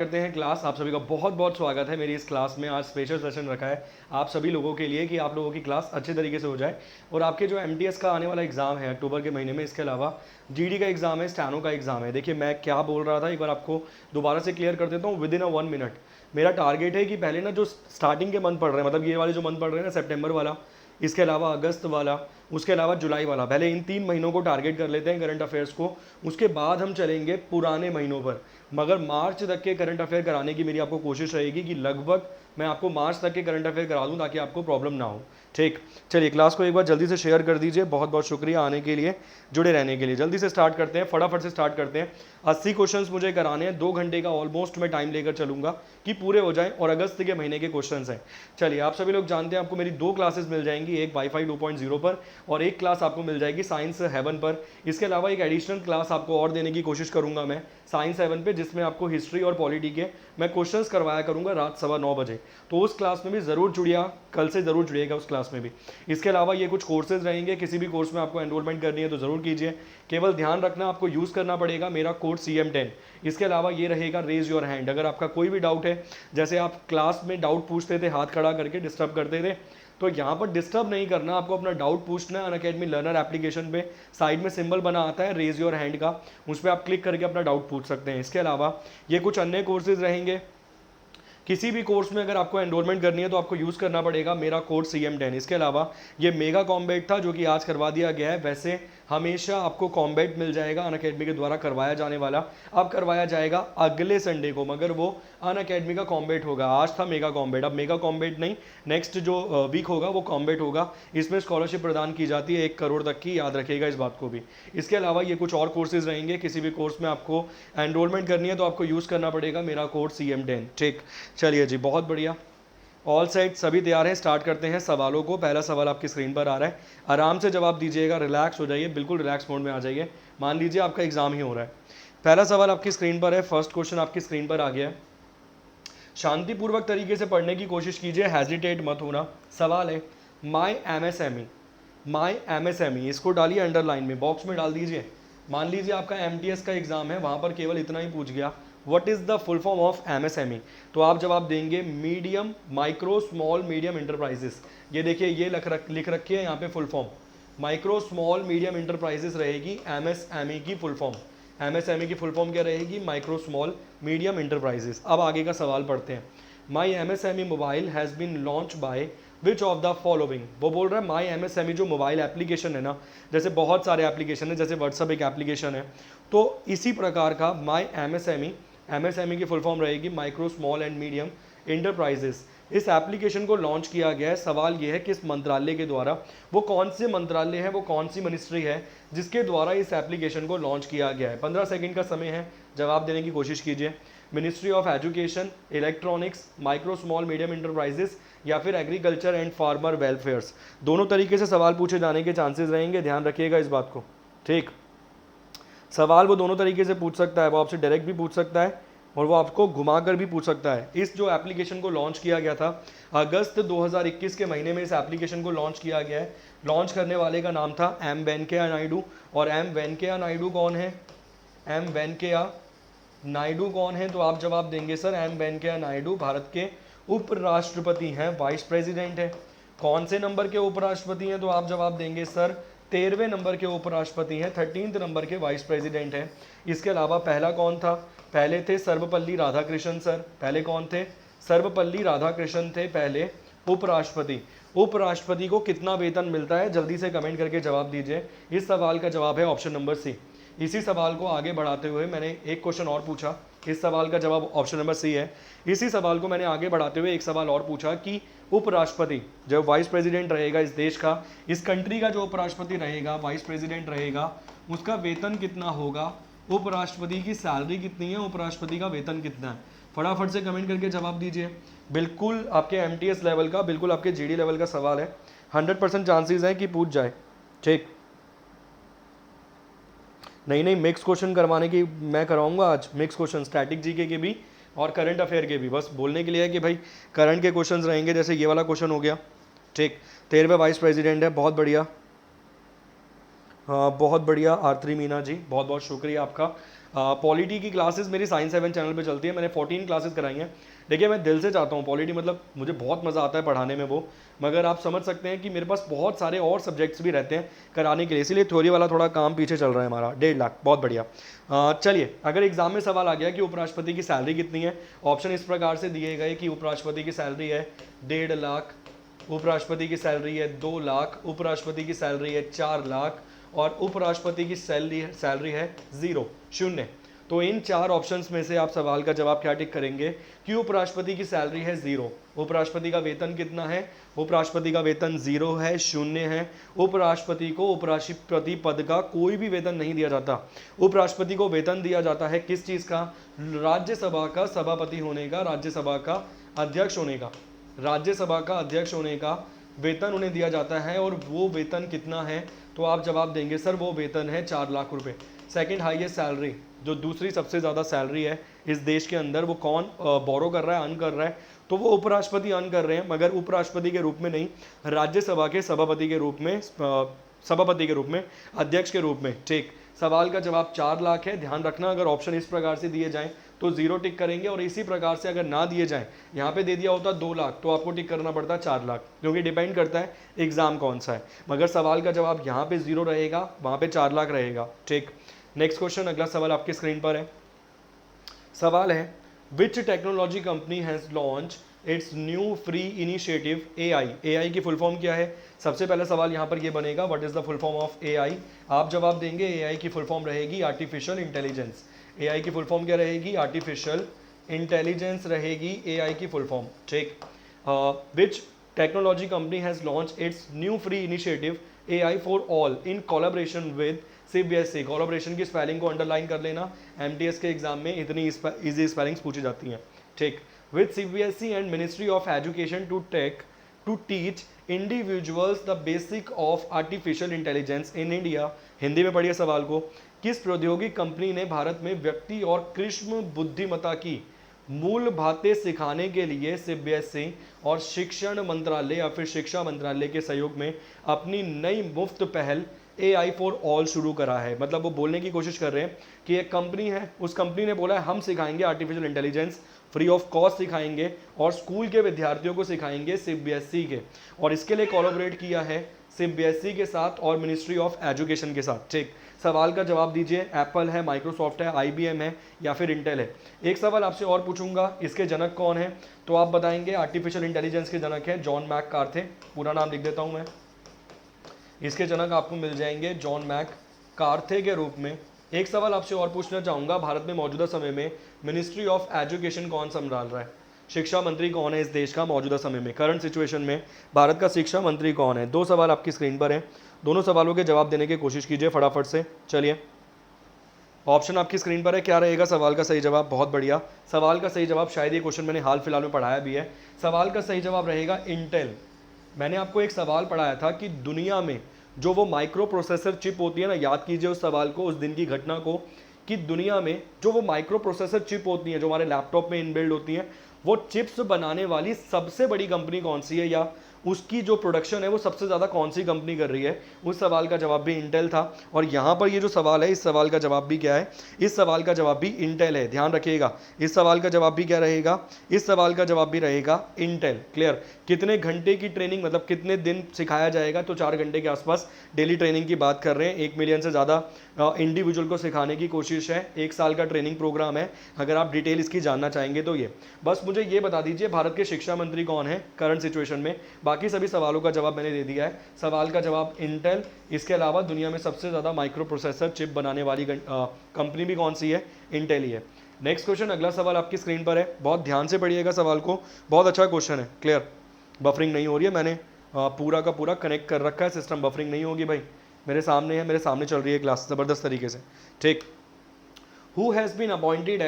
करते हैं क्लास। आप सभी का बहुत बहुत स्वागत है मेरी इस क्लास में। आज स्पेशल सेशन रखा है आप सभी लोगों के लिए कि आप लोगों की क्लास अच्छे तरीके से हो जाए और आपके जो एमटीएस का आने वाला एग्ज़ाम है अक्टूबर के महीने में, इसके अलावा जीडी का एग्ज़ाम है, स्टैनो का एग्ज़ाम है। देखिए मैं क्या बोल रहा था एक बार आपको दोबारा से क्लियर कर देता हूँ विद इन अ 1 मिनट। मेरा टारगेट है कि पहले ना जो स्टार्टिंग के मंथ पढ़ रहे हैं, मतलब ये वाले जो मंथ पढ़ रहे हैं ना, सेप्टेम्बर वाला, इसके अलावा अगस्त वाला, उसके अलावा जुलाई वाला, पहले इन 3 महीनों को टारगेट कर लेते हैं करंट अफेयर्स को। उसके बाद हम चलेंगे पुराने महीनों पर। मगर मार्च तक के करंट अफेयर कराने की मेरी आपको कोशिश रहेगी कि लगभग मैं आपको मार्च तक के करंट अफेयर करा दूं ताकि आपको प्रॉब्लम ना हो। ठीक, चलिए क्लास को एक बार जल्दी से शेयर कर दीजिए। बहुत बहुत शुक्रिया आने के लिए, जुड़े रहने के लिए। जल्दी से स्टार्ट करते हैं, फटाफट से स्टार्ट करते हैं। 80 क्वेश्चंस मुझे कराने हैं, 2 घंटे का ऑलमोस्ट मैं टाइम लेकर चलूंगा कि पूरे हो जाएं, और अगस्त के महीने के क्वेश्चंस हैं। चलिए आप सभी लोग जानते हैं आपको मेरी 2 क्लासेस मिल जाएंगी, एक वाईफाई 2.0 पर और एक क्लास आपको मिल जाएगी साइंस हेवन पर। इसके अलावा एक एडिशनल क्लास आपको और देने की कोशिश करूंगा मैं साइंस हेवन पे, जिसमें आपको हिस्ट्री और पॉलिटी के मैं क्वेश्चंस करवाया करूंगा रात 9:15 बजे। तो उस क्लास में भी ज़रूर जुड़िएगा, कल से ज़रूर जुड़िएगा उस क्लास में भी। इसके अलावा ये कुछ कोर्सेज रहेंगे, किसी भी कोर्स में आपको एनरोलमेंट करनी है तो ज़रूर कीजिए। केवल ध्यान रखना आपको यूज़ करना पड़ेगा मेरा कोड CM10। इसके अलावा ये रहेगा रेज योर हैंड। अगर आपका कोई भी डाउट है, जैसे आप क्लास में डाउट पूछते थे हाथ खड़ा करके डिस्टर्ब करते थे, तो यहाँ पर डिस्टर्ब नहीं करना, आपको अपना डाउट पूछना है। अनअकैडमी लर्नर एप्लीकेशन पे साइड में सिंबल बना आता है रेज योर हैंड का, उस पर आप क्लिक करके अपना डाउट पूछ सकते हैं। इसके अलावा ये कुछ अन्य कोर्सेज रहेंगे। किसी भी कोर्स में अगर आपको एनरोलमेंट करनी है तो आपको यूज़ करना पड़ेगा मेरा कोड CM10। इसके अलावा ये मेगा कॉम्बैट था जो कि आज करवा दिया गया है। वैसे हमेशा आपको कॉम्बैट मिल जाएगा अनअकैडमी के द्वारा करवाया जाने वाला, अब करवाया जाएगा अगले संडे को, मगर वो अनअकैडमी का कॉम्बैट होगा। आज था मेगा कॉम्बैट, अब मेगा कॉम्बैट नहीं, नेक्स्ट जो वीक होगा वो कॉम्बैट होगा। इसमें स्कॉलरशिप प्रदान की जाती है 1 करोड़ तक की, याद रखिएगा इस बात को भी। इसके अलावा ये कुछ और कोर्सेज रहेंगे। किसी भी कोर्स में आपको एनरोलमेंट करनी है तो आपको यूज़ करना पड़ेगा मेरा कोड CM10। ठीक, चलिए जी, बहुत बढ़िया। ऑल सेट, सभी तैयार हैं। स्टार्ट करते हैं सवालों को। पहला सवाल आपकी स्क्रीन पर आ रहा है, आराम से जवाब दीजिएगा, रिलैक्स हो जाइए, बिल्कुल रिलैक्स मोड में आ जाइए। मान लीजिए आपका एग्जाम ही हो रहा है। पहला सवाल आपकी स्क्रीन पर है, फर्स्ट क्वेश्चन आपकी स्क्रीन पर आ गया है। शांतिपूर्वक तरीके से पढ़ने की कोशिश कीजिए, हेजिटेट मत होना। सवाल है माई MSME, इसको डालिए अंडरलाइन में, बॉक्स में डाल दीजिए। मान लीजिए आपका MTS का एग्जाम है, वहां पर केवल इतना ही पूछ गया, what is the full form of MSME, तो आप जवाब देंगे medium, micro, small, medium enterprises. ये देखिए ये लिख रखी है यहाँ पे full form, micro, small, medium enterprises रहेगी MSME की फुल फॉर्म। MSME की फुल फॉर्म क्या रहेगी? Micro, small, medium enterprises. अब आगे का सवाल पढ़ते हैं। My MSME mobile has been launch by which of the following. वो बोल रहा है माई MSME जो मोबाइल एप्लीकेशन है ना, जैसे बहुत सारे एप्लीकेशन है, जैसे व्हाट्सअप एक एप्लीकेशन है, तो इसी प्रकार का माई MSME की फुल फॉर्म रहेगी micro, small and medium enterprises. इस एप्लीकेशन को लॉन्च किया गया है। सवाल यह है किस मंत्रालय के द्वारा, वो कौन से मंत्रालय है, वो कौन सी मिनिस्ट्री है जिसके द्वारा इस एप्लीकेशन को लॉन्च किया गया है। 15 सेकंड का समय है, जवाब देने की कोशिश कीजिए। Ministry of education, electronics, micro, small, medium enterprises या फिर एग्रीकल्चर एंड फार्मर वेलफेयर्स। दोनों तरीके से सवाल पूछे जाने के चांसेस रहेंगे, ध्यान रखिएगा इस बात को। ठीक, सवाल वो दोनों तरीके से पूछ सकता है, वो आपसे डायरेक्ट भी पूछ सकता है और वो आपको घुमाकर भी पूछ सकता है। इस जो एप्लीकेशन को लॉन्च किया गया था अगस्त 2021 के महीने में, इस एप्लीकेशन को लॉन्च किया गया है। लॉन्च करने वाले का नाम था M वेंकैया नायडू। और M वेंकैया नायडू कौन है? M वेंकैया नायडू कौन है? तो आप जवाब देंगे सर M वेंकैया नायडू भारत के उपराष्ट्रपति हैं, वाइस प्रेसिडेंट है। कौन से नंबर के उपराष्ट्रपति हैं? तो आप जवाब देंगे सर 13वें नंबर के उपराष्ट्रपति हैं, 13th नंबर के वाइस प्रेसिडेंट हैं। इसके अलावा पहला कौन था? पहले थे सर्वपल्ली राधाकृष्णन सर। पहले कौन थे? सर्वपल्ली राधाकृष्णन थे पहले उपराष्ट्रपति। उपराष्ट्रपति को कितना वेतन मिलता है? जल्दी से कमेंट करके जवाब दीजिए। इस सवाल का जवाब है ऑप्शन नंबर सी। इसी सवाल को आगे बढ़ाते हुए मैंने एक क्वेश्चन और पूछा, इस सवाल का जवाब ऑप्शन नंबर सी है। इसी सवाल को मैंने आगे बढ़ाते हुए एक सवाल और पूछा कि उपराष्ट्रपति जो वाइस प्रेसिडेंट रहेगा इस देश का, इस कंट्री का जो उपराष्ट्रपति रहेगा, वाइस प्रेसिडेंट रहेगा, उसका वेतन कितना होगा? उपराष्ट्रपति की सैलरी कितनी है? उपराष्ट्रपति का वेतन कितना है? फटाफट से कमेंट करके जवाब दीजिए। बिल्कुल आपके MTS लेवल का, बिल्कुल आपके GD लेवल का सवाल है, 100% चांसेस है कि पूछ जाए। ठीक, नहीं मिक्स क्वेश्चन करवाने की मैं करवाऊंगा आज, मिक्स क्वेश्चन स्टैटिक जीके के भी और करंट अफेयर के भी। बस बोलने के लिए है कि भाई करंट के क्वेश्चंस रहेंगे, जैसे ये वाला क्वेश्चन हो गया। ठीक, 13वें वाइस प्रेसिडेंट है, बहुत बढ़िया। हाँ बहुत बढ़िया आरती मीना जी, बहुत बहुत शुक्रिया आपका। पॉलिटी की क्लासेस मेरी साइंस 7 चैनल पे चलती है, मैंने 14 क्लासेस कराई हैं। देखिए मैं दिल से चाहता हूँ पॉलिटी, मतलब मुझे बहुत मज़ा आता है पढ़ाने में वो, मगर आप समझ सकते हैं कि मेरे पास बहुत सारे और सब्जेक्ट्स भी रहते हैं कराने के लिए, इसीलिए थ्योरी वाला थोड़ा काम पीछे चल रहा है हमारा। 1.5 लाख, बहुत बढ़िया। चलिए, अगर एग्जाम में सवाल आ गया कि उपराष्ट्रपति की सैलरी कितनी है, ऑप्शन इस प्रकार से दिए गए कि उपराष्ट्रपति की सैलरी है 1.5 लाख, उपराष्ट्रपति की सैलरी है 2 लाख, उपराष्ट्रपति की सैलरी है 4 लाख, और उपराष्ट्रपति की सैलरी है 0, 0। तो इन 4 ऑप्शंस में से आप सवाल का जवाब क्या टिक करेंगे कि उपराष्ट्रपति की सैलरी है 0। उपराष्ट्रपति का वेतन कितना है? उपराष्ट्रपति का वेतन 0 है, 0 है। उपराष्ट्रपति को उपराष्ट्रपति पद का कोई भी वेतन नहीं दिया जाता। उपराष्ट्रपति को वेतन दिया जाता है किस चीज़ का? राज्यसभा का सभापति होने का, राज्यसभा का अध्यक्ष होने का, राज्यसभा का अध्यक्ष होने का वेतन उन्हें दिया जाता है। और वो वेतन कितना है? तो आप जवाब देंगे सर वो वेतन है 4 लाख रुपए। सेकंड हाईएस्ट सैलरी, जो दूसरी सबसे ज़्यादा सैलरी है इस देश के अंदर, वो कौन बोरो कर रहा है, अर्न कर रहा है? तो वो उपराष्ट्रपति अर्न कर रहे हैं, मगर उपराष्ट्रपति के रूप में नहीं, राज्यसभा के सभापति के रूप में, सभापति के रूप में, अध्यक्ष के रूप में। ठीक, सवाल का जवाब 4 लाख है। ध्यान रखना, अगर ऑप्शन इस प्रकार से दिए जाएं तो 0 टिक करेंगे, और इसी प्रकार से अगर ना दिए जाएं, यहाँ पे दे दिया होता 2 लाख, तो आपको टिक करना पड़ता 4 लाख, क्योंकि डिपेंड करता है एग्जाम कौन सा है। मगर सवाल का जवाब यहाँ पे 0 रहेगा, वहाँ पे 4 लाख रहेगा। ठीक, नेक्स्ट क्वेश्चन, अगला सवाल आपकी स्क्रीन पर है। सवाल है, विच technology company has launch its new free initiative AI? AI की फुल फॉर्म क्या है? सबसे पहला सवाल यहाँ पर ये बनेगा, what is the full form of AI? आप जवाब देंगे AI की फुल फॉर्म रहेगी आर्टिफिशियल इंटेलिजेंस। AI की फुल फॉर्म क्या रहेगी? आर्टिफिशियल इंटेलिजेंस रहेगी AI की फुल फॉर्म। ठीक, विच technology company has launch its new free initiative AI for all in collaboration with CBSE? Collaboration की स्पेलिंग को अंडरलाइन कर लेना, MTS के एग्जाम में इतनी इजी स्पेलिंग्स पूछी जाती हैं। ठीक, with CBSE and ministry of education to teach individuals the basic of artificial intelligence in India. Hindi में पढ़िए सवाल को। किस प्रौद्योगिकी कंपनी ने भारत में व्यक्ति और कृत्रिम बुद्धिमत्ता की मूल बातें सिखाने के लिए CBSE और शिक्षण मंत्रालय या फिर शिक्षा मंत्रालय के सहयोग में अपनी नई मुफ्त पहल AI फॉर ऑल शुरू करा है? मतलब वो बोलने की कोशिश कर रहे हैं कि एक कंपनी है, उस कंपनी ने बोला है हम सिखाएंगे artificial intelligence, free of cost सिखाएंगे, और स्कूल के विद्यार्थियों को सिखाएंगे CBSE के, और इसके लिए कोलैबोरेट किया है CBSE के साथ और मिनिस्ट्री ऑफ एजुकेशन के साथ। ठीक, सवाल का जवाब दीजिए। एप्पल है, माइक्रोसॉफ्ट है, IBM है, या फिर इंटेल है? एक सवाल आपसे और पूछूंगा, इसके जनक कौन है? तो आप बताएंगे आर्टिफिशियल इंटेलिजेंस के जनक हैं जॉन मैककार्थे। पूरा नाम लिख देता हूं मैं, इसके जनक आपको मिल जाएंगे जॉन मैककार्थे के रूप में। एक सवाल आपसे और पूछना चाहूँगा, भारत में मौजूदा समय में मिनिस्ट्री ऑफ एजुकेशन कौन संभाल रहा है? शिक्षा मंत्री कौन है इस देश का मौजूदा समय में? करंट सिचुएशन में भारत का शिक्षा मंत्री कौन है? 2 सवाल आपकी स्क्रीन पर हैं, दोनों सवालों के जवाब देने की कोशिश कीजिए फटाफट से। चलिए, ऑप्शन आपकी स्क्रीन पर है, क्या रहेगा सवाल का सही जवाब? बहुत बढ़िया, सवाल का सही जवाब, शायद ये क्वेश्चन मैंने हाल फिलहाल में पढ़ाया भी है, सवाल का सही जवाब रहेगा इंटेल। मैंने आपको एक सवाल पढ़ाया था कि दुनिया में जो वो माइक्रो प्रोसेसर चिप होती है ना, याद कीजिए उस सवाल को, उस दिन की घटना को, कि दुनिया में जो वो माइक्रो प्रोसेसर चिप होती हैं जो हमारे लैपटॉप में इनबिल्ड होती हैं, वो चिप्स बनाने वाली सबसे बड़ी कंपनी कौन सी है, या उसकी जो प्रोडक्शन है वो सबसे ज़्यादा कौन सी कंपनी कर रही है? उस सवाल का जवाब भी इंटेल था। और यहाँ पर ये जो सवाल है, इस सवाल का जवाब भी क्या है? इस सवाल का जवाब भी इंटेल है। ध्यान रखिएगा, इस सवाल का जवाब भी क्या रहेगा? इस सवाल का जवाब भी रहेगा इंटेल। क्लियर? कितने घंटे की ट्रेनिंग, मतलब कितने दिन सिखाया जाएगा? तो 4 घंटे के आसपास डेली ट्रेनिंग की बात कर रहे हैं। 1 मिलियन से ज़्यादा इंडिविजुअल को सिखाने की कोशिश है, 1 साल का ट्रेनिंग प्रोग्राम है। अगर आप डिटेल इसकी जानना चाहेंगे तो ये बस मुझे ये बता दीजिए, भारत के शिक्षा मंत्री कौन है करंट सिचुएशन में? बाकी सभी सवालों का जवाब मैंने दे दिया है। सवाल का जवाब इंटेल। इसके अलावा दुनिया में सबसे ज़्यादा माइक्रो प्रोसेसर चिप बनाने वाली कंपनी भी कौन सी है? इंटेल ही है। नेक्स्ट क्वेश्चन, अगला सवाल आपकी स्क्रीन पर है, बहुत ध्यान से पढ़िएगा सवाल को, बहुत अच्छा क्वेश्चन है। क्लियर? बफरिंग नहीं हो रही है, मैंने पूरा का पूरा कनेक्ट कर रखा है सिस्टम, बफरिंग नहीं होगी भाई, मेरे सामने है, मेरे सामने चल रही है क्लास ज़बरदस्त तरीके से। ठीक, who has been appointed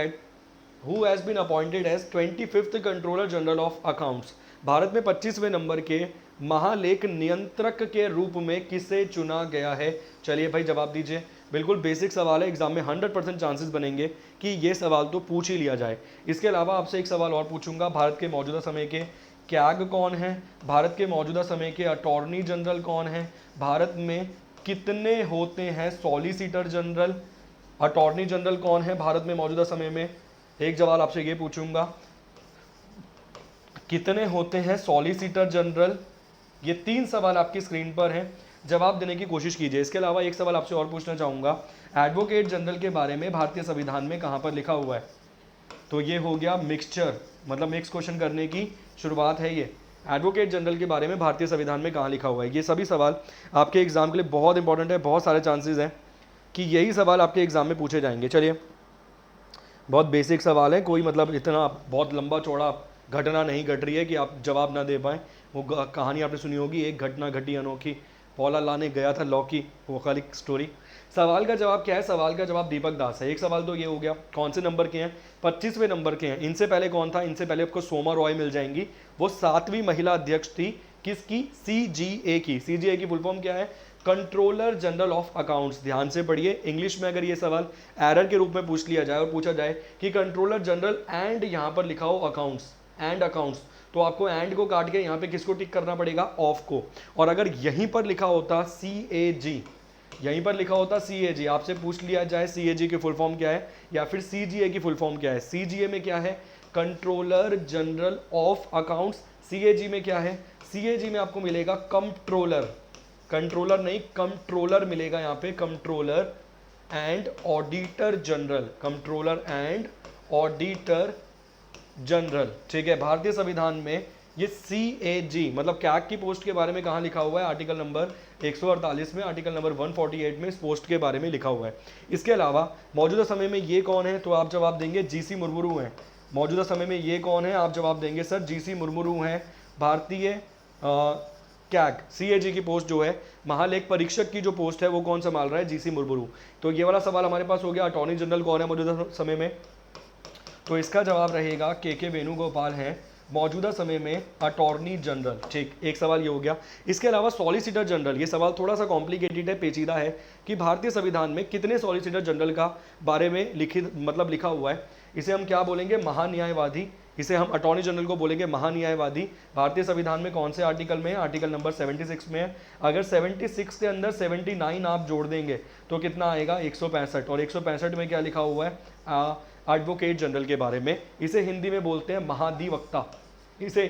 as 25th controller general of accounts? Bharat में 25वें नंबर के महालेख नियंत्रक के रूप में किसे चुना गया है? चलिए भाई जवाब दीजिए। बिल्कुल बेसिक सवाल है, एग्जाम में 100% चांसेस बनेंगे कि ये सवाल तो पूछ ही लिया जाए। इसके अलावा आपसे एक सवाल और पूछूंगा, भारत के मौजूदा समय के कैग कौन है? भारत के मौजूदा समय के अटॉर्नी जनरल कौन है? भारत में कितने होते हैं सॉलिसिटर जनरल? अटॉर्नी जनरल कौन है भारत में मौजूदा समय में? एक सवाल आपसे ये पूछूंगा, कितने होते हैं सॉलिसिटर जनरल? ये 3 सवाल आपकी स्क्रीन पर हैं, जवाब देने की कोशिश कीजिए। इसके अलावा एक सवाल आपसे और पूछना चाहूंगा, एडवोकेट जनरल के बारे में भारतीय संविधान में कहां पर लिखा हुआ है? तो ये हो गया मिक्सचर, मतलब मिक्स क्वेश्चन करने की शुरुआत है ये। एडवोकेट जनरल के बारे में भारतीय संविधान में कहाँ लिखा हुआ है? ये सभी सवाल आपके एग्जाम के लिए बहुत इंपॉर्टेंट है, बहुत सारे चांसेस हैं कि यही सवाल आपके एग्जाम में पूछे जाएंगे। चलिए, बहुत बेसिक सवाल है, कोई मतलब इतना बहुत लंबा चौड़ा घटना नहीं घट रही है कि आप जवाब ना दे पाएँ। वो कहानी आपने सुनी होगी, एक घटना घटी अनोखी, पौला लाने गया था लौकी, वो खाली स्टोरी। सवाल का जवाब क्या है? सवाल का जवाब दीपक दास है। एक सवाल तो ये हो गया। कौन से नंबर के हैं? 25वें नंबर के हैं। इनसे पहले कौन था? इनसे पहले आपको सोमा रॉय मिल जाएंगी, वो 7वीं महिला अध्यक्ष थी। किसकी? सीजीए की। सीजीए की फुल फॉर्म क्या है? Controller general of accounts. ध्यान से पढ़िए, इंग्लिश में अगर ये सवाल एरर के रूप में पूछ लिया जाए और पूछा जाए कि कंट्रोलर जनरल एंड यहाँ पर लिखा हो अकाउंट्स, एंड अकाउंट्स, तो आपको एंड को काट के यहाँ पे किसको टिक करना पड़ेगा? ऑफ को। और अगर यहीं पर लिखा होता सीएजी, यहीं पर लिखा होता सीएजी, आपसे पूछ लिया जाए सीएजी की फुल फॉर्म क्या है या फिर सीजीए की फुल फॉर्म क्या है? सीजीए में क्या है? Controller general of accounts. CAG में क्या है? सीएजी में आपको मिलेगा कंट्रोलर, कंट्रोलर नहीं कंट्रोलर मिलेगा यहाँ पे, controller and auditor general, controller and auditor general. ठीक है, भारतीय संविधान में ये सीएजी मतलब कैग की पोस्ट के बारे में कहाँ लिखा हुआ है? आर्टिकल नंबर 148 में, आर्टिकल नंबर 148 में इस पोस्ट के बारे में लिखा हुआ है। इसके अलावा मौजूदा समय में ये कौन है? तो आप जवाब देंगे जीसी मुर्मू हैं। मौजूदा समय में ये कौन है? आप जवाब देंगे सर जीसी मुर्मू हैं। भारतीय कैग सीएजी की पोस्ट जो है, महालेख परीक्षक की जो पोस्ट है वो कौन संभाल रहा है? जीसी मुर्मू। तो ये वाला सवाल हमारे पास हो गया। अटॉर्नी जनरल कौन है मौजूदा समय में? तो इसका जवाब रहेगा के वेणुगोपाल हैं मौजूदा समय में अटॉर्नी जनरल। ठीक, एक सवाल ये हो गया। इसके अलावा सॉलिसिटर जनरल, ये सवाल थोड़ा सा कॉम्प्लिकेटेड है, पेचीदा है कि भारतीय संविधान में कितने सॉलिसिटर जनरल का बारे में लिखा हुआ है? इसे हम क्या बोलेंगे? महान्यायवादी। इसे हम अटॉर्नी जनरल को बोलेंगे महान्यायवादी। भारतीय संविधान में कौन से आर्टिकल में है? आर्टिकल नंबर 76 में है। अगर 76 के अंदर 79 आप जोड़ देंगे तो कितना आएगा? 165। और 165 में क्या लिखा हुआ है? एडवोकेट जनरल के बारे में। इसे हिंदी में बोलते हैं महाधिवक्ता, इसे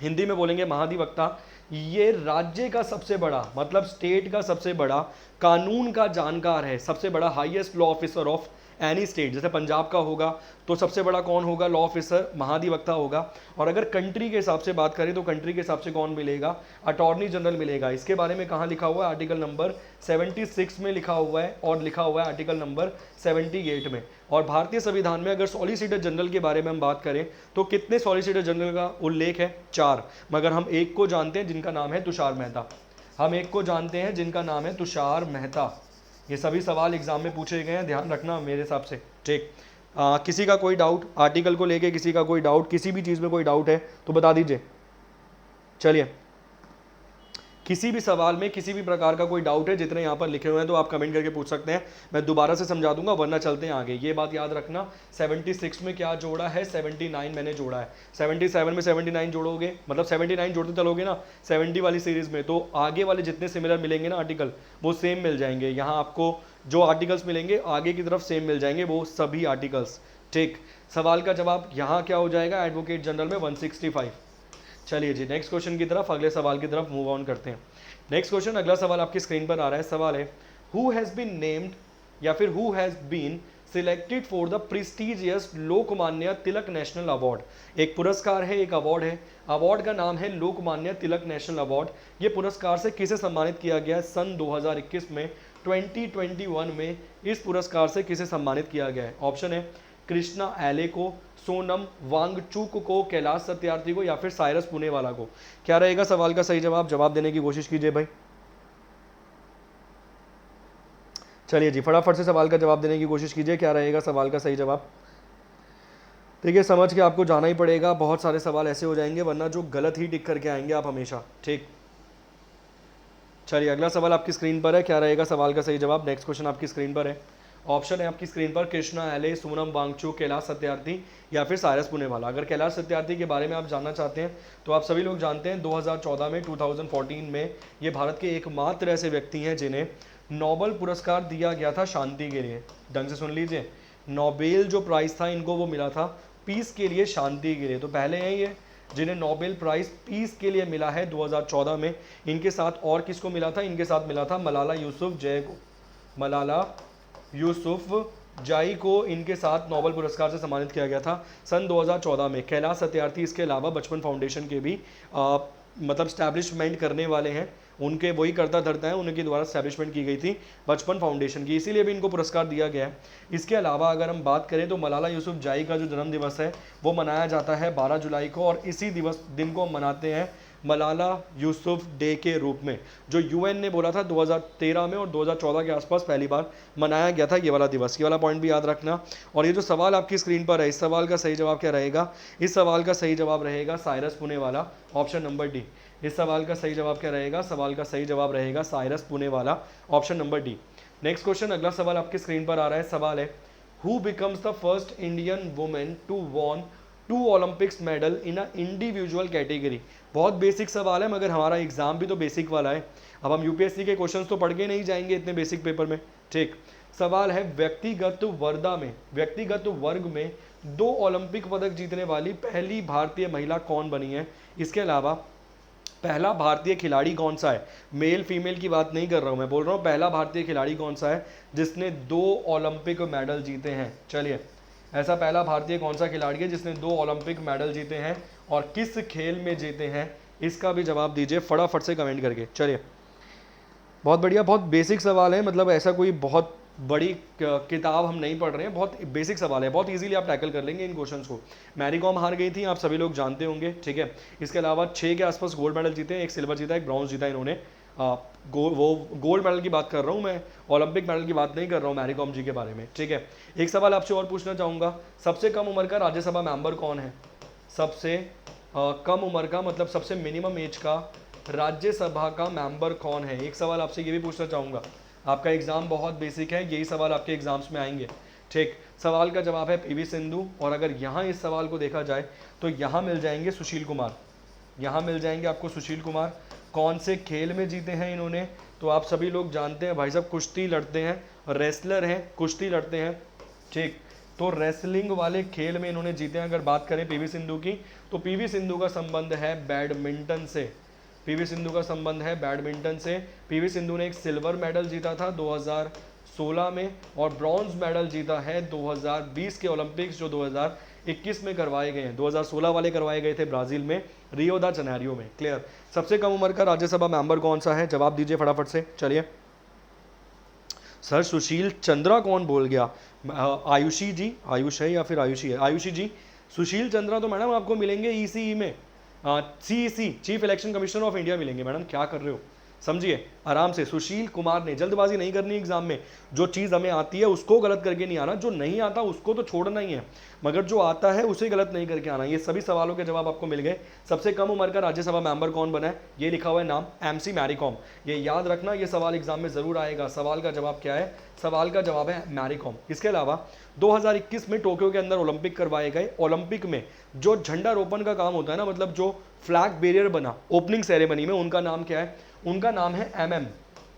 हिंदी में बोलेंगे महाधिवक्ता। ये राज्य का सबसे बड़ा मतलब स्टेट का सबसे बड़ा कानून का जानकार है, सबसे बड़ा highest law officer of any state. जैसे पंजाब का होगा तो सबसे बड़ा कौन होगा? लॉ ऑफिसर, महाधिवक्ता होगा। और अगर कंट्री के हिसाब से बात करें तो कंट्री के हिसाब से कौन मिलेगा? अटॉर्नी जनरल मिलेगा। इसके बारे में कहाँ लिखा हुआ है? आर्टिकल नंबर 76 में लिखा हुआ है और लिखा हुआ है आर्टिकल नंबर 78 में। और भारतीय संविधान में अगर सॉलिसिटर जनरल के बारे में हम बात करें तो कितने सॉलिसिटर जनरल का उल्लेख है? 4। मगर हम एक को जानते हैं जिनका नाम है तुषार मेहता। हम एक को जानते हैं जिनका नाम है तुषार मेहता। ये सभी सवाल एग्जाम में पूछे गए हैं, ध्यान रखना मेरे हिसाब से। ठीक, किसी का कोई डाउट आर्टिकल को लेके? किसी का कोई डाउट, किसी भी चीज़ में कोई डाउट है तो बता दीजिए। चलिए, किसी भी सवाल में किसी भी प्रकार का कोई डाउट है, जितने यहाँ पर लिखे हुए हैं तो आप कमेंट करके पूछ सकते हैं, मैं दोबारा से समझा दूंगा, वरना चलते हैं आगे। ये बात याद रखना, 76 में क्या जोड़ा है? 79 मैंने जोड़ा है। 77 में 79 जोड़ोगे, मतलब 79 जोड़ते चलोगे ना 70 वाली सीरीज में, तो आगे वाले जितने सिमिलर मिलेंगे ना आर्टिकल वो सेम मिल जाएंगे। यहाँ आपको जो आर्टिकल्स मिलेंगे आगे की तरफ सेम मिल जाएंगे वो सभी आर्टिकल्स। ठीक, सवाल का जवाब यहाँ क्या हो जाएगा? एडवोकेट जनरल में 165। चलिए जी, नेक्स्ट क्वेश्चन की तरफ, अगले सवाल की तरफ मूव ऑन करते हैं। नेक्स्ट क्वेश्चन, अगला सवाल आपकी स्क्रीन पर आ रहा है। सवाल है, हु हैज़ बीन नेम्ड या फिर who has been selected for the prestigious Lokmanya Tilak national award. एक पुरस्कार है, एक अवार्ड है, अवार्ड का नाम है लोकमान्य तिलक नेशनल अवार्ड। ये पुरस्कार से किसे सम्मानित किया गया है? सन 2021 में, 2021 में इस पुरस्कार से किसे सम्मानित किया गया है? ऑप्शन है कृष्णा एले को, सोनम वांगचुक को, कैलाश सत्यार्थी को, या फिर साइरस पुनेवाला को। क्या रहेगा सवाल का सही जवाब? जवाब देने की कोशिश कीजिए भाई। चलिए जी, फटाफट से सवाल का जवाब देने की कोशिश कीजिए। क्या रहेगा सवाल का सही जवाब? देखिए, समझ के आपको जाना ही पड़ेगा, बहुत सारे सवाल ऐसे हो जाएंगे वरना जो गलत ही टिक करके आएंगे आप हमेशा। ठीक, चलिए अगला सवाल आपकी स्क्रीन पर है। क्या रहेगा सवाल का सही जवाब? नेक्स्ट क्वेश्चन आपकी स्क्रीन पर है। ऑप्शन है आपकी स्क्रीन पर कृष्णा एले, सोनम वांगचुक, कैलाश सत्यार्थी या फिर साइरस पुनेवाला। अगर कैलाश सत्यार्थी के बारे में आप जानना चाहते हैं तो आप सभी लोग जानते हैं 2014 में 2014 में ये भारत के एकमात्र ऐसे व्यक्ति हैं जिन्हें नोबेल पुरस्कार दिया गया था शांति के लिए? ढंग से सुन लीजिए, नोबेल जो प्राइज था इनको वो मिला था पीस के लिए, शांति के लिए। तो पहले हैं ये जिन्हें नोबेल प्राइज पीस के लिए मिला है 2014 में। इनके साथ और किसको मिला था? इनके साथ मिला था मलाला यूसुफजई को। मलाला यूसुफजई को इनके साथ नोबेल पुरस्कार से सम्मानित किया गया था सन 2014 में। कैलाश सत्यार्थी इसके अलावा बचपन फाउंडेशन के भी मतलब स्टैब्लिशमेंट करने वाले हैं, उनके वही करता धरता है, उनके द्वारा स्टैब्लिशमेंट की गई थी बचपन फाउंडेशन की, इसीलिए भी इनको पुरस्कार दिया गया है। इसके अलावा अगर हम बात करें तो मलाला यूसुफजई का जो जन्म दिवस है वो मनाया जाता है 12 जुलाई को, और इसी दिन को मनाते हैं मलाला यूसुफ डे के रूप में, जो यूएन ने बोला था 2013 में और 2014 के आसपास पहली बार मनाया गया था ये वाला दिवस। ये वाला पॉइंट भी याद रखना। और ये जो सवाल आपकी स्क्रीन पर है, इस सवाल का सही जवाब क्या रहेगा? इस सवाल का सही जवाब रहेगा साइरस पुणे वाला, ऑप्शन नंबर डी। इस सवाल का सही जवाब क्या रहेगा? सवाल का सही जवाब रहेगा साइरस पुणे वाला, option number D. Next question, अगला सवाल आपकी स्क्रीन पर आ रहा है। सवाल है, who becomes the first Indian women to won 2 Olympics medal in a individual category? बहुत बेसिक सवाल है, मगर हमारा एग्जाम भी तो बेसिक वाला है। अब हम यूपीएससी के क्वेश्चंस तो पढ़ के नहीं जाएंगे इतने बेसिक पेपर में, ठीक। सवाल है, व्यक्तिगत वर्ग में 2 ओलंपिक पदक जीतने वाली पहली भारतीय महिला कौन बनी है? इसके अलावा पहला भारतीय खिलाड़ी कौन सा है? मेल फीमेल की बात नहीं कर रहा हूं, मैं बोल रहा हूं पहला भारतीय खिलाड़ी कौन सा है जिसने 2 ओलंपिक मेडल जीते हैं? चलिए, ऐसा पहला भारतीय कौन सा खिलाड़ी है जिसने 2 ओलंपिक मेडल जीते हैं और किस खेल में जीते हैं? इसका भी जवाब दीजिए फटाफट से कमेंट करके। चलिए, बहुत बढ़िया, बहुत बेसिक सवाल है, मतलब ऐसा कोई बहुत बड़ी किताब हम नहीं पढ़ रहे हैं, बहुत बेसिक सवाल है, बहुत इजीली आप टैकल कर लेंगे इन क्वेश्चंस को। मैरी कॉम हार गई थी, आप सभी लोग जानते होंगे, ठीक है। इसके अलावा 6 के आसपास गोल्ड मेडल जीते हैं, 1 सिल्वर जीता, 1 ब्रॉन्ज जीता इन्होंने। वो गोल्ड मेडल की बात कर रहा हूँ मैं, ओलंपिक मेडल की बात नहीं कर रहा हूँ मैरी कॉम जी के बारे में, ठीक है। एक सवाल आपसे और पूछना चाहूँगा, सबसे कम उम्र का राज्यसभा मेंबर कौन है? सबसे कम उम्र का, मतलब सबसे मिनिमम एज का राज्यसभा का मेंबर कौन है? एक सवाल आपसे ये भी पूछना चाहूँगा। आपका एग्जाम बहुत बेसिक है, यही सवाल आपके एग्जाम्स में आएंगे, ठीक। सवाल का जवाब है पीवी सिंधु, और अगर यहाँ इस सवाल को देखा जाए तो यहाँ मिल जाएंगे सुशील कुमार, यहाँ मिल जाएंगे आपको सुशील कुमार। कौन से खेल में जीते हैं इन्होंने? तो आप सभी लोग जानते हैं भाई साहब, कुश्ती लड़ते हैं, रेसलर हैं, कुश्ती लड़ते हैं, ठीक। तो रेसलिंग वाले खेल में इन्होंने जीते हैं। अगर बात करें पीवी सिंधु की, तो पीवी सिंधु का संबंध है बैडमिंटन से, पीवी सिंधु का संबंध है बैडमिंटन से। पीवी सिंधु ने एक सिल्वर मेडल जीता था 2016 में, और ब्रॉन्ज मेडल जीता है 2020 के ओलंपिक्स जो 2021 में करवाए गए हैं। 2016 वाले करवाए गए थे ब्राजील में, रियो दा जनेरियो में, क्लियर। सबसे कम उम्र का राज्यसभा मेंबर कौन सा है? जवाब दीजिए फटाफट से। चलिए सर, सुशील चंद्रा कौन बोल गया? आयुषी जी, आयुष है या फिर आयुषी है? आयुषी जी। सुशील चंद्रा तो मैडम आपको मिलेंगे ईसीई में, CEC, chief election commissioner of India मिलेंगे। मैडम क्या कर रहे हो, समझिए आराम से। सुशील कुमार ने, जल्दबाजी नहीं करनी एग्जाम में, जो चीज़ हमें आती है उसको गलत करके नहीं आना, जो नहीं आता उसको तो छोड़ना ही है, मगर जो आता है उसे गलत नहीं करके आना। ये सभी सवालों के जवाब आपको मिल गए। सबसे कम उम्र का राज्यसभा मेंबर कौन बना है? ये लिखा हुआ है नाम, एमसी मैरी कॉम। ये याद रखना, ये सवाल एग्जाम में जरूर आएगा। सवाल का जवाब क्या है? सवाल का जवाब है मैरी कॉम। इसके अलावा 2021 में टोक्यो के अंदर ओलंपिक करवाए गए, ओलंपिक में जो झंडारोपण का काम होता है ना, मतलब जो फ्लैग बैरियर बना ओपनिंग सेरेमनी में, उनका नाम क्या है? उनका नाम है एमएम।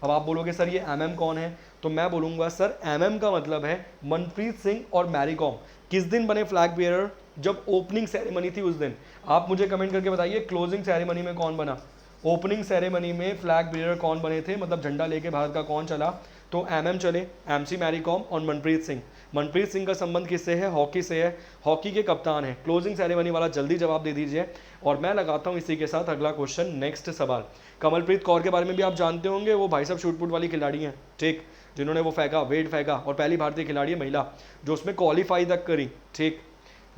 अब आप बोलोगे सर ये एमएम कौन है? तो मैं बोलूंगा सर एमएम का मतलब है मनप्रीत सिंह और मैरी कॉम। किस दिन बने फ्लैग बेयरर? जब ओपनिंग सेरेमनी थी उस दिन। आप मुझे कमेंट करके बताइए क्लोजिंग सेरेमनी में कौन बना? ओपनिंग सेरेमनी में फ्लैग बेयरर कौन बने थे, मतलब झंडा लेके भारत का कौन चला? तो एमएम चले, एमसी मैरी कॉम और मनप्रीत सिंह। मनप्रीत सिंह का संबंध किससे है? हॉकी से है, हॉकी के कप्तान है। क्लोजिंग सेरेमनी वाला जल्दी जवाब दे दीजिए। और मैं लगाता हूं इसी के साथ अगला क्वेश्चन, नेक्स्ट सवाल। कमलप्रीत कौर के बारे में भी आप जानते होंगे, वो भाई साहब शूटपुट वाली खिलाड़ी हैं, ठीक, जिन्होंने वो फेंका, वेट फेंका, और पहली भारतीय खिलाड़ी है महिला जो उसमें क्वालिफाई तक करी, ठीक।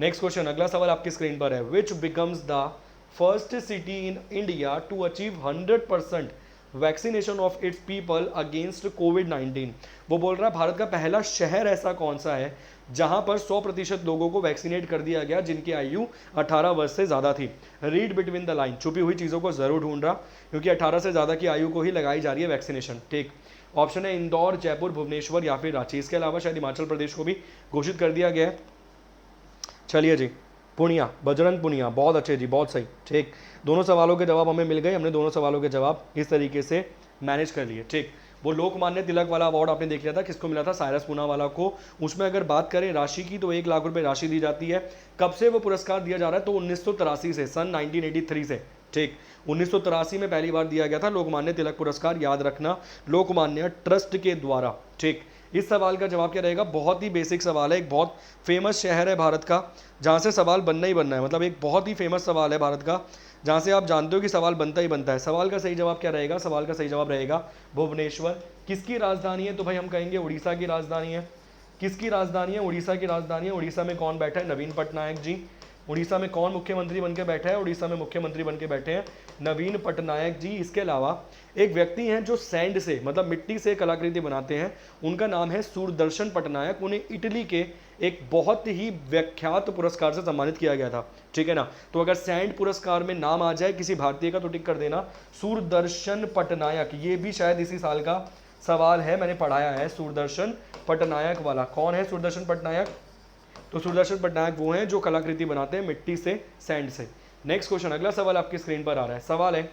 नेक्स्ट क्वेश्चन, अगला सवाल आपकी स्क्रीन पर है। Which becomes the first city in India to achieve 100% vaccination of its people against कोविड-19? वो बोल रहा है भारत का पहला शहर ऐसा कौन सा है जहां पर 100% लोगों को वैक्सीनेट कर दिया गया जिनकी आयु 18 वर्ष से ज़्यादा थी। रीड बिटवीन द लाइन, छुपी हुई चीज़ों को जरूर ढूंढ रहा, क्योंकि 18 से ज़्यादा की आयु को ही लगाई जा रही है वैक्सीनेशन, ठीक। ऑप्शन है इंदौर, जयपुर, भुवनेश्वर या फिर रांची। इसके अलावा शायद हिमाचल प्रदेश को भी घोषित कर दिया गया है। चलिए जी, पुनिया, बजरंग पुनिया, बहुत अच्छे जी, बहुत सही, ठीक। दोनों सवालों के जवाब हमें मिल गए, हमने दोनों सवालों के जवाब इस तरीके से मैनेज कर लिए, ठीक। वो लोकमान्य तिलक वाला अवार्ड आपने देख लिया था, किसको मिला था, साइरस पूनावाला को। उसमें अगर बात करें राशि की तो 1 लाख रुपए राशि दी जाती है। कब से वो पुरस्कार दिया जा रहा है, तो 1983 से, सन 1983 से, ठीक। 1983 में पहली बार दिया गया था लोकमान्य तिलक पुरस्कार, याद रखना, लोकमान्य ट्रस्ट के द्वारा, ठीक। इस सवाल का जवाब क्या रहेगा, बहुत ही बेसिक सवाल है, एक बहुत फेमस शहर है भारत का जहाँ से सवाल बनना ही बनना है, मतलब एक बहुत ही फेमस सवाल है भारत का जहाँ से आप जानते हो कि सवाल बनता ही बनता है। सवाल का सही जवाब क्या रहेगा, सवाल का सही जवाब रहेगा भुवनेश्वर। किसकी राजधानी है, तो भाई हम कहेंगे उड़ीसा की राजधानी है। किसकी राजधानी है, उड़ीसा की राजधानी है। उड़ीसा में कौन बैठा है, नवीन पटनायक जी। उड़ीसा में कौन मुख्यमंत्री बनकर बैठा है, उड़ीसा में मुख्यमंत्री बनकर बैठे हैं नवीन पटनायक जी। इसके अलावा एक व्यक्ति हैं जो सैंड से, मतलब मिट्टी से कलाकृति बनाते हैं, उनका नाम है सूरदर्शन पटनायक। उन्हें इटली के एक बहुत ही विख्यात पुरस्कार से सम्मानित किया गया था, ठीक है ना। तो अगर सैंड पुरस्कार में नाम आ जाए किसी भारतीय का तो टिक कर देना सूरदर्शन पटनायक। ये भी शायद इसी साल का सवाल है, मैंने पढ़ाया है सूरदर्शन पटनायक वाला। कौन है सूरदर्शन पटनायक, तो सूरदर्शन पटनायक वो हैं जो कलाकृति बनाते हैं मिट्टी से, सैंड से। नेक्स्ट क्वेश्चन, अगला सवाल आपकी स्क्रीन पर आ रहा है। सवाल है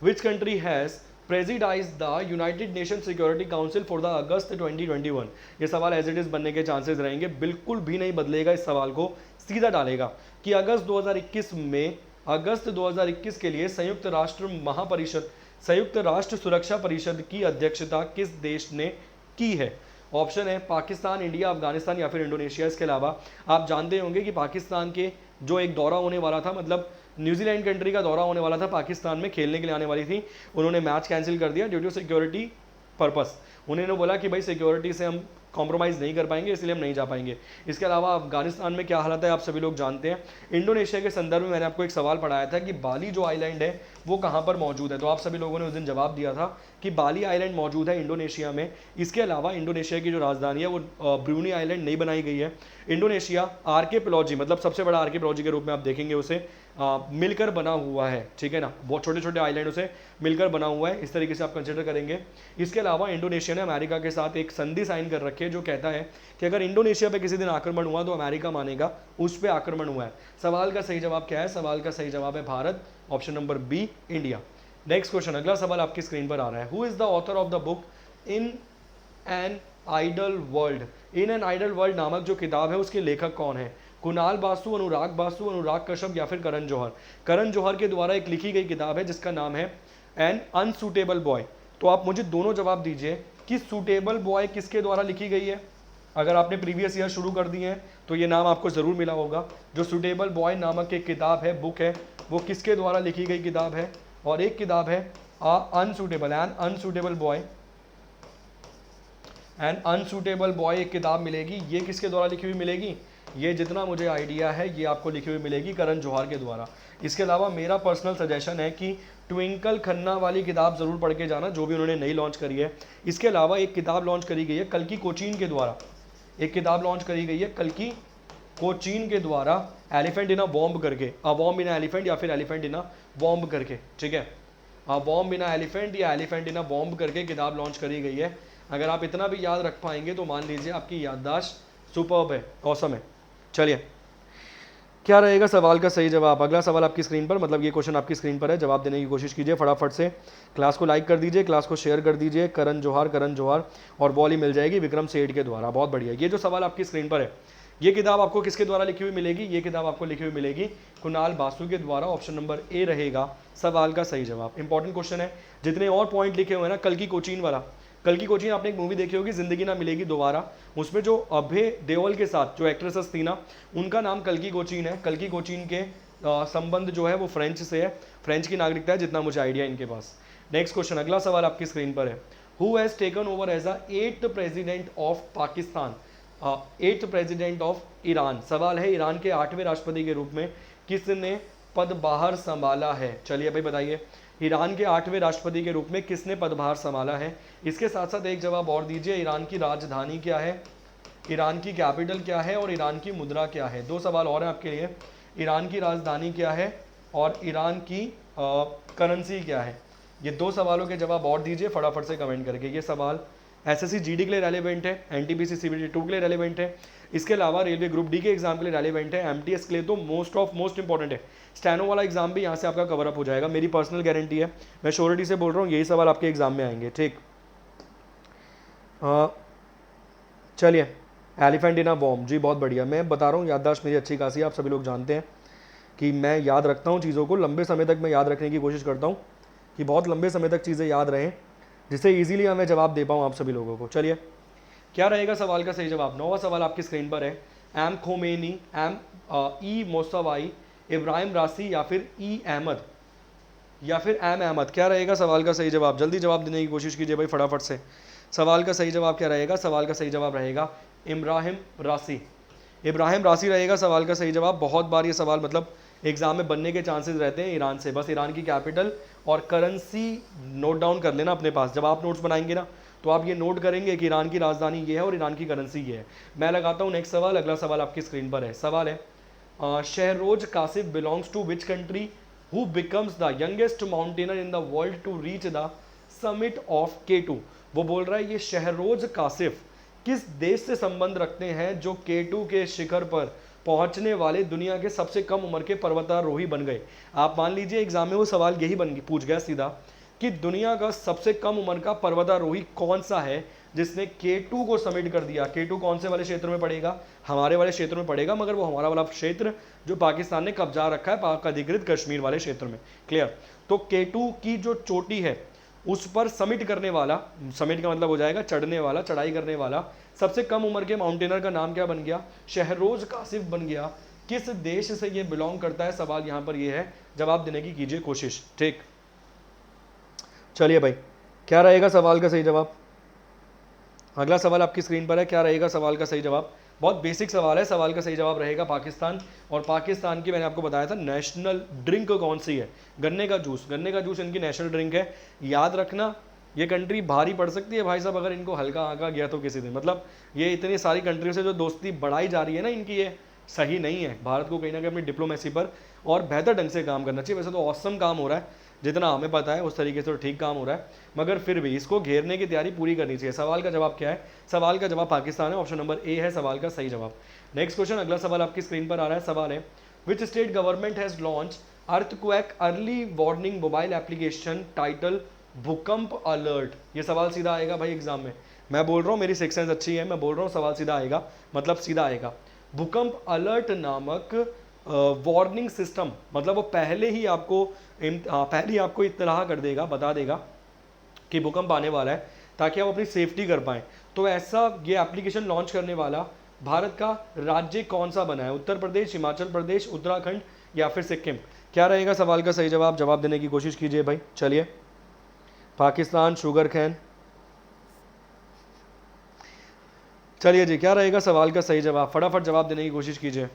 which country has presided the United Nation Security Council for the August 2021। ये सवाल एज इट इज बनने के चांसेस रहेंगे, बिल्कुल भी नहीं बदलेगा, इस सवाल को सीधा डालेगा कि अगस्त 2021 में, अगस्त 2021 के लिए संयुक्त राष्ट्र सुरक्षा परिषद की अध्यक्षता किस देश ने की है। ऑप्शन है पाकिस्तान, इंडिया, अफगानिस्तान या फिर इंडोनेशिया। इसके अलावा आप जानते होंगे कि पाकिस्तान के जो एक दौरा होने वाला था, मतलब न्यूजीलैंड कंट्री का दौरा होने वाला था, पाकिस्तान में खेलने के लिए आने वाली थी, उन्होंने मैच कैंसिल कर दिया ड्यू टू सिक्योरिटी पर्पस। उन्होंने बोला कि भाई सिक्योरिटी से हम कॉम्प्रोमाइज़ नहीं कर पाएंगे, इसलिए हम नहीं जा पाएंगे। इसके अलावा अफगानिस्तान में क्या हालत है आप सभी लोग जानते हैं। इंडोनेशिया के संदर्भ में मैंने आपको एक सवाल पढ़ाया था कि बाली जो आइलैंड है वो कहाँ पर मौजूद है, तो आप सभी लोगों ने उस दिन जवाब दिया था कि बाली आइलैंड मौजूद है इंडोनेशिया में। इसके अलावा इंडोनेशिया की जो राजधानी है वो ब्रूनी आइलैंड नहीं बनाई गई है। इंडोनेशिया आर्कियोलॉजी, मतलब सबसे बड़ा आर्कियोलॉजी के रूप में आप देखेंगे उसे, मिलकर बना हुआ है, ठीक है ना, बहुत छोटे छोटे आइलैंडों से मिलकर बना हुआ है, इस तरीके से आप कंसिडर करेंगे। इसके अलावा इंडोनेशिया ने अमेरिका के साथ एक संधि साइन कर रखी है जो कहता है कि अगर इंडोनेशिया पे किसी दिन आक्रमण हुआ तो अमेरिका मानेगा उस पर आक्रमण हुआ है। सवाल का सही जवाब क्या है, सवाल का सही जवाब है Bharat, option number B, India. Next question, अगला सवाल आपकी स्क्रीन पर आ रहा है। Who is the author of the book in an idle world. In an idle world नामक जो किताब है उसके लेखक कौन है। कुणाल बासु, अनुराग बासु, अनुराग कश्यप या फिर करण जौहर। करण जौहर के द्वारा एक लिखी गई किताब है जिसका नाम है एन अनसूटेबल बॉय। तो आप मुझे दोनों जवाब दीजिए कि सूटेबल बॉय किसके द्वारा लिखी गई है। अगर आपने प्रीवियस ईयर शुरू कर दिए हैं तो ये नाम आपको ज़रूर मिला होगा। जो सूटेबल बॉय नामक एक किताब है, बुक है, वो किसके द्वारा लिखी गई किताब है। और एक किताब है unsuitable, an unsuitable boy, an unsuitable boy एक किताब मिलेगी, ये किसके द्वारा लिखी हुई मिलेगी, ये जितना मुझे आइडिया है ये आपको लिखी हुई मिलेगी करण जौहर के द्वारा। इसके अलावा मेरा पर्सनल सजेशन है कि ट्विंकल खन्ना वाली किताब ज़रूर पढ़ के जाना, जो भी उन्होंने नई लॉन्च करी है। इसके अलावा एक किताब लॉन्च करी गई है कल्कि कोचीन के द्वारा, एक किताब लॉन्च करी गई है कल्कि कोचीन के द्वारा, एलिफेंट इन अ बॉम्ब करके, अ बॉम्ब इन एलिफेंट या फिर एलिफेंट इन अ बॉम्ब करके, ठीक है, अ बॉम्ब इन एलिफेंट या एलिफेंट इन अ बॉम्ब करके किताब लॉन्च करी गई है। अगर आप इतना भी याद रख पाएंगे तो मान लीजिए आपकी याददाश्त सुपर्ब है, औसम है। चलिए, क्या रहेगा सवाल का सही जवाब। अगला सवाल आपकी स्क्रीन पर, मतलब ये क्वेश्चन आपकी स्क्रीन पर है, जवाब देने की कोशिश कीजिए फटाफट से। क्लास को लाइक कर दीजिए, क्लास को शेयर कर दीजिए। करण जौहर और बॉली मिल जाएगी विक्रम सेठ के द्वारा, बहुत बढ़िया। ये जो सवाल आपकी स्क्रीन पर है, ये किताब आपको किसके द्वारा लिखी हुई मिलेगी, ये किताब आपको लिखी हुई मिलेगी कुणाल बासु के द्वारा, ऑप्शन नंबर ए रहेगा सवाल का सही जवाब। इंपॉर्टेंट क्वेश्चन है, जितने और पॉइंट लिखे हुए हैं ना, कल्कि कोचीन वाला, कल्कि कोचीन आपने एक मूवी देखी होगी जिंदगी ना मिलेगी दोबारा, उसमें जो अभय देओल के साथ जो एक्ट्रेसेस थी ना, उनका नाम कल्कि कोचीन है। कल्कि कोचीन के संबंध जो है वो फ्रेंच से है, फ्रेंच की नागरिकता है जितना मुझे आइडिया इनके पास। नेक्स्ट क्वेश्चन, अगला सवाल आपकी स्क्रीन पर है। Who has taken over as a 8th president of Pakistan, 8th president of Iran. सवाल है ईरान के 8वें राष्ट्रपति के रूप में किसने पदभार संभाला है। चलिए भाई बताइए, ईरान के 8वें राष्ट्रपति के रूप में किसने पदभार संभाला है। इसके साथ साथ एक जवाब और दीजिए, ईरान की राजधानी क्या है, ईरान की कैपिटल क्या है और ईरान की मुद्रा क्या है। दो सवाल और हैं आपके लिए, ईरान की राजधानी क्या है और ईरान की करेंसी क्या है। ये दो सवालों के जवाब और दीजिए फटाफट से कमेंट करके। ये सवाल एसएससी जीडी के लिए रेलेवेंट है, एनटीपीसी सीबीटी 2 के लिए रेलेवेंट है, इसके अलावा रेलवे ग्रुप डी के एग्जाम के लिए रेलेवेंट है, एमटीएस के लिए तो मोस्ट इंपॉर्टेंट है। स्टैनो वाला एग्जाम भी यहाँ से आपका कवर अप हो जाएगा, मेरी पर्सनल गारंटी है, मैं श्योरिटी से बोल रहा हूँ, यही सवाल आपके एग्जाम में आएंगे, ठीक। चलिए, एलिफेंट इन अ बॉम्ब, जी बहुत बढ़िया। मैं बता रहा हूँ, याददाश्त मेरी अच्छी खासी है, आप सभी लोग जानते हैं कि मैं याद रखता हूँ चीज़ों को, लंबे समय तक मैं याद रखने की कोशिश करता हूँ कि बहुत लंबे समय तक चीज़ें याद रहें, जिससे ईजिली मैं जवाब दे पाऊँ आप सभी लोगों को। चलिए, क्या रहेगा सवाल का सही जवाब? नौवां सवाल आपकी स्क्रीन पर है। M Khomeini, M E मोसवाई, Ibrahim रासी या फिर ई अहमद या फिर एम अहमद, क्या रहेगा सवाल का सही जवाब? जल्दी जवाब देने की कोशिश कीजिए भाई फटाफट से। सवाल का सही जवाब क्या रहेगा? सवाल का सही जवाब रहेगा इब्राहिम रासी। इब्राहिम रासी रहेगा सवाल का सही जवाब। बहुत बार ये सवाल मतलब एग्जाम में बनने के चांसेस रहते हैं ईरान से। बस ईरान की कैपिटल और करेंसी नोट डाउन कर लेना अपने पास। जब आप नोट्स बनाएंगे ना तो आप ये नोट करेंगे कि ईरान की राजधानी ये है और ईरान की करेंसी ये है। मैं लगाता हूँ नेक्स्ट सवाल। अगला सवाल आपकी स्क्रीन पर है। सवाल है Shehroz Kashif belongs to which country who becomes the youngest mountaineer in the world to reach the summit of K2। वो बोल रहा है ये शहरोज कासिफ किस देश से संबंध रखते हैं जो K2 के शिखर पर पहुंचने वाले दुनिया के सबसे कम उम्र के पर्वतारोही बन गए। आप मान लीजिए एग्जाम में वो सवाल यही पूछ गया सीधा कि दुनिया का सबसे कम उम्र का पर्वतारोही कौन सा है जिसने K2 को समिट कर दिया। K2 कौन से वाले क्षेत्र में पड़ेगा? हमारे वाले क्षेत्र में पड़ेगा, मगर वो हमारा वाला क्षेत्र जो पाकिस्तान ने कब्जा रखा है पाक अधिकृत कश्मीर वाले क्षेत्र में। क्लियर? तो K2 की जो चोटी है उस पर समिट करने वाला, समिट का मतलब हो जाएगा चढ़ने वाला, चढ़ाई करने वाला, सबसे कम उम्र के माउंटेनर का नाम क्या बन गया? शहरोज कासिफ बन गया। किस देश से ये बिलोंग करता है? सवाल यहां पर ये है, जवाब देने की कीजिए कोशिश। ठीक, चलिए भाई, क्या रहेगा सवाल का सही जवाब? अगला सवाल आपकी स्क्रीन पर है। क्या रहेगा सवाल का सही जवाब? बहुत बेसिक सवाल है। सवाल का सही जवाब रहेगा पाकिस्तान। और पाकिस्तान की मैंने आपको बताया था नेशनल ड्रिंक कौन सी है? गन्ने का जूस। गन्ने का जूस इनकी नेशनल ड्रिंक है। याद रखना, ये कंट्री भारी पड़ सकती है भाई साहब अगर इनको हल्का आका गया तो किसी दिन। मतलब ये इतनी सारी कंट्रियों से जो दोस्ती बढ़ाई जा रही है ना इनकी, ये सही नहीं है। भारत को कहीं ना कहीं अपनी डिप्लोमेसी पर और बेहतर ढंग से काम करना चाहिए। वैसे तो औसम काम हो रहा है, जितना हमें पता है उस तरीके से तो ठीक काम हो रहा है, मगर फिर भी इसको घेरने की तैयारी पूरी करनी चाहिए। सवाल का जवाब क्या है? सवाल का जवाब पाकिस्तान है। ऑप्शन नंबर ए है सवाल का सही जवाब। नेक्स्ट क्वेश्चन, अगला सवाल आपकी स्क्रीन पर आ रहा है। सवाल है which state government has launch earthquake early warning mobile application title भूकंप अलर्ट। ये सवाल सीधा आएगा भाई एग्जाम में। मैं बोल रहा हूँ मेरी सेक्शन अच्छी है, मैं बोल रहा हूँ सवाल सीधा आएगा, मतलब सीधा आएगा। भूकंप अलर्ट नामक वार्निंग सिस्टम, मतलब वो पहले ही आपको इत्तला कर देगा, बता देगा कि भूकंप आने वाला है, ताकि आप अपनी सेफ्टी कर पाएं। तो ऐसा ये एप्लीकेशन लॉन्च करने वाला भारत का राज्य कौन सा बना है? उत्तर प्रदेश, हिमाचल प्रदेश, उत्तराखंड या फिर सिक्किम? क्या रहेगा सवाल का सही जवाब? जवाब देने की कोशिश कीजिए भाई। चलिए, पाकिस्तान, शुगर खैन। चलिए जी, क्या रहेगा सवाल का सही जवाब? फटाफट जवाब देने की कोशिश कीजिए।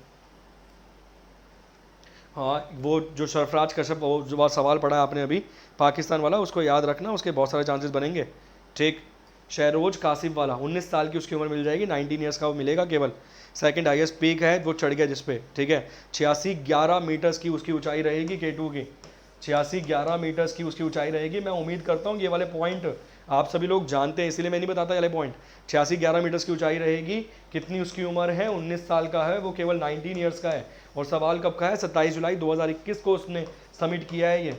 हाँ, वो जो सरफराज कश्यप, वो जो सवाल पढ़ा है आपने अभी पाकिस्तान वाला, उसको याद रखना, उसके बहुत सारे चांसेस बनेंगे। ठीक, शहरोज कासिफ वाला 19 साल की उसकी उम्र मिल जाएगी, 19 ईयर्स का वो मिलेगा केवल। सेकंड हाईएस्ट पीक है, वो चढ़ गया जिस पे। ठीक है, 86-11 मीटर्स की उसकी ऊंचाई रहेगी K2 की। 86-11 मीटर्स की उसकी ऊंचाई रहेगी। मैं उम्मीद करता हूँ ये वाले पॉइंट आप सभी लोग जानते हैं, इसीलिए मैं नहीं बताता ये वाले पॉइंट। 86-11 मीटर्स की ऊंचाई रहेगी। कितनी उसकी उम्र है? 19 साल का है, वो केवल 19 ईयर्स का है। और सवाल कब का है? 27 जुलाई 2021 को उसने सबमिट किया है। ये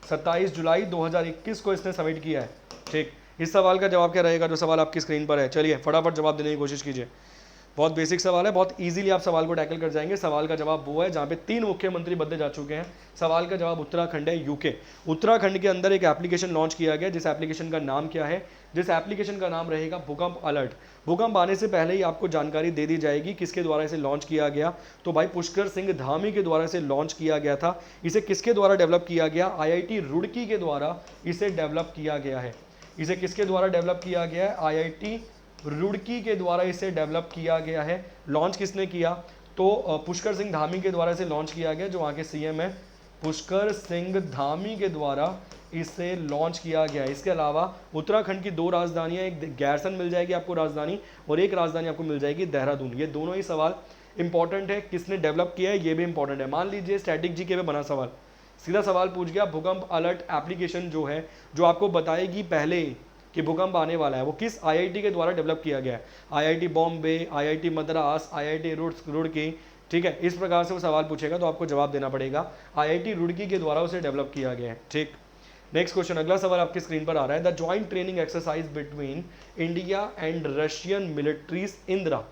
27 जुलाई 2021 को इसने सबमिट किया है। ठीक, इस सवाल का जवाब क्या रहेगा जो सवाल आपकी स्क्रीन पर है? चलिए फटाफट जवाब देने की कोशिश कीजिए। बहुत बेसिक सवाल है, बहुत इजीली आप सवाल को टैकल कर जाएंगे। सवाल का जवाब वो है जहाँ पे 3 मुख्यमंत्री बदले जा चुके हैं। सवाल का जवाब उत्तराखंड है, यूके। उत्तराखंड के अंदर एक एप्लीकेशन लॉन्च किया गया, जिस एप्लीकेशन का नाम क्या है? जिस एप्लीकेशन का नाम रहेगा भूकंप अलर्ट। भूकंप आने से पहले ही आपको जानकारी दे दी जाएगी किसके द्वारा इसे लॉन्च किया गया। तो भाई पुष्कर सिंह धामी के द्वारा इसे लॉन्च किया गया था। इसे किसके द्वारा डेवलप किया गया? IIT रुड़की के द्वारा इसे डेवलप किया गया है। इसे किसके द्वारा डेवलप किया गया है? IIT रुड़की के द्वारा इसे डेवलप किया गया है। लॉन्च किसने किया? तो पुष्कर सिंह धामी के द्वारा इसे लॉन्च किया गया, जो वहाँ के CM है। पुष्कर सिंह धामी के द्वारा इसे लॉन्च किया गया। इसके अलावा उत्तराखंड की 2 राजधानियाँ, एक गैरसन मिल जाएगी आपको राजधानी, और एक राजधानी आपको मिल जाएगी देहरादून। ये दोनों ही सवाल इंपॉर्टेंट है। किसने डेवलप किया है ये भी इंपॉर्टेंट है। मान लीजिए स्टैटिक जीके में बना सवाल, सीधा सवाल पूछ गया भूकंप अलर्ट एप्लीकेशन जो है, जो आपको बताएगी पहले कि भूकंप आने वाला है, वो किस IIT के द्वारा डेवलप किया गया है? IIT Bombay, IIT Madras, IIT Roorkee. ठीक है, इस प्रकार से वो सवाल पूछेगा तो आपको जवाब देना पड़ेगा IIT रुड़की के द्वारा उसे डेवलप किया गया है। ठीक, नेक्स्ट क्वेश्चन, अगला सवाल आपकी स्क्रीन पर आ रहा है, the joint training exercise between India and Russian militaries Indira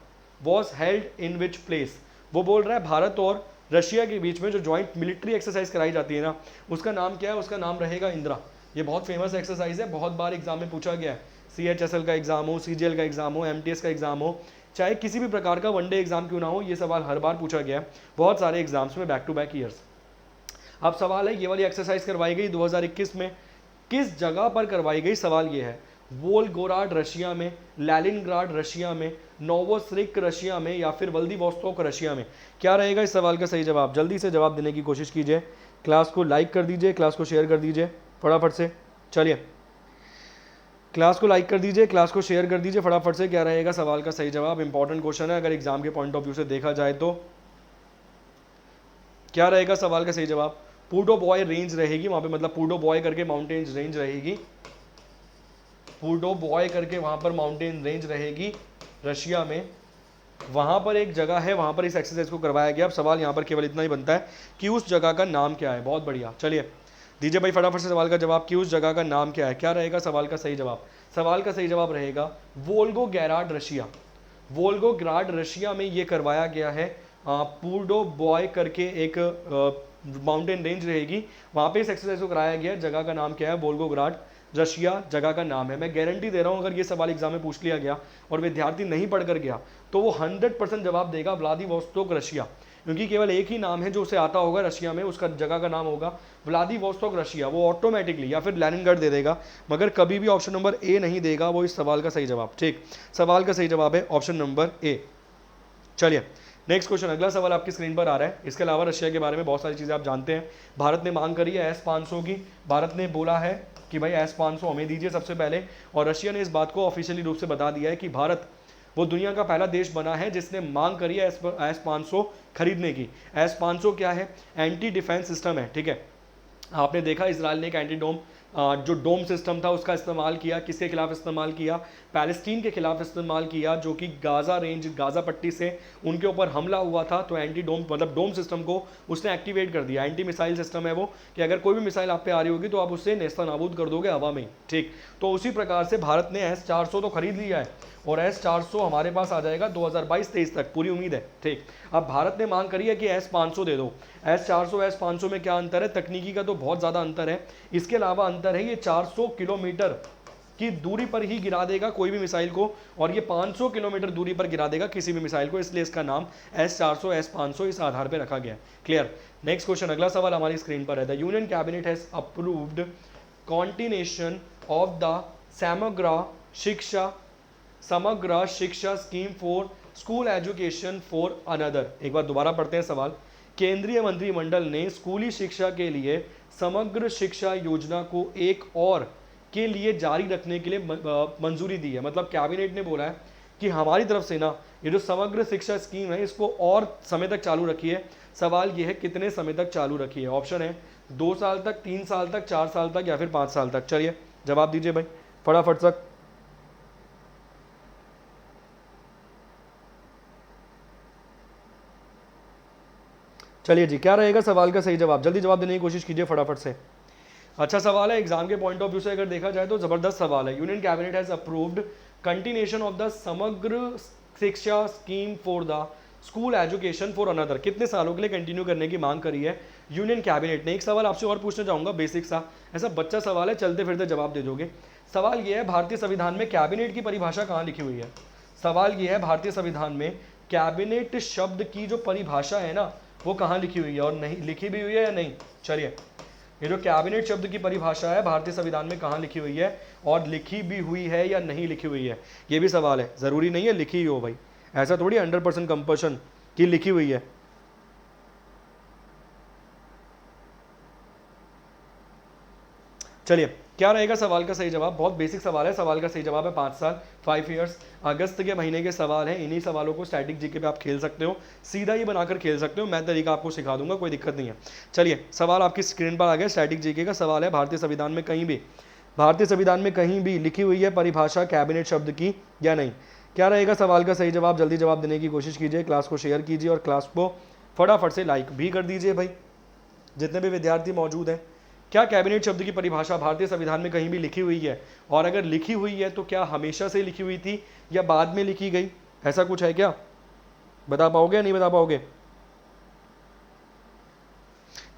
was held in which place. वो बोल रहा है भारत और रशिया के बीच में जो ज्वाइंट मिलिट्री एक्सरसाइज कराई जाती है ना, उसका नाम क्या है? उसका नाम रहेगा इंदिरा। ये बहुत फेमस एक्सरसाइज है, बहुत बार एग्जाम में पूछा गया है। CHSL का एग्जाम हो, CGL का एग्जाम हो, MTS का एग्जाम हो, चाहे किसी भी प्रकार का वनडे एग्जाम क्यों ना हो, ये सवाल हर बार पूछा गया है बहुत सारे एग्जाम्स में बैक टू बैक ईयर्स। अब सवाल है, ये वाली एक्सरसाइज करवाई गई 2021 में, किस जगह पर करवाई गई? सवाल ये है, वोल्गोराड रशिया में, लैलिनग्राड रशिया में, नोवोसिर्स्क रशिया में, या फिर व्लादिवोस्तोक रशिया में? क्या रहेगा इस सवाल का सही जवाब? जल्दी से जवाब देने की कोशिश कीजिए, क्लास को लाइक कर दीजिए, क्लास को शेयर कर दीजिए फटाफट से। चलिए, क्लास को लाइक कर दीजिए, क्लास को शेयर कर दीजिए फटाफट से। क्या रहेगा सवाल का सही जवाब? इंपॉर्टेंट क्वेश्चन है, अगर एग्जाम के पॉइंट ऑफ व्यू से देखा जाए तो। क्या रहेगा सवाल का सही जवाब? पुडो बॉय रेंज रहेगी वहां पे, मतलब पुडो बॉय करके माउंटेन रेंज रहेगी, पुडो बॉय करके वहां पर माउंटेन रेंज रहेगी रशिया में। वहां पर एक जगह है, वहां पर इस एक्सरसाइज को करवाया गया। अब सवाल यहां पर केवल इतना ही बनता है कि उस जगह का नाम क्या है। बहुत बढ़िया, चलिए दीजिए भाई फटाफट से सवाल का जवाब कि उस जगह का नाम क्या है। क्या रहेगा सवाल का सही जवाब? सवाल का सही जवाब रहेगा वोल्गोग्राड रशिया। वोल्गोग्राड रशिया में ये करवाया गया है। पुडो बॉय करके एक माउंटेन रेंज रहेगी, वहां पे इस एक्सरसाइज को कराया गया। जगह का नाम क्या है? वोल्गोग्राड रशिया जगह का नाम है। मैं गारंटी दे रहा हूं, अगर ये सवाल एग्जाम में पूछ लिया गया और विद्यार्थी नहीं पढ़कर गया तो वो 100% जवाब देगा व्लादिवोस्तोक रशिया, क्योंकि केवल एक ही नाम है जो उसे आता होगा रशिया में, उसका जगह का नाम होगा व्लादिवोस्तोक रशिया। वो ऑटोमेटिकली या फिर लेनिनग्राड दे देगा, मगर कभी भी ऑप्शन नंबर ए नहीं देगा वो इस सवाल का सही जवाब। ठीक, सवाल का सही जवाब है ऑप्शन नंबर ए। चलिए नेक्स्ट क्वेश्चन, अगला सवाल आपकी स्क्रीन पर आ रहा है। इसके अलावा रशिया के बारे में बहुत सारी चीज़ें आप जानते हैं। भारत ने मांग करी है S-500 की। भारत ने बोला है कि भाई S-500 हमें दीजिए सबसे पहले, और रशिया ने इस बात को ऑफिशियली रूप से बता दिया है कि भारत वो दुनिया का पहला देश बना है जिसने मांग करी है S-500 खरीदने की। S-500 क्या है? एंटी डिफेंस सिस्टम है। ठीक है, आपने देखा इसराइल ने एक एंटी डोम जो डोम सिस्टम था उसका इस्तेमाल किया। किसके खिलाफ इस्तेमाल किया? पैलेस्टीन के खिलाफ इस्तेमाल किया, जो कि गाजा रेंज, गाजा पट्टी से उनके ऊपर हमला हुआ था। तो एंटी डोम मतलब डोम सिस्टम को उसने एक्टिवेट कर दिया। एंटी मिसाइल सिस्टम है वो, कि अगर कोई भी मिसाइल आप पे आ रही होगी तो आप उससे नेस्तनाबूद कर दोगे हवा में। ठीक, तो उसी प्रकार से भारत ने S-400 तो खरीद लिया है, और S-400 हमारे पास आ जाएगा 2022-23 तक, पूरी उम्मीद है। ठीक, अब भारत ने मांग करी है कि S-500 दे दो। S-400 S-500 में क्या अंतर है? तकनीकी का तो बहुत ज़्यादा अंतर है, इसके अलावा अंतर है ये 400 किलोमीटर की दूरी पर ही गिरा देगा कोई भी मिसाइल को, और ये 500 किलोमीटर दूरी पर गिरा देगा किसी भी मिसाइल को, इसलिए इसका नाम S-400 S-500 इस आधार पर रखा गया है। क्लियर? नेक्स्ट क्वेश्चन, अगला सवाल हमारी स्क्रीन पर है। The union cabinet has approved continuation of the समग्र शिक्षा scheme for school education for another. एक बार दोबारा पढ़ते हैं सवाल। केंद्रीय मंत्रिमंडल ने स्कूली शिक्षा के लिए समग्र शिक्षा योजना को एक और के लिए जारी रखने के लिए मंजूरी दी है। मतलब कैबिनेट ने बोला है कि हमारी तरफ से ना ये जो समग्र शिक्षा स्कीम है इसको और समय तक चालू रखिए। सवाल ये है कितने समय तक चालू रखिए? ऑप्शन है 2 साल तक, 3 साल तक, 4 साल तक, या फिर 5 साल तक। चलिए जवाब दीजिए भाई फटाफट तक। चलिए जी, क्या रहेगा सवाल का सही जवाब? जल्दी जवाब देने की कोशिश कीजिए फटाफट से। अच्छा सवाल है, एग्जाम के पॉइंट ऑफ व्यू से अगर देखा जाए तो जबरदस्त सवाल है। Union cabinet has approved continuation of the समग्र शिक्षा scheme for the school education for another. कितने सालों के लिए कंटिन्यू करने की मांग करी है यूनियन कैबिनेट ने? एक सवाल आपसे और पूछना चाहूंगा, बेसिक सा, ऐसा बच्चा सवाल है, चलते फिरते जवाब दे दोगे। सवाल यह है, भारतीय संविधान में कैबिनेट की परिभाषा कहाँ लिखी हुई है? सवाल यह है, भारतीय संविधान में कैबिनेट शब्द की जो परिभाषा है ना, वो कहाँ लिखी हुई है, और नहीं लिखी भी हुई है या नहीं? चलिए, ये जो कैबिनेट शब्द की परिभाषा है भारतीय संविधान में कहाँ लिखी हुई है, और लिखी भी हुई है या नहीं लिखी हुई है, ये भी सवाल है। जरूरी नहीं है लिखी ही हो भाई, ऐसा थोड़ी 100% कंपल्शन की लिखी हुई है। चलिए, क्या रहेगा सवाल का सही जवाब? बहुत बेसिक सवाल है। सवाल का सही जवाब है 5 साल, 5 ईयर्स। अगस्त के महीने के सवाल हैं। इन्हीं सवालों को स्टैटिक जीके पे आप खेल सकते हो, सीधा ही बनाकर खेल सकते हो। मैं तरीका आपको सिखा दूंगा, कोई दिक्कत नहीं है। चलिए, सवाल आपकी स्क्रीन पर आ गया। स्टैटिक जीके का सवाल है, भारतीय संविधान में कहीं भी लिखी हुई है परिभाषा कैबिनेट शब्द की या नहीं? क्या रहेगा सवाल का सही जवाब? जल्दी जवाब देने की कोशिश कीजिए, क्लास को शेयर कीजिए और क्लास को फटाफट से लाइक भी कर दीजिए भाई, जितने भी विद्यार्थी मौजूद हैं। क्या कैबिनेट शब्द की परिभाषा भारतीय संविधान में कहीं भी लिखी हुई है, और अगर लिखी हुई है तो क्या हमेशा से लिखी हुई थी या बाद में लिखी गई, ऐसा कुछ है क्या? बता पाओगे या नहीं बता पाओगे?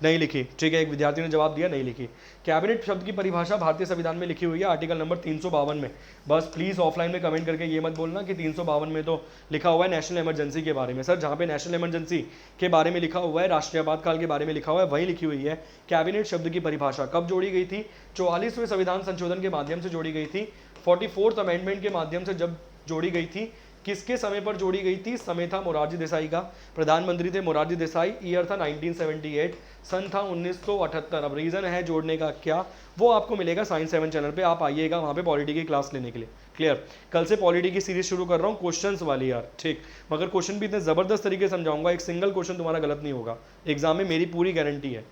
नहीं लिखी, ठीक है, एक विद्यार्थी ने जवाब दिया नहीं लिखी। कैबिनेट शब्द की परिभाषा भारतीय संविधान में लिखी हुई है आर्टिकल नंबर 352 में। बस प्लीज ऑफलाइन में कमेंट करके ये मत बोलना कि 352 में तो लिखा हुआ है नेशनल इमरजेंसी के बारे में। सर जहाँ पे नेशनल इमरजेंसी के बारे में लिखा हुआ है, राष्ट्रीय आपातकाल के बारे में लिखा हुआ है, वही लिखी हुई है। कैबिनेट शब्द की परिभाषा कब जोड़ी गई थी? 44वें संविधान संशोधन के माध्यम से जोड़ी गई थी, 44th अमेंडमेंट के माध्यम से जब जोड़ी गई थी। किसके समय पर जोड़ी गई थी? समय था मोरारजी देसाई का, प्रधानमंत्री थे मोरारजी देसाई, ईयर था 1978, सन था 1978। अब रीजन है जोड़ने का क्या, वो आपको मिलेगा साइंस 7 चैनल पे, आप आइएगा वहाँ पे पॉलिटी की क्लास लेने के लिए। क्लियर? कल से पॉलिटी की सीरीज शुरू कर रहा हूँ क्वेश्चंस वाली यार, ठीक, मगर क्वेश्चन भी इतने जबरदस्त तरीके से समझाऊंगा, एक सिंगल क्वेश्चन तुम्हारा गलत नहीं होगा एग्जाम में, मेरी पूरी गारंटी है।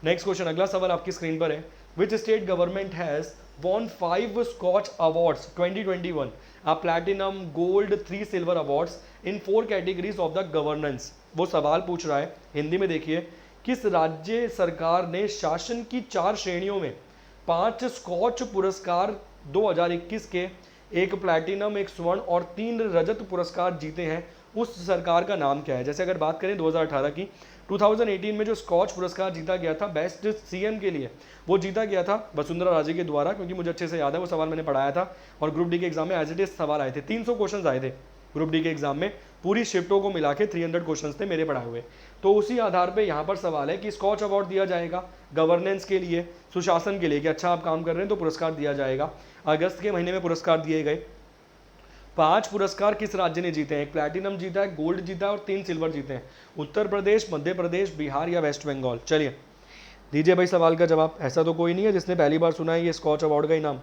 नेक्स्ट क्वेश्चन, अगला सवाल आपकी स्क्रीन पर है। Which state government has won 5 Scotch Awards 2021, a platinum, gold, 3 silver awards in 4 categories of the governance। वो सवाल पूछ रहा है, हिंदी में देखिए, किस राज्य सरकार ने शासन की 4 श्रेणियों में 5 स्कॉच पुरस्कार 2021 के, 1 प्लैटिनम, 1 स्वर्ण और 3 रजत पुरस्कार जीते हैं, उस सरकार का नाम क्या है? जैसे अगर बात करें 2018 की, 2018 में जो स्कॉच पुरस्कार जीता गया था बेस्ट सीएम के लिए, वो जीता गया था वसुंधरा राजे के द्वारा, क्योंकि मुझे अच्छे से याद है, वो सवाल मैंने पढ़ाया था और ग्रुप डी के एग्जाम में एज इट इज सवाल आए थे। 300 क्वेश्चन आए थे ग्रुप डी के एग्जाम में, पूरी शिफ्टों को मिला के 300 क्वेश्चन थे मेरे पढ़ाए हुए। तो उसी आधार पर यहाँ पर सवाल है कि स्कॉच अवार्ड दिया जाएगा गवर्नेंस के लिए, सुशासन के लिए, कि अच्छा आप काम कर रहे हैं तो पुरस्कार दिया जाएगा। अगस्त के महीने में पुरस्कार दिए गए। 5 पुरस्कार किस राज्य ने जीते हैं? 1 प्लैटिनम जीता है, गोल्ड जीता है और 3 सिल्वर जीते हैं। उत्तर प्रदेश, मध्य प्रदेश, बिहार या वेस्ट बंगाल? चलिए दीजिए भाई सवाल का जवाब। ऐसा तो कोई नहीं है जिसने पहली बार सुना है ये स्कॉच अवार्ड का इनाम।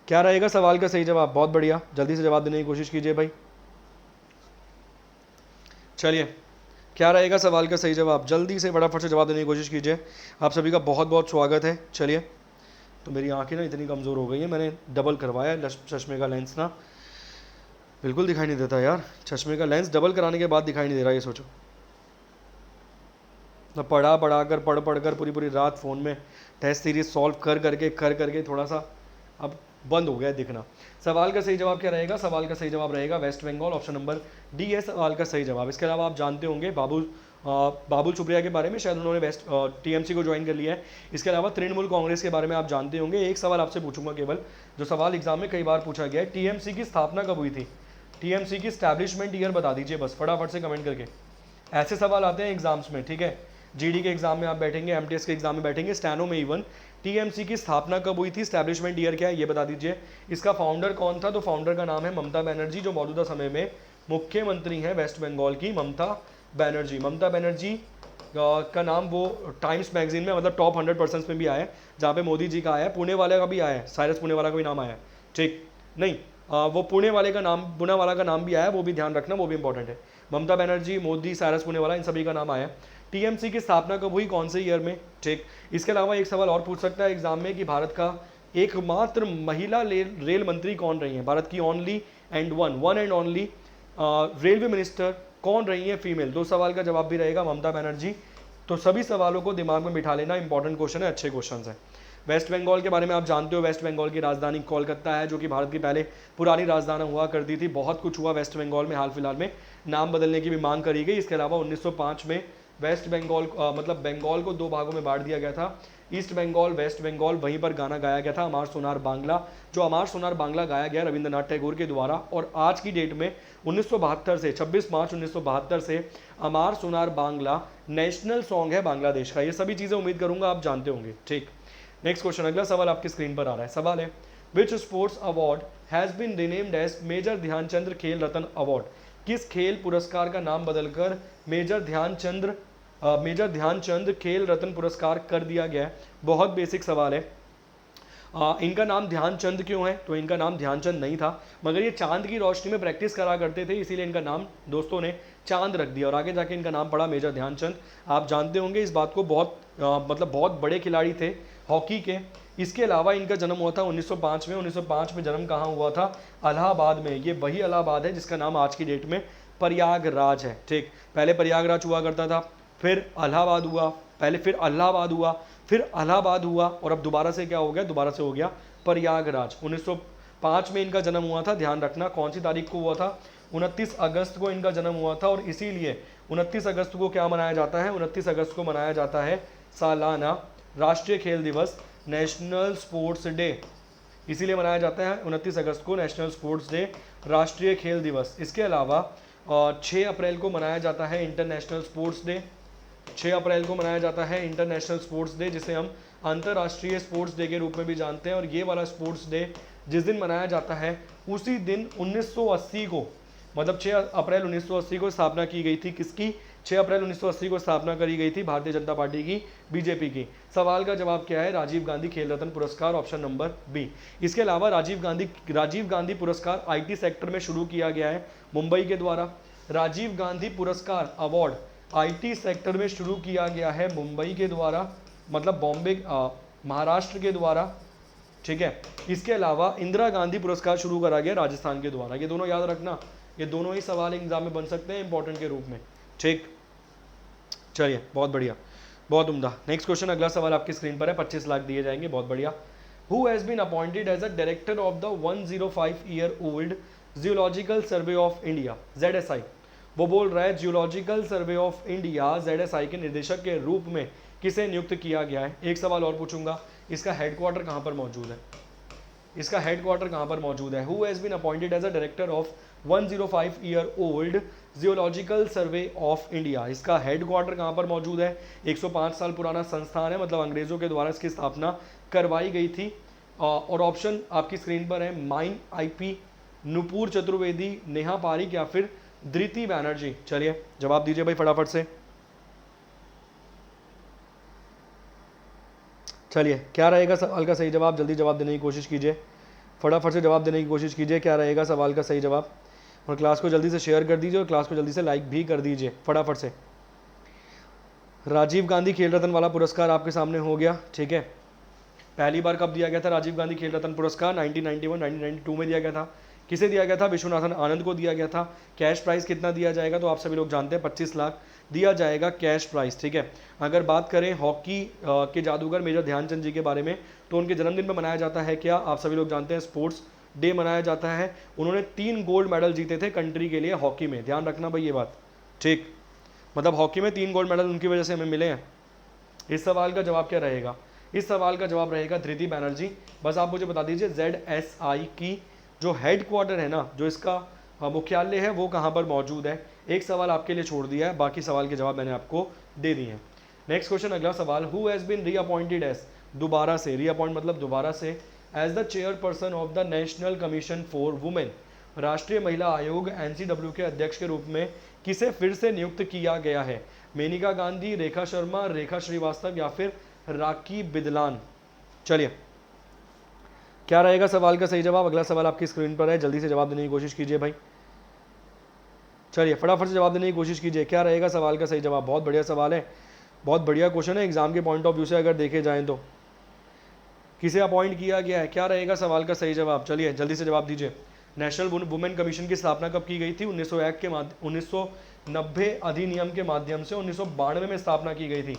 क्या रहेगा सवाल का सही जवाब? बहुत बढ़िया, जल्दी से जवाब देने की कोशिश कीजिए भाई। चलिए क्या रहेगा सवाल का सही जवाब? जल्दी से फटाफट से जवाब देने की कोशिश कीजिए। आप सभी का बहुत बहुत स्वागत है। चलिए, तो मेरी आंखें ना इतनी कमज़ोर हो गई है, मैंने डबल करवाया चश्मे का लेंस ना, बिल्कुल दिखाई नहीं देता यार, चश्मे का लेंस डबल कराने के बाद दिखाई नहीं दे रहा, ये सोचो ना, पढ़ कर पूरी रात फ़ोन में टेस्ट सीरीज सॉल्व कर करके थोड़ा सा अब बंद हो गया है दिखना। सवाल का सही जवाब क्या रहेगा? सवाल का सही जवाब रहेगा West Bengal, option number D है सवाल का सही जवाब। इसके अलावा आप जानते होंगे बाबुल सुप्रिया के बारे में, शायद उन्होंने वेस्ट टीएमसी को ज्वाइन कर लिया है। इसके अलावा तृणमूल कांग्रेस के बारे में आप जानते होंगे। एक सवाल आपसे पूछूंगा केवल, जो सवाल एग्जाम में कई बार पूछा गया है, टीएमसी की स्थापना कब हुई थी? टीएमसी की स्टैब्लिशमेंट ईयर बता दीजिए बस फटाफट से कमेंट करके। ऐसे सवाल आते हैं एग्जाम्स में, ठीक है, जीडी के एग्जाम में आप बैठेंगे, एमटीएस के एग्जाम में बैठेंगे, स्टैनो में इवन, टीएमसी की स्थापना कब हुई थी, स्टैब्लिशमेंट ईयर क्या है ये बता दीजिए। इसका फाउंडर कौन था? तो फाउंडर का नाम है ममता बनर्जी, जो मौजूदा समय में मुख्यमंत्री हैं वेस्ट बंगाल की, ममता बनर्जी। ममता बनर्जी का नाम वो टाइम्स मैगजीन में, मतलब टॉप 100% में भी आया है, जहाँ पे मोदी जी का आया है, पुणे वाले का भी आया है, साइरस पुणे वाला का भी नाम आया है, ठीक नहीं, वो पुणे वाले का नाम, पुणे वाला का नाम भी आया है, वो भी ध्यान रखना, वो भी इंपॉर्टेंट है। ममता बनर्जी, मोदी, साइरस पुणे वाला, इन सभी का नाम आया है। टीएमसी की स्थापना कब हुई, कौन से ईयर में, ठीक। इसके अलावा एक सवाल और पूछ सकता है एग्जाम में कि भारत का एकमात्र महिला रेल मंत्री कौन रही है? भारत की only and one and only railway minister कौन रही है फीमेल? 2 सवाल का जवाब भी रहेगा ममता बनर्जी। तो सभी सवालों को दिमाग में बिठा लेना, इंपॉर्टेंट क्वेश्चन है, अच्छे क्वेश्चन है। वेस्ट बंगाल के बारे में आप जानते हो, वेस्ट बंगाल की राजधानी कोलकाता है, जो कि भारत की पहले पुरानी राजधानी हुआ करती थी। बहुत कुछ हुआ वेस्ट बंगाल में हाल फिलहाल में, नाम बदलने की भी मांग करी गई। इसके अलावा 1905 में वेस्ट बंगाल मतलब बंगाल को 2 भागों में बांट दिया गया था, ईस्ट बंगाल, वेस्ट बंगाल। वहीं पर गाना गाया गया था अमार सोनार बांग्ला, जो अमार सोनार बांग्ला गाया गया रविंद्रनाथ टैगोर के द्वारा। और आज की डेट में 1972 से 26 मार्च 1972 से अमार सोनार बांग्ला नेशनल सॉन्ग है बांग्लादेश का। ये सभी चीज़ें उम्मीद करूंगा आप जानते होंगे, ठीक। नेक्स्ट क्वेश्चन, अगला सवाल आपकी स्क्रीन पर आ रहा है। सवाल है, which sports award has been renamed as Major Dhyanchandra Khel Ratna award? किस खेल पुरस्कार का नाम बदलकर मेजर ध्यानचंद खेल रत्न पुरस्कार कर दिया गया है? बहुत बेसिक सवाल है। इनका नाम ध्यानचंद क्यों है? तो इनका नाम ध्यानचंद नहीं था, मगर ये चांद की रोशनी में प्रैक्टिस करा करते थे, इसीलिए इनका नाम दोस्तों ने चांद रख दिया और आगे जाके इनका नाम पड़ा मेजर ध्यानचंद। आप जानते होंगे इस बात को, बहुत बड़े खिलाड़ी थे हॉकी के। इसके अलावा इनका जन्म हुआ था 1905 में। 1905 में जन्म कहाँ हुआ था? इलाहाबाद में। ये वही इलाहाबाद है जिसका नाम आज की डेट में प्रयागराज है, ठीक। पहले प्रयागराज हुआ करता था, फिर इलाहाबाद हुआ, पहले फिर इलाहाबाद हुआ, फिर इलाहाबाद हुआ, और अब दोबारा से क्या हो गया, दोबारा से हो गया प्रयागराज। 1905 में इनका जन्म हुआ था, ध्यान रखना कौन सी तारीख को हुआ था, 29 अगस्त को इनका जन्म हुआ था, और इसीलिए 29 अगस्त को क्या मनाया जाता है, 29 अगस्त को मनाया जाता है सालाना राष्ट्रीय खेल दिवस, नेशनल स्पोर्ट्स डे। इसीलिए मनाया जाता है 29 अगस्त को नेशनल स्पोर्ट्स डे, राष्ट्रीय खेल दिवस। इसके अलावा 6 अप्रैल को मनाया जाता है इंटरनेशनल स्पोर्ट्स डे। 6 अप्रैल को मनाया जाता है इंटरनेशनल स्पोर्ट्स डे, जिसे हम अंतर्राष्ट्रीय स्पोर्ट्स डे के रूप में भी जानते हैं। और ये वाला स्पोर्ट्स डे जिस दिन मनाया जाता है उसी दिन 1980 को, मतलब 6 अप्रैल 1980 को स्थापना की गई थी। किसकी? 6 अप्रैल 1980 को स्थापना करी गई थी भारतीय जनता पार्टी की, बीजेपी की। सवाल का जवाब क्या है? राजीव गांधी खेल रत्न पुरस्कार, ऑप्शन नंबर बी। इसके अलावा राजीव गांधी पुरस्कार आईटी सेक्टर में शुरू किया गया है मुंबई के द्वारा। राजीव गांधी पुरस्कार अवार्ड आईटी सेक्टर में शुरू किया गया है मुंबई के द्वारा, मतलब बॉम्बे महाराष्ट्र के द्वारा, ठीक है। इसके अलावा इंदिरा गांधी पुरस्कार शुरू करा गया राजस्थान के द्वारा। ये दोनों याद रखना, ये दोनों ही सवाल एग्जाम में बन सकते हैं इंपॉर्टेंट के रूप में, ठीक। चलिए, बहुत बढ़िया, बहुत उम्दा। नेक्स्ट क्वेश्चन, अगला सवाल आपकी स्क्रीन पर है, 25 लाख दिए जाएंगे, बहुत बढ़िया। Who has been appointed as a director of the 105 year old geological survey of India, ZSI। वो बोल रहा है geological survey of India ZSI के निर्देशक के रूप में किसे नियुक्त किया गया है। एक सवाल और पूछूंगा, इसका हेडक्वार्टर कहाँ पर मौजूद है, इसका हेडक्वार्टर कहाँ पर मौजूद है। Who has been appointed as a director of 105 year old geological survey of India, इसका हेडक्वार्टर कहाँ पर मौजूद है। 105 साल पुराना संस्थान है, मतलब अंग्रेजों के द्वारा इसकी स्थापना करवाई गई थी। और ऑप्शन आपकी स्क्रीन पर है, माइन IP, नुपुर चतुर्वेदी, नेहा पारिक या फिर धृति बैनर्जी। चलिए जवाब दीजिए भाई फटाफट से। चलिए, क्या रहेगा सवाल का सही जवाब, जल्दी जवाब देने की कोशिश कीजिए, फटाफट से जवाब देने की कोशिश कीजिए। क्या रहेगा सवाल का सही जवाब, और क्लास को जल्दी से शेयर कर दीजिए और क्लास को जल्दी से लाइक भी कर दीजिए फटाफट से। राजीव गांधी खेल रत्न वाला पुरस्कार आपके सामने हो गया, ठीक है। पहली बार कब दिया गया था राजीव गांधी खेल रत्न पुरस्कार? 1991 1992 में दिया गया था। किसे दिया गया था? विश्वनाथन आनंद को दिया गया था। कैश प्राइस कितना दिया जाएगा? तो आप सभी लोग जानते हैं 25 लाख दिया जाएगा कैश प्राइस, ठीक है। अगर बात करें हॉकी के जादूगर मेजर ध्यानचंद जी के बारे में, तो उनके जन्मदिन पर मनाया जाता है क्या? आप सभी लोग जानते हैं स्पोर्ट्स डे मनाया जाता है। उन्होंने 3 गोल्ड मेडल जीते थे कंट्री के लिए हॉकी में, ध्यान रखना भाई ये बात, ठीक। मतलब हॉकी में 3 गोल्ड मेडल उनकी वजह से हमें मिले हैं। इस सवाल का जवाब क्या रहेगा? इस सवाल का जवाब रहेगा धृति बैनर्जी। बस आप मुझे बता दीजिए ZSI की जो हेडक्वार्टर है ना, जो इसका मुख्यालय है, वो कहाँ पर मौजूद है। एक सवाल आपके लिए छोड़ दिया है, बाकी सवाल के जवाब मैंने आपको दे दिए हैं। नेक्स्ट क्वेश्चन, अगला सवाल, who has been reappointed as, दोबारा से, रीअपॉइंट मतलब दोबारा से, as the chairperson of the national commission for women, राष्ट्रीय महिला आयोग NCW के अध्यक्ष के रूप में किसे फिर से नियुक्त किया गया है। मेनका गांधी, रेखा शर्मा, रेखा श्रीवास्तव या फिर राखी बिदलान। चलिए, क्या रहेगा सवाल का सही जवाब? अगला सवाल आपकी स्क्रीन पर है, जल्दी से जवाब देने की कोशिश कीजिए भाई। चलिए फटाफट से जवाब देने की कोशिश कीजिए, क्या रहेगा सवाल का सही जवाब? बहुत बढ़िया सवाल है, बहुत बढ़िया क्वेश्चन है एग्जाम के पॉइंट ऑफ व्यू से अगर देखे जाएं तो। किसे अपॉइंट किया गया है, क्या रहेगा सवाल का सही जवाब? चलिए जल्दी से जवाब दीजिए। नेशनल वुमेन कमीशन की स्थापना कब की गई थी? 1990 अधिनियम के माध्यम से 1992 में स्थापना की गई थी।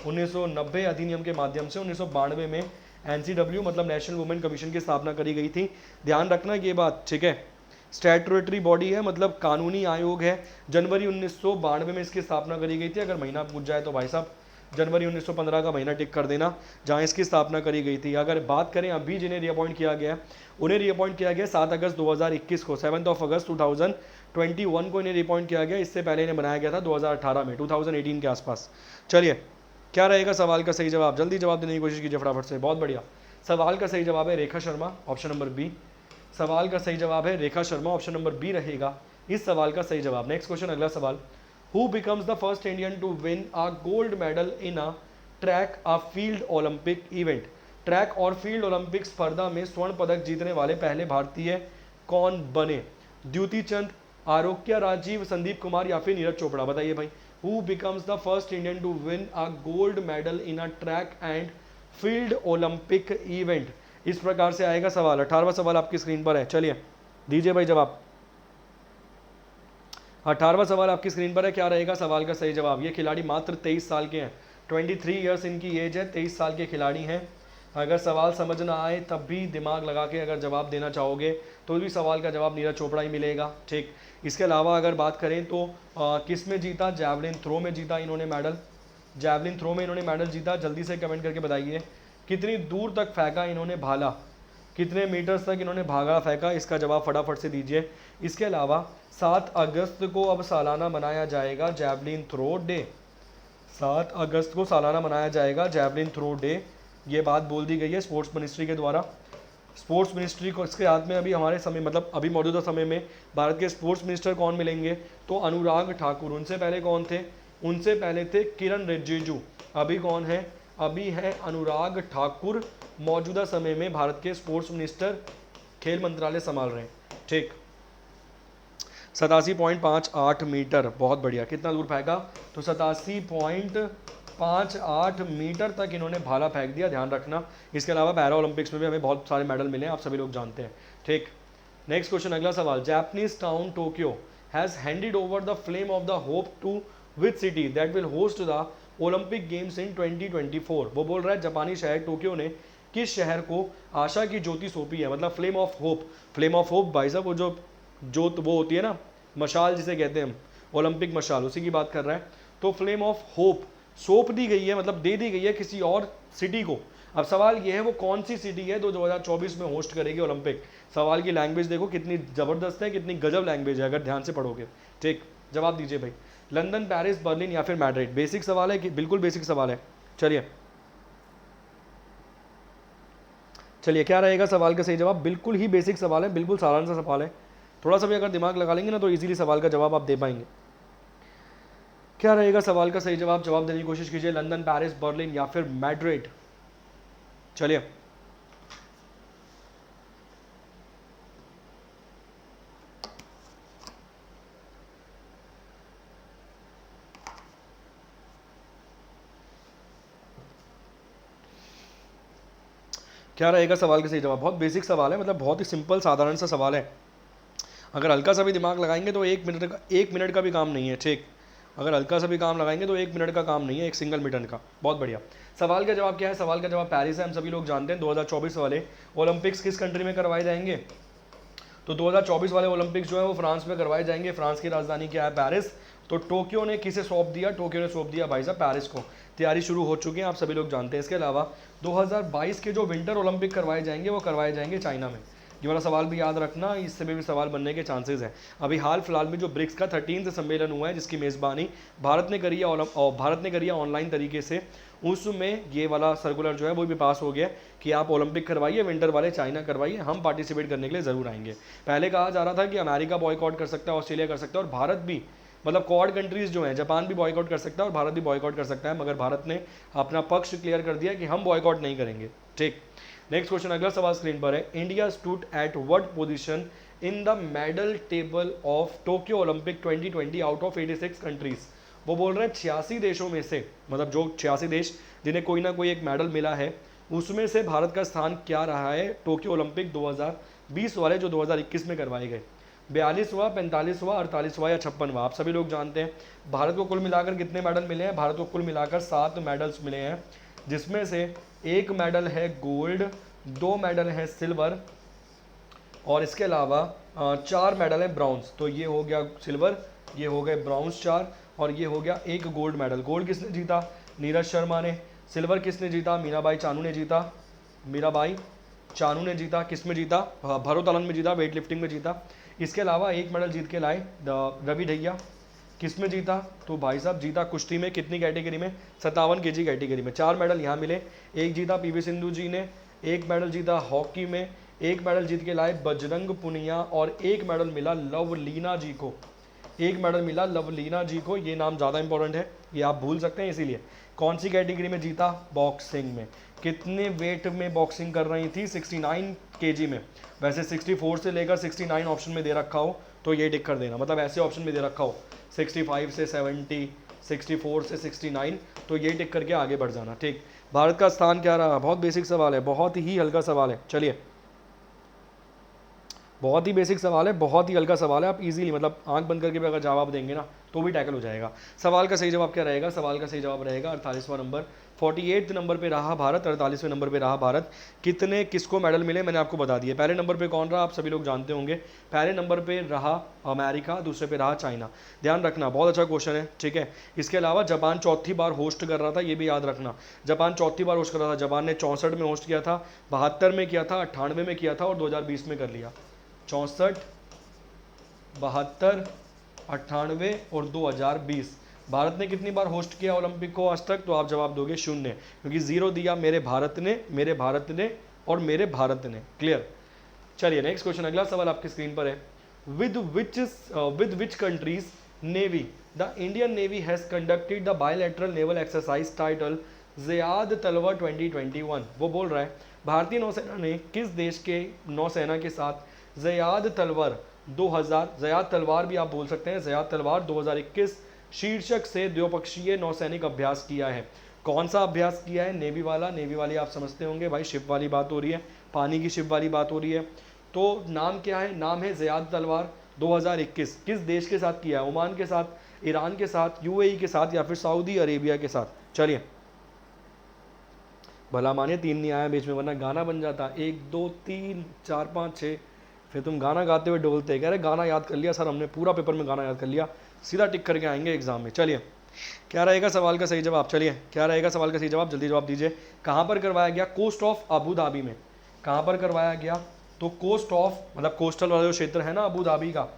1990 अधिनियम के माध्यम से 1992 में NCW मतलब नेशनल वुमेन कमीशन की स्थापना करी गई थी। ध्यान रखना ये बात, ठीक है। स्टैट्यूटरी बॉडी है, मतलब कानूनी आयोग है। जनवरी 1992 में इसकी स्थापना करी गई थी। अगर महीना पूछ जाए तो भाई साहब जनवरी 1915 का महीना टिक कर देना, जहां इसकी स्थापना करी गई थी। अगर बात करें अभी जिन्हें रीअपॉइंट किया गया, उन्हें रीअपॉइंट किया गया 7 अगस्त 2021 को, 7 अगस्त 2021 को इन्हें रीअपॉइंट किया गया। इससे पहले इन्हें बनाया गया था 2018 में, 2018 के आसपास। चलिए, क्या रहेगा सवाल का सही जवाब? जल्दी जवाब देने की कोशिश कीजिए फटाफट से। बहुत बढ़िया, सवाल का सही जवाब है Rekha Sharma, option number B. सवाल का सही जवाब है Rekha Sharma, option number B रहेगा इस सवाल का सही जवाब। नेक्स्ट क्वेश्चन, अगला सवाल, who becomes the first Indian to win a gold medal in a track a field Olympic event. Track और फील्ड ओलंपिक स्पर्धा में स्वर्ण पदक जीतने वाले पहले भारतीय कौन बने? द्युति चंद, आरोग्य राजीव, संदीप कुमार या फिर नीरज चोपड़ा। बताइए भाई, who becomes the first Indian to win a gold medal in a track and field Olympic event. इस प्रकार से आएगा सवाल। 18वां सवाल आपकी स्क्रीन पर है, चलिए दीजिए भाई जवाब। 18वां सवाल आपकी स्क्रीन पर है, क्या रहेगा सवाल का सही जवाब? ये खिलाड़ी मात्र 23 साल के हैं, 23 ईयर्स इनकी एज है, 23 साल के खिलाड़ी हैं। अगर सवाल समझ ना आए तब भी दिमाग लगा के अगर जवाब देना चाहोगे तो भी सवाल का जवाब नीरज चोपड़ा ही मिलेगा। ठीक, इसके अलावा अगर बात करें तो किस में जीता, जैवलिन थ्रो में जीता इन्होंने मेडल, जैवलिन थ्रो में इन्होंने मेडल जीता। जल्दी से कमेंट करके बताइए कितनी दूर तक फेंका इन्होंने भाला, कितने मीटर्स तक इन्होंने भागा फेंका, इसका जवाब फटाफट से दीजिए। इसके अलावा 7 अगस्त को अब सालाना मनाया जाएगा जैवलिन थ्रो डे, 7 अगस्त को सालाना मनाया जाएगा जैवलिन थ्रो डे, ये बात बोल दी गई है स्पोर्ट्स मिनिस्ट्री के द्वारा। स्पोर्ट्स मिनिस्ट्री को इसके हाथ में अभी हमारे समय मतलब अभी मौजूदा समय में भारत के स्पोर्ट्स मिनिस्टर कौन मिलेंगे, तो अनुराग ठाकुर। उनसे पहले कौन थे, उनसे पहले थे किरण रिजिजू। अभी कौन है, अभी है अनुराग ठाकुर, मौजूदा समय में भारत के स्पोर्ट्स मिनिस्टर, खेल मंत्रालय संभाल रहे हैं। ठीक, 87.58 मीटर, बहुत बढ़िया। कितना दूर फेंका, तो 87.58 मीटर तक इन्होंने भाला फेंक दिया, ध्यान रखना। इसके अलावा पैरा ओलंपिक्स में भी हमें बहुत सारे मेडल मिले हैं, आप सभी लोग जानते हैं। ठीक, नेक्स्ट क्वेश्चन, अगला सवाल। Japanese town Tokyo has handed over the flame of the hope to which city that will host the Olympic games in 2024। वो बोल रहा है जापानी शहर टोक्यो ने किस शहर को आशा की ज्योति सौंपी है, मतलब flame of hope. Flame of hope भाई साहब वो जो जोत वो होती है ना, मशाल जिसे कहते हैं हम, ओलंपिक मशाल, उसी की बात कर रहा है। तो फ्लेम ऑफ होप सौंप दी गई है, मतलब दे दी गई है किसी और सिटी को। अब सवाल ये है वो कौन सी सिटी है जो 2024 में होस्ट करेगी ओलंपिक। सवाल की लैंग्वेज देखो कितनी ज़बरदस्त है, कितनी गजब लैंग्वेज है, अगर ध्यान से पढ़ोगे। ठीक, जवाब दीजिए भाई, लंदन, पेरिस, बर्लिन या फिर मैड्रिड। बेसिक सवाल है कि बिल्कुल बेसिक सवाल है। चलिए क्या रहेगा सवाल का सही जवाब, बिल्कुल ही बेसिक सवाल है, बिल्कुल साधारण सा सवाल है। थोड़ा सा भी अगर दिमाग लगा लेंगे ना तो इजीली सवाल का जवाब आप दे पाएंगे। क्या रहेगा सवाल का सही जवाब, जवाब देने की कोशिश कीजिए, लंदन, पेरिस, बर्लिन या फिर मैड्रिड। चलिए क्या रहेगा सवाल का सही जवाब, बहुत बेसिक सवाल है, मतलब बहुत ही सिंपल साधारण सा सवाल है। अगर हल्का सा भी दिमाग लगाएंगे तो 1 मिनट का भी काम नहीं है। ठीक, अगर हल्का सा भी काम लगाएंगे तो 1 मिनट का काम नहीं है, 1 सिंगल मिनट का। बहुत बढ़िया। सवाल का जवाब क्या है, सवाल का जवाब पेरिस है। हम सभी लोग जानते हैं 2024 वाले ओलंपिक्स किस कंट्री में करवाए जाएंगे, तो 2024 वाले ओलंपिक्स जो है वो फ्रांस में करवाए जाएंगे। फ्रांस की राजधानी क्या है, पेरिस। तो टोक्यो ने किसे सौंप दिया, टोक्यो ने सौंप दिया भाई साहब पेरिस को। तैयारी शुरू हो चुकी है, आप सभी लोग जानते हैं। इसके अलावा 2022 के जो विंटर ओलंपिक करवाए जाएंगे वो करवाए जाएंगे चाइना में। ये वाला सवाल भी याद रखना, इससे भी सवाल बनने के चांसेस हैं। अभी हाल फिलहाल में जो ब्रिक्स का 13th सम्मेलन हुआ है जिसकी मेज़बानी भारत ने करी है ऑनलाइन तरीके से, उसमें ये वाला सर्कुलर जो है वो भी पास हो गया कि आप ओलंपिक करवाइए, विंटर वाले चाइना करवाइए, हम पार्टिसिपेट करने के लिए ज़रूर आएंगे। पहले कहा जा रहा था कि अमेरिका बॉयकॉट कर सकता है, ऑस्ट्रेलिया कर सकता है और भारत भी, मतलब क्वाड कंट्रीज़ जो हैं, जापान भी बॉयकॉट कर सकता है और भारत भी बॉयकॉट कर सकता है, मगर भारत ने अपना पक्ष क्लियर कर दिया कि हम बॉयकॉट नहीं करेंगे। ठीक, नेक्स्ट क्वेश्चन, अगला सवाल स्क्रीन पर है। India stood at what position in the medal table of Tokyo Olympic 2020 out of 86 countries. वो बोल रहे हैं 86 देशों में से, मतलब जो 86 देश जिन्हें कोई ना कोई एक मेडल मिला है, उसमें से भारत का स्थान क्या रहा है टोक्यो ओलंपिक 2020 वाले जो 2021 में करवाए गए। 42वां, 45वां, 48वां या 56वां, आप सभी लोग जानते हैं। भारत को कुल मिलाकर कितने मेडल मिले हैं, भारत को कुल मिलाकर 7 मेडल्स मिले हैं, जिसमें से 1 मेडल है गोल्ड, 2 मेडल है सिल्वर और इसके अलावा 4 मेडल है ब्राउन्स। तो ये हो गया सिल्वर, ये हो गए ब्राउन्स 4 और ये हो गया 1 गोल्ड मेडल। गोल्ड किसने जीता, नीरज शर्मा ने। सिल्वर किसने जीता, मीराबाई चानू ने जीता, मीराबाई चानू ने जीता। किस में जीता, भारोत्तोलन में जीता, वेट लिफ्टिंग में जीता। इसके अलावा 1 मेडल जीत के लाए रवि ढैया। किस में जीता, तो भाई साहब जीता कुश्ती में, कितनी कैटेगरी में, 57 kg कैटेगरी में। 4 मेडल यहाँ मिले, 1 जीता पीवी सिंधु जी ने, 1 मेडल जीता हॉकी में, 1 मेडल जीत के लाए बजरंग पुनिया और 1 मेडल मिला लवलीना जी को। 1 मेडल मिला लवलीना जी को, ये नाम ज़्यादा इंपॉर्टेंट है, ये आप भूल सकते हैं इसीलिए। कौन सी कैटेगरी में जीता, बॉक्सिंग में। कितने वेट में बॉक्सिंग कर रही थी, 69 kg में। वैसे 64 से लेकर 69 ऑप्शन में दे रखा हो तो ये टिक कर देना, मतलब ऐसे ऑप्शन में दे रखा हो 65 से 70, 64 से 69, तो ये टिक करके आगे बढ़ जाना। ठीक, भारत का स्थान क्या रहा, बहुत बेसिक सवाल है, बहुत ही हल्का सवाल है। चलिए बहुत ही बेसिक सवाल है, बहुत ही हल्का सवाल है, आप इजीली मतलब आंख बंद करके भी अगर जवाब देंगे ना तो भी टैकल हो जाएगा। सवाल का सही जवाब क्या रहेगा? सवाल का सही जवाब रहेगा 48वां नंबर। 48 नंबर पे रहा भारत, 48वें नंबर पे रहा भारत। कितने किसको मेडल मिले मैंने आपको बता दिया। पहले नंबर पे कौन रहा आप सभी लोग जानते होंगे। पहले नंबर पे रहा अमेरिका, दूसरे पे रहा चाइना। ध्यान रखना, बहुत अच्छा क्वेश्चन है, ठीक है। इसके अलावा जापान चौथी बार होस्ट कर रहा था, ये भी याद रखना। जापान चौथी बार होस्ट कर रहा था। जापान ने 64 में होस्ट किया था, 72 में किया था, 98 में किया था और 2020 में कर लिया। 64, 72, 98 और 2020। भारत ने कितनी बार होस्ट किया ओलंपिक को आज तक? तो आप जवाब दोगे 0, क्योंकि 0 दिया मेरे भारत ने, मेरे भारत ने और मेरे भारत ने। क्लियर? चलिए नेक्स्ट क्वेश्चन, अगला सवाल आपकी स्क्रीन पर है। With which countries navy the Indian navy has conducted the bilateral naval exercise titled Zayed Talwar 2021। वो बोल रहा है भारतीय नौसेना ने किस देश के नौसेना के साथ ज़ियाद तलवर 2000, ज़ियाद तलवार भी आप बोल सकते हैं, ज़ियाद तलवार 2021 शीर्षक से द्विपक्षीय नौसैनिक अभ्यास किया है। कौन सा अभ्यास किया है? नेवी वाला। नेवी वाली आप समझते होंगे भाई, शिप वाली बात हो रही है, पानी की शिप वाली बात हो रही है। तो नाम क्या है? नाम है ज़ियाद तलवार 2021। किस देश के साथ किया है? ओमान के साथ, ईरान के साथ, यूएई के साथ या फिर सऊदी अरेबिया के साथ? चलिए भला मानिए 3 नहीं आया बीच में, वरना गाना बन जाता 1 2 3 4 5 6। फिर तुम गाना गाते हुए डोलते, कह रहे गाना याद कर लिया सर हमने, पूरा पेपर में गाना याद कर लिया, सीधा टिक करके आएंगे एग्जाम में। चलिए क्या रहेगा सवाल का सही जवाब? चलिए क्या रहेगा सवाल का सही जवाब? जल्दी जवाब दीजिए। कहाँ पर करवाया गया? कोस्ट ऑफ अबू धाबी में। कहाँ पर करवाया गया? तो कोस्ट ऑफ मतलब कोस्टल वाला जो क्षेत्र है ना अबू धाबी का,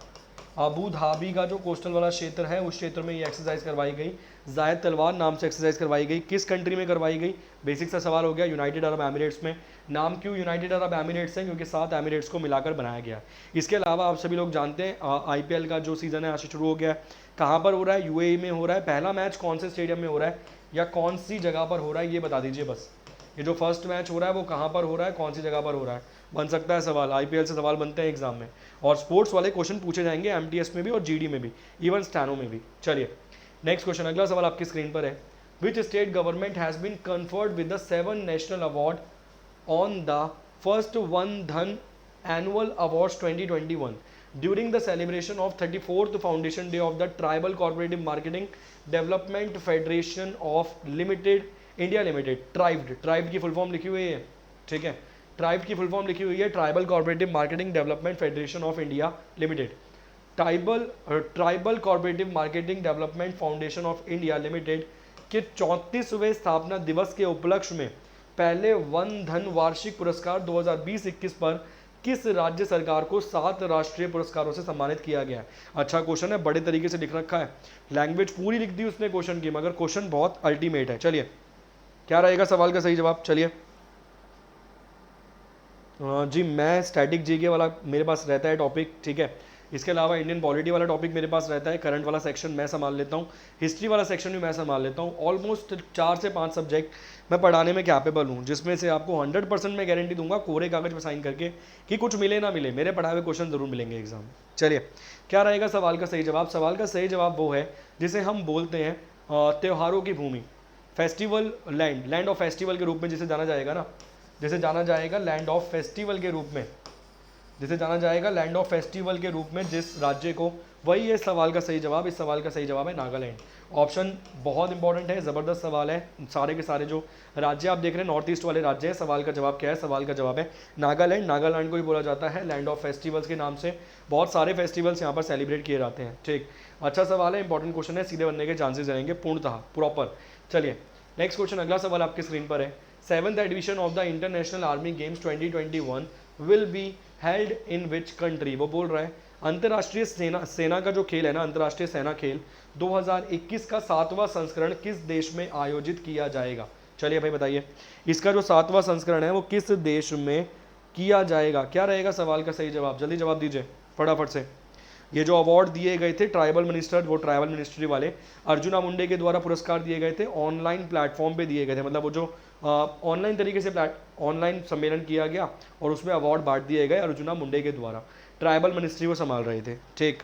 अबू धाबी का जो कोस्टल वाला क्षेत्र है उस क्षेत्र में ये एक्सरसाइज करवाई गई। ज़ायद तलवार नाम से एक्सरसाइज करवाई गई। किस कंट्री में करवाई गई? बेसिक सा सवाल हो गया, यूनाइटेड अरब एमिरेट्स में। नाम क्यों यूनाइटेड अरब एमिरेट्स है? क्योंकि 7 एमिरेट्स को मिलाकर बनाया गया। इसके अलावा आप सभी लोग जानते हैं आईपीएल का जो सीज़न है आज से शुरू हो गया है। कहाँ पर हो रहा है? यूएई में हो रहा है। पहला मैच कौन से स्टेडियम में हो रहा है या कौन सी जगह पर हो रहा है ये बता दीजिए बस। ये जो फर्स्ट मैच हो रहा है वो कहाँ पर हो रहा है, कौन सी जगह पर हो रहा है? बन सकता है सवाल, आईपीएल से सवाल बनते हैं एग्जाम में, और स्पोर्ट्स वाले क्वेश्चन पूछे जाएंगे एमटीएस में भी और जीडी में भी, इवन स्टैनो में भी। चलिए नेक्स्ट क्वेश्चन, अगला सवाल आपकी स्क्रीन पर है। Which state government has been conferred with the 7 national award on the first Van Dhan annual awards 2021 during the celebration of 34th foundation day of the tribal corporative marketing development federation of limited India limited. TRIFED की full form लिखी हुई है, ठीक है, tribe की full form लिखी हुई है tribal corporative marketing development federation of India limited. Tribal corporative marketing development foundation of India limited के 34वें स्थापना दिवस के उपलक्ष्य में पहले वन धन वार्षिक पुरस्कार 2020-21 पर किस राज्य सरकार को 7 राष्ट्रीय पुरस्कारों से सम्मानित किया गया है? अच्छा क्वेश्चन है, बड़े तरीके से लिख रखा है, लैंग्वेज पूरी लिख दी उसने क्वेश्चन की, मगर क्वेश्चन बहुत अल्टीमेट है। चलिए क्या रहेगा सवाल का सही जवाब? चलिए जी मैं स्टैटिक जीके वाला मेरे पास रहता है टॉपिक, ठीक है। इसके अलावा इंडियन पॉलिटी वाला टॉपिक मेरे पास रहता है, करंट वाला सेक्शन मैं संभाल लेता हूँ, हिस्ट्री वाला सेक्शन भी मैं संभाल लेता हूँ। ऑलमोस्ट 4 से 5 सब्जेक्ट मैं पढ़ाने में कैपेबल हूँ, जिसमें से आपको 100% मैं गारंटी दूंगा कोरे कागज पर साइन करके कि कुछ मिले ना मिले मेरे पढ़ाए हुए क्वेश्चन जरूर मिलेंगे एग्जाम में। चलिए क्या रहेगा सवाल का सही जवाब? सवाल का सही जवाब वो है जिसे हम बोलते हैं त्योहारों की भूमि, festival land, land of festival के रूप में जिसे जाना जाएगा ना, जिसे जाना जाएगा लैंड ऑफ फेस्टिवल के रूप में, जिसे जाना जाएगा लैंड ऑफ फेस्टिवल के रूप में जिस राज्य को, वही है इस सवाल का सही जवाब। इस सवाल का सही जवाब है नागालैंड। ऑप्शन बहुत इंपॉर्टेंट है, ज़बरदस्त सवाल है। सारे के सारे जो राज्य आप देख रहे हैं नॉर्थ ईस्ट वाले राज्य हैं। सवाल का जवाब क्या है? सवाल का जवाब है नागालैंड। नागालैंड को ही बोला जाता है लैंड ऑफ फेस्टिवल्स के नाम से। बहुत सारे फेस्टिवल्स यहाँ पर सेलिब्रेट किए जाते हैं, ठीक। अच्छा सवाल है, इंपॉर्टेंट क्वेश्चन है, सीधे बनने के चांसेस रहेंगे पूर्णतः प्रॉपर। चलिए नेक्स्ट क्वेश्चन, अगला सवाल आपकी स्क्रीन पर है। 7th edition of the international army games 2021 will be held in which country? वो बोल रहा है अंतर्राष्ट्रीय सेना का जो खेल है ना, अंतर्राष्ट्रीय सेना खेल 2021 का 7वां संस्करण किस देश में आयोजित किया जाएगा? चलिए भाई बताइए, इसका जो 7वां संस्करण है वो किस देश में किया जाएगा? क्या रहेगा सवाल का सही जवाब? जल्दी जवाब दीजिए फटाफट से। ये जो अवार्ड दिए गए थे ट्राइबल मिनिस्टर, वो ट्राइबल मिनिस्ट्री वाले अर्जुना मुंडे के द्वारा पुरस्कार दिए गए थे, ऑनलाइन प्लेटफॉर्म पे दिए गए थे, मतलब वो जो ऑनलाइन तरीके से ऑनलाइन सम्मेलन किया गया और उसमें अवार्ड बांट दिए गए अर्जुना मुंडे के द्वारा। ट्राइबल मिनिस्ट्री वो संभाल रहे थे, ठीक।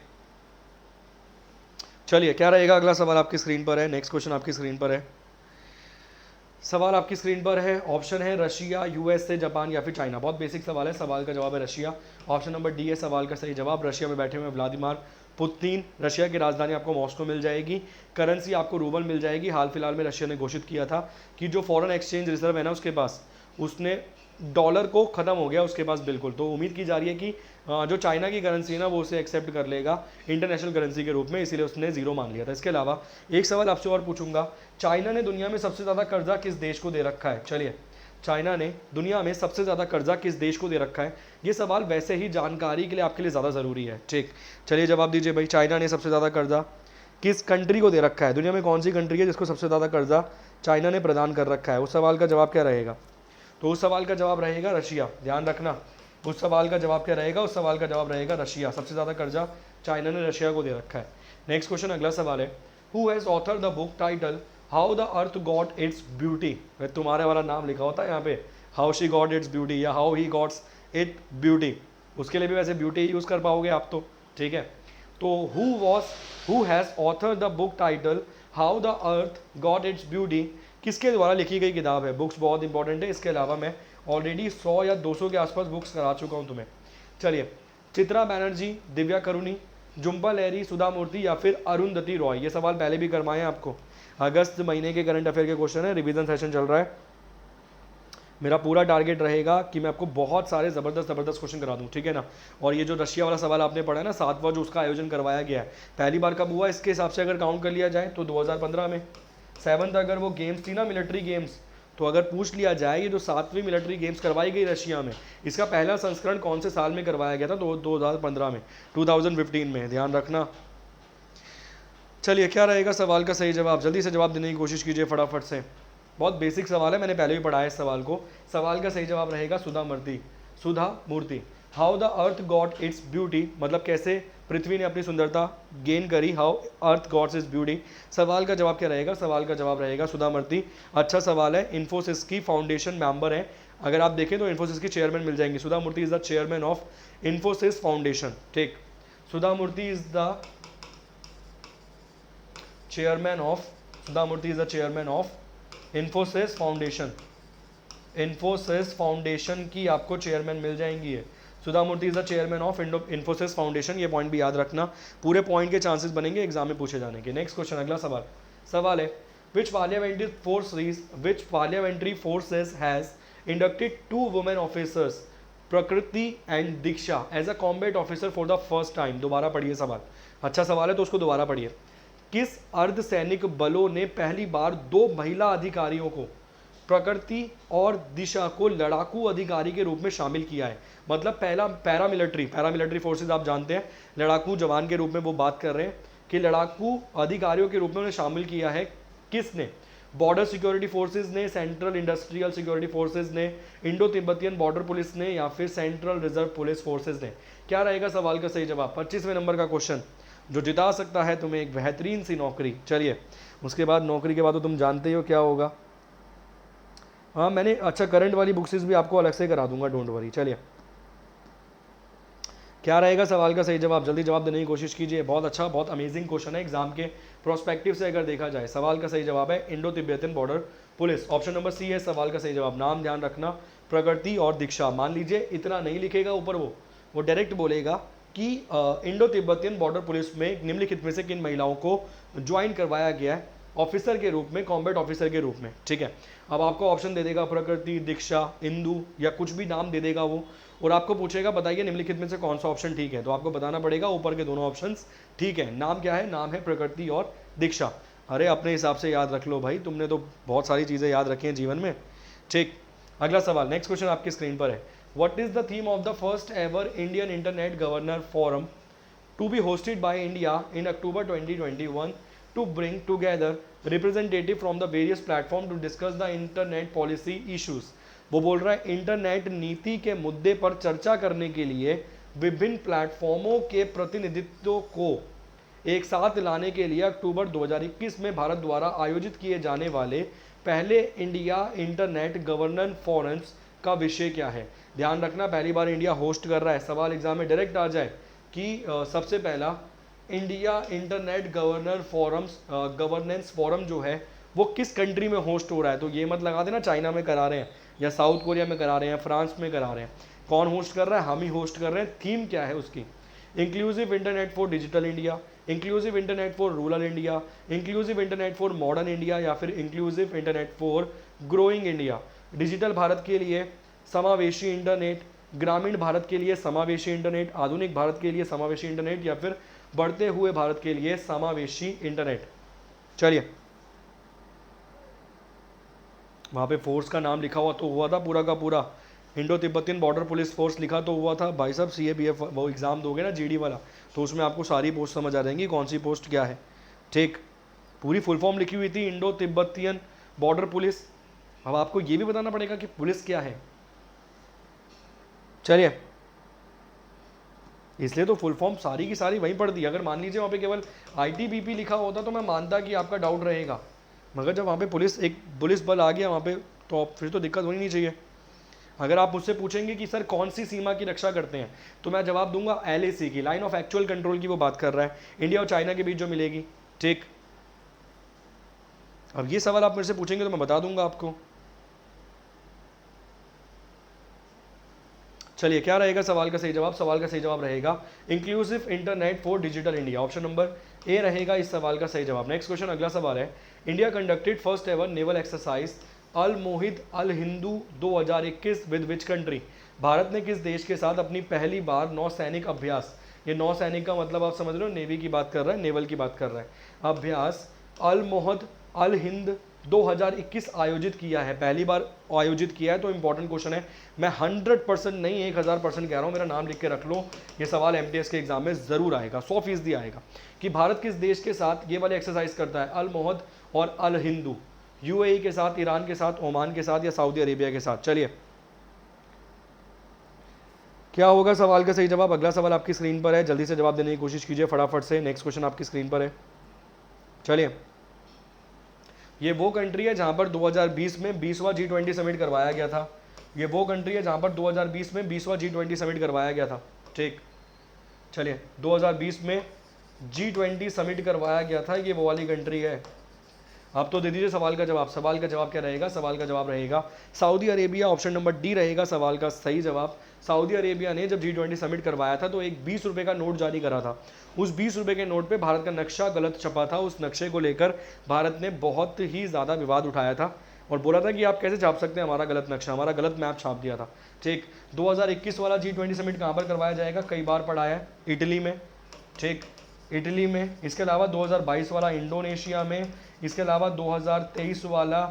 चलिए क्या रहेगा अगला सवाल आपकी स्क्रीन पर है, नेक्स्ट क्वेश्चन आपकी स्क्रीन पर है। सवाल आपकी स्क्रीन पर है, ऑप्शन है रशिया, यूएसए, जापान या फिर चाइना। बहुत बेसिक सवाल है, सवाल का जवाब है रशिया। ऑप्शन नंबर डी है सवाल का सही जवाब। रशिया में बैठे हुए व्लादिमीर पुतिन। रशिया की राजधानी आपको मॉस्को मिल जाएगी। करेंसी आपको रूबल मिल जाएगी। हाल फिलहाल में रशिया ने घोषित किया था कि जो फॉरेन एक्सचेंज रिजर्व है ना उसके पास, उसने डॉलर को ख़त्म हो गया उसके पास बिल्कुल। तो उम्मीद की जा रही है कि जो चाइना की करेंसी है ना वो उसे एक्सेप्ट कर लेगा इंटरनेशनल करेंसी के रूप में, इसीलिए उसने जीरो मान लिया था। इसके अलावा एक सवाल आपसे और पूछूंगा, चाइना ने दुनिया में सबसे ज़्यादा कर्जा किस देश को दे रखा है? चलिए, चाइना ने दुनिया में सबसे ज़्यादा कर्जा किस देश को दे रखा है? ये सवाल वैसे ही जानकारी के लिए आपके लिए ज़्यादा ज़रूरी है। ठीक, चलिए जवाब दीजिए भाई, चाइना ने सबसे ज़्यादा कर्जा किस कंट्री को दे रखा है? दुनिया में कौन सी कंट्री है जिसको सबसे ज़्यादा कर्जा चाइना ने प्रदान कर रखा है? उस सवाल का जवाब क्या रहेगा? तो उस सवाल का जवाब रहेगा रशिया। ध्यान रखना, उस सवाल का जवाब क्या रहेगा? उस सवाल का जवाब रहेगा रशिया। सबसे ज़्यादा कर्जा चाइना ने रशिया को दे रखा है। नेक्स्ट क्वेश्चन, अगला सवाल है, who has authored the book titled how the earth got its beauty? तुम्हारे वाला नाम लिखा होता है यहाँ पे, how she got its beauty या how he gots it beauty. उसके लिए भी वैसे ब्यूटी यूज़ कर पाओगे आप तो, ठीक है। तो who has authored the book titled how the earth got its beauty किसके द्वारा लिखी गई किताब है? बुक्स बहुत इंपॉर्टेंट है। इसके अलावा मैं ऑलरेडी 100 या 200 के आसपास बुक्स करा चुका हूँ तुम्हें। चलिए, चित्रा बनर्जी, दिव्या करुणी, जुम्पा लहरी, सुधा मूर्ति या फिर अरुंधति रॉय। ये सवाल पहले भी करवाए हैं आपको, अगस्त महीने के करंट अफेयर के क्वेश्चन है, रिवीजन सेशन चल रहा है। मेरा पूरा टारगेट रहेगा कि मैं आपको बहुत सारे ज़बरदस्त क्वेश्चन करा दूं, ठीक है ना। और ये जो रशिया वाला सवाल आपने पढ़ा है ना, 7वां जो उसका आयोजन करवाया गया है, पहली बार कब हुआ इसके हिसाब से अगर काउंट कर लिया जाए तो 2015 में। 7th अगर वो गेम्स थी ना मिलिट्री गेम्स, तो अगर पूछ लिया जाए ये जो 7वीं मिलिट्री गेम्स करवाई गई रशिया में, इसका पहला संस्करण कौन से साल में करवाया गया था? तो 2015 में, 2015 में। ध्यान रखना। चलिए, क्या रहेगा सवाल का सही जवाब? जल्दी से जवाब देने की कोशिश कीजिए फटाफट से। बहुत बेसिक सवाल है, मैंने पहले भी पढ़ाया इस सवाल को। सवाल का सही जवाब रहेगा Sudha Murty. How the earth got its beauty, मतलब कैसे पृथ्वी ने अपनी सुंदरता गेन करी। How earth gots its beauty, सवाल का जवाब क्या रहेगा? सवाल का जवाब रहेगा सुधा मूर्ति। अच्छा सवाल है, इन्फोसिस की फाउंडेशन मेंबर है। अगर आप देखें तो इन्फोसिस की चेयरमैन मिल जाएंगी। Sudha Murty is the chairman of Infosys foundation. ठीक, Sudha Murty is the chairman of Infosys foundation. Infosys foundation की आपको चेयरमैन मिल जाएंगी है। Sudha Murty is the chairman of Infosys foundation. ये पॉइंट भी याद रखना, पूरे पॉइंट के चांसेस बनेंगे एग्जाम में पूछे जाने के। नेक्स्ट क्वेश्चन, अगला सवाल है, which parliamentary forces has inducted 2 women officers Prakriti and Diksha as a combat officer for the first time? दोबारा पढ़िए सवाल, अच्छा सवाल है तो उसको दोबारा पढ़िए। किस अर्धसैनिक बलों ने पहली बार 2 महिला अधिकारियों को प्रकृति और दिशा को लड़ाकू अधिकारी के रूप में शामिल किया है? मतलब पहला पैरामिलिट्री फोर्सेस आप जानते हैं, लड़ाकू जवान के रूप में वो बात कर रहे हैं कि लड़ाकू अधिकारियों के रूप में उन्हें शामिल किया है। किसने? बॉर्डर सिक्योरिटी फोर्सेज ने, सेंट्रल इंडस्ट्रियल सिक्योरिटी फोर्सेज ने, इंडो तिब्बतियन बॉर्डर पुलिस ने या फिर सेंट्रल रिजर्व पुलिस फोर्सेज ने? क्या रहेगा सवाल का सही जवाब? 25वें नंबर का क्वेश्चन जो जिता सकता है तुम्हें एक बेहतरीन सी नौकरी। चलिए, उसके बाद नौकरी के बाद तो तुम जानते ही हो क्या होगा। हाँ, मैंने अच्छा करंट वाली बुक्स भी आपको अलग से करा दूंगा, डोंट वरी। चलिए, क्या रहेगा सवाल का सही जवाब? जल्दी जवाब देने की कोशिश कीजिए। बहुत अच्छा, बहुत अमेजिंग क्वेश्चन है एग्जाम के प्रोस्पेक्टिव से अगर देखा जाए। सवाल का सही जवाब है Indo Tibetan border police. Option number C है सवाल का सही जवाब। नाम ध्यान रखना, प्रकृति और दीक्षा। मान लीजिए इतना नहीं लिखेगा ऊपर, वो डायरेक्ट बोलेगा कि इंडो तिब्बतियन बॉर्डर पुलिस में निम्नलिखित में से किन महिलाओं को ज्वाइन करवाया गया है ऑफिसर के रूप में, कॉम्बैट ऑफिसर के रूप में। ठीक है, अब आपको ऑप्शन दे देगा प्रकृति, दीक्षा, इंदु या कुछ भी नाम दे देगा वो, और आपको पूछेगा बताइए निम्नलिखित में से कौन सा ऑप्शन ठीक है। तो आपको बताना पड़ेगा ऊपर के दोनों ऑप्शंस ठीक है। नाम क्या है? नाम है प्रकृति और दीक्षा। अरे अपने हिसाब से याद रख लो भाई, तुमने तो बहुत सारी चीज़ें याद रखी हैं जीवन में। ठीक, अगला सवाल, नेक्स्ट क्वेश्चन आपकी स्क्रीन पर है। What is the theme of the first ever Indian internet governor forum to be hosted by India in October 2021 to bring together representative from the various platform to discuss the internet policy issues? वो बोल रहा है internet नीति के मुद्दे पर चर्चा करने के लिए विभिन्न प्लेटफॉर्मों के प्रतिनिधित्व को एक साथ लाने के लिए अक्टूबर 2021 में भारत द्वारा आयोजित किए जाने वाले पहले इंडिया इंटरनेट गवर्नर फोरम्स का विषय क्या है? ध्यान रखना, पहली बार इंडिया होस्ट कर रहा है। सवाल एग्जाम में डायरेक्ट आ जाए कि सबसे पहला इंडिया इंटरनेट गवर्नेंस फोरम जो है वो किस कंट्री में होस्ट हो रहा है। तो ये मत लगा देना चाइना में करा रहे हैं या साउथ कोरिया में करा रहे हैं, फ्रांस में करा रहे हैं। कौन होस्ट कर रहा है? हम ही होस्ट कर रहे हैं। थीम क्या है उसकी? Inclusive internet for digital India, inclusive internet for rural India, inclusive internet for modern India, या फिर inclusive internet for growing India. Digital Bharat के लिए समावेशी इंटरनेट, ग्रामीण भारत के लिए समावेशी इंटरनेट, आधुनिक भारत के लिए समावेशी इंटरनेट, या फिर बढ़ते हुए भारत के लिए समावेशी इंटरनेट। चलिए, वहाँ पे फोर्स का नाम लिखा हुआ तो हुआ था पूरा का पूरा, Indo Tibetan border police force लिखा तो हुआ था। भाई साहब CABF वो एग्ज़ाम दोगे ना GD वाला, तो उसमें आपको सारी पोस्ट समझ आ जाएंगी कौन सी पोस्ट क्या है। ठीक, पूरी फुल फॉर्म लिखी हुई थी, इंडो तिब्बतियन बॉर्डर पुलिस। अब आपको ये भी बताना पड़ेगा कि पुलिस क्या है। चलिए, इसलिए तो फुल फॉर्म सारी की सारी वहीं पढ़ दी। अगर मान लीजिए वहाँ पे केवल ITBP लिखा होता तो मैं मानता कि आपका डाउट रहेगा, मगर जब वहाँ पे पुलिस, एक पुलिस बल आ गया वहाँ पे, तो फिर तो दिक्कत होनी नहीं चाहिए। अगर आप मुझसे पूछेंगे कि सर कौन सी सीमा की रक्षा करते हैं, तो मैं जवाब दूंगा LAC की, लाइन ऑफ एक्चुअल कंट्रोल की वो बात कर रहा है, इंडिया और चाइना के बीच जो मिलेगी। ठीक, अब ये सवाल आप मेरे से पूछेंगे तो मैं बता दूंगा आपको। चलिए, क्या रहेगा सवाल का सही जवाब? सवाल का सही जवाब रहेगा inclusive internet for digital India. Option number ए रहेगा इस सवाल का सही जवाब। नेक्स्ट क्वेश्चन, अगला सवाल है, India conducted first ever naval exercise Al Mohid Al Hindu 2021 with which country. भारत ने किस देश के साथ अपनी पहली बार नौसैनिक अभ्यास, ये नौसैनिक का मतलब आप समझ रहे हो, नेवी की बात कर रहा है, नेवल की बात कर रहा है, अभ्यास अल मोहद अल हिंद 2021 आयोजित किया है, पहली बार आयोजित किया है। तो इंपॉर्टेंट क्वेश्चन है, मैं 100% नहीं 1000% कह रहा हूँ, मेरा नाम लिख के रख लो, ये सवाल MTS के एग्जाम में जरूर आएगा, 100% आएगा, कि भारत किस देश के साथ ये वाले एक्सरसाइज करता है, अल मोहद और अल हिंदू, UAE के साथ, ईरान के साथ, ओमान के साथ, या सऊदी अरेबिया के साथ। चलिए, क्या होगा सवाल का सही जवाब? अगला सवाल आपकी स्क्रीन पर है, जल्दी से जवाब देने की कोशिश कीजिए फटाफट से। नेक्स्ट क्वेश्चन आपकी स्क्रीन पर है। चलिए, ये वो कंट्री है जहां पर 2020 में 20वां G20 समिट करवाया गया था। ये वो कंट्री है जहां पर 2020 में 20वां G20 समिट करवाया गया था। ठीक, चलिए, 2020 में G20 समिट करवाया गया था, ये वो वाली कंट्री है। आप तो दे दीजिए सवाल का जवाब। सवाल का जवाब क्या रहेगा? सवाल का जवाब रहेगा Saudi Arabia. Option number D रहेगा सवाल का सही जवाब। सऊदी अरेबिया ने जब G20 समिट करवाया था तो एक 20 रुपये का नोट जारी करा था। उस 20 रुपये के नोट पे भारत का नक्शा गलत छपा था। उस नक्शे को लेकर भारत ने बहुत ही ज़्यादा विवाद उठाया था और बोला था कि आप कैसे छाप सकते हैं हमारा गलत नक्शा, हमारा गलत मैप छाप दिया था। ठीक, 2021 वाला G20 समिट कहाँ पर करवाया जाएगा? कई बार पढ़ा है, इटली में। ठीक, इटली में। इसके अलावा 2022 वाला इंडोनेशिया में। इसके अलावा 2023 वाला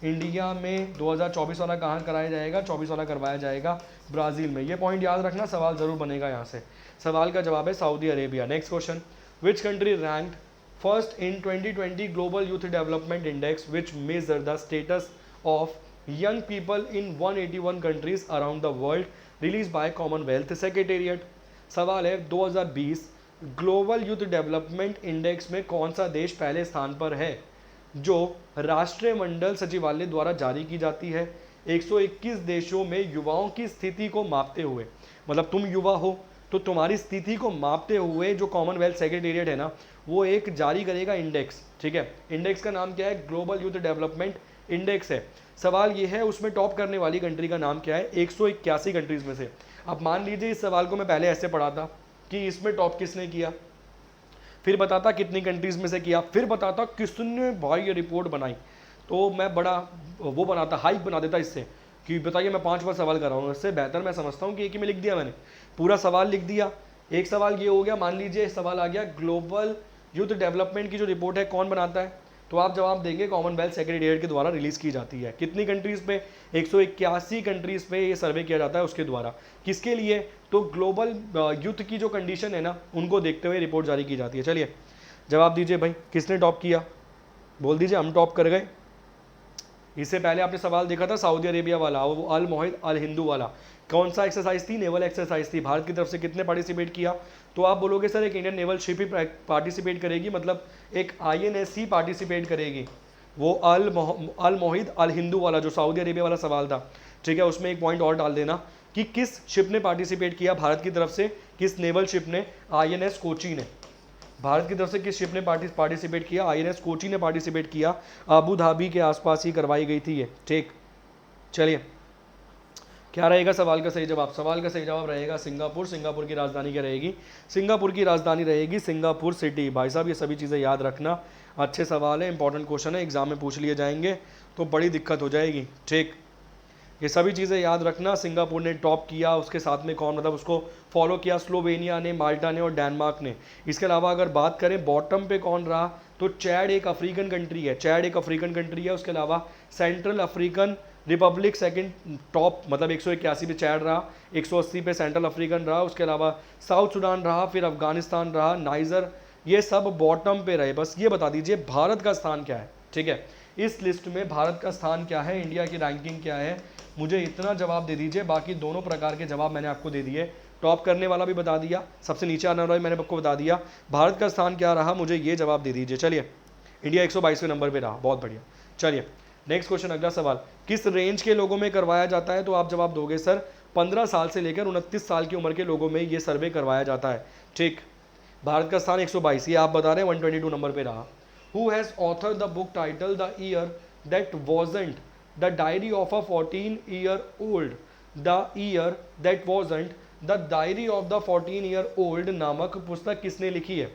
इंडिया में। 2024 वाला कहाँ कराया जाएगा? 24 वाला करवाया जाएगा ब्राज़ील में। ये पॉइंट याद रखना, सवाल जरूर बनेगा यहाँ से। सवाल का जवाब है Saudi Arabia. Next question, which country ranked first in 2020 global youth development index which measure the status of young people in 181 countries around the world, release by Commonwealth secretariat. सवाल है 2020 ग्लोबल यूथ डेवलपमेंट इंडेक्स में कौन सा देश पहले स्थान पर है, जो राष्ट्रमंडल सचिवालय द्वारा जारी की जाती है 121 देशों में युवाओं की स्थिति को मापते हुए। मतलब तुम युवा हो तो तुम्हारी स्थिति को मापते हुए जो कॉमनवेल्थ सेक्रेटेरिएट है ना, वो एक जारी करेगा इंडेक्स। ठीक है, इंडेक्स का नाम क्या है? ग्लोबल यूथ डेवलपमेंट इंडेक्स है। सवाल ये है उसमें टॉप करने वाली कंट्री का नाम क्या है 181 कंट्रीज में से। अब मान लीजिए इस सवाल को मैं पहले ऐसे पढ़ा था कि इसमें टॉप किसने किया, फिर बताता कितनी कंट्रीज में से किया, फिर बताता किसने भाई ये रिपोर्ट बनाई, तो मैं बड़ा वो बनाता, हाइप बना देता इससे कि बताइए मैं 5 बार सवाल कर रहा हूँ। इससे बेहतर मैं समझता हूँ कि एक ही में लिख दिया, मैंने पूरा सवाल लिख दिया। एक सवाल ये हो गया, मान लीजिए सवाल आ गया ग्लोबल यूथ डेवलपमेंट की जो रिपोर्ट है कौन बनाता है, तो आप जवाब देंगे कॉमनवेल्थ सेक्रेटेरिएट के द्वारा रिलीज की जाती है। कितनी कंट्रीज पे? 181 कंट्रीज पे ये सर्वे किया जाता है उसके द्वारा। किसके लिए? तो ग्लोबल यूथ की जो कंडीशन है ना, उनको देखते हुए रिपोर्ट जारी की जाती है। चलिए जवाब दीजिए भाई, किसने टॉप किया? बोल दीजिए हम टॉप कर गए। इससे पहले आपने सवाल देखा था सऊदी अरेबिया वाला, वो अल मोहिद अल हिंदू वाला, कौन सा एक्सरसाइज थी? नेवल एक्सरसाइज थी। भारत की तरफ से कितने पार्टिसिपेट किया? तो आप बोलोगे सर एक इंडियन नेवल शिप ही पार्टिसिपेट करेगी, मतलब एक INS ही पार्टिसिपेट करेगी। वो अल मोहिद अल हिंदू वाला जो सऊदी अरेबिया वाला सवाल था, ठीक है, उसमें एक पॉइंट और डाल देना कि किस शिप ने पार्टिसिपेट किया भारत की तरफ से, किस नेवल शिप ने? INS कोची ने। भारत की तरफ से किस शिप ने पार्टिसिपेट किया? INS कोची ने पार्टिसिपेट किया, अबू धाबी के आसपास ही करवाई गई थी ये, ठीक। चलिए, क्या रहेगा सवाल का सही जवाब? सवाल का सही जवाब रहेगा सिंगापुर। सिंगापुर की राजधानी क्या रहेगी? सिंगापुर की राजधानी रहेगी सिंगापुर सिटी। भाई साहब ये सभी चीज़ें याद रखना, अच्छे सवाल है, इंपॉर्टेंट क्वेश्चन है, एग्जाम में पूछ लिए जाएंगे तो बड़ी दिक्कत हो जाएगी, ठीक। ये सभी चीज़ें याद रखना। सिंगापुर ने टॉप किया, उसके साथ में कौन, मतलब उसको फॉलो किया स्लोवेनिया ने, माल्टा ने और डेनमार्क ने। इसके अलावा अगर बात करें बॉटम पे कौन रहा, तो चैड एक अफ्रीकन कंट्री है, चैड एक अफ्रीकन कंट्री है। उसके अलावा central African Republic second top, मतलब 181 पे चैड रहा, 180 पे सेंट्रल अफ्रीकन रहा। उसके अलावा साउथ सूडान रहा, फिर अफगानिस्तान रहा, नाइजर, ये सब बॉटम पे रहे। बस ये बता दीजिए भारत का स्थान क्या है, ठीक है, इस लिस्ट में भारत का स्थान क्या है, इंडिया की रैंकिंग क्या है, मुझे इतना जवाब दे दीजिए। बाकी दोनों प्रकार के जवाब मैंने आपको दे दिए, टॉप करने वाला भी बता दिया, सबसे नीचे आने वाला भी मैंने आपको बता दिया, भारत का स्थान क्या रहा मुझे ये जवाब दे दीजिए। चलिए, इंडिया 122वें नंबर पे रहा, बहुत बढ़िया। चलिए नेक्स्ट क्वेश्चन, अगला सवाल, किस रेंज के लोगों में करवाया जाता है? तो आप जवाब दोगे सर 15 साल से लेकर 29 साल की उम्र के लोगों में ये सर्वे करवाया जाता है, ठीक। भारत का स्थान 122, ये आप बता रहे हैं 122 नंबर पे रहा। Who has author the book title the year that wasn't the diary of a 14-year-old, the year that wasn't the diary of the 14-year-old नामक पुस्तक किसने लिखी है?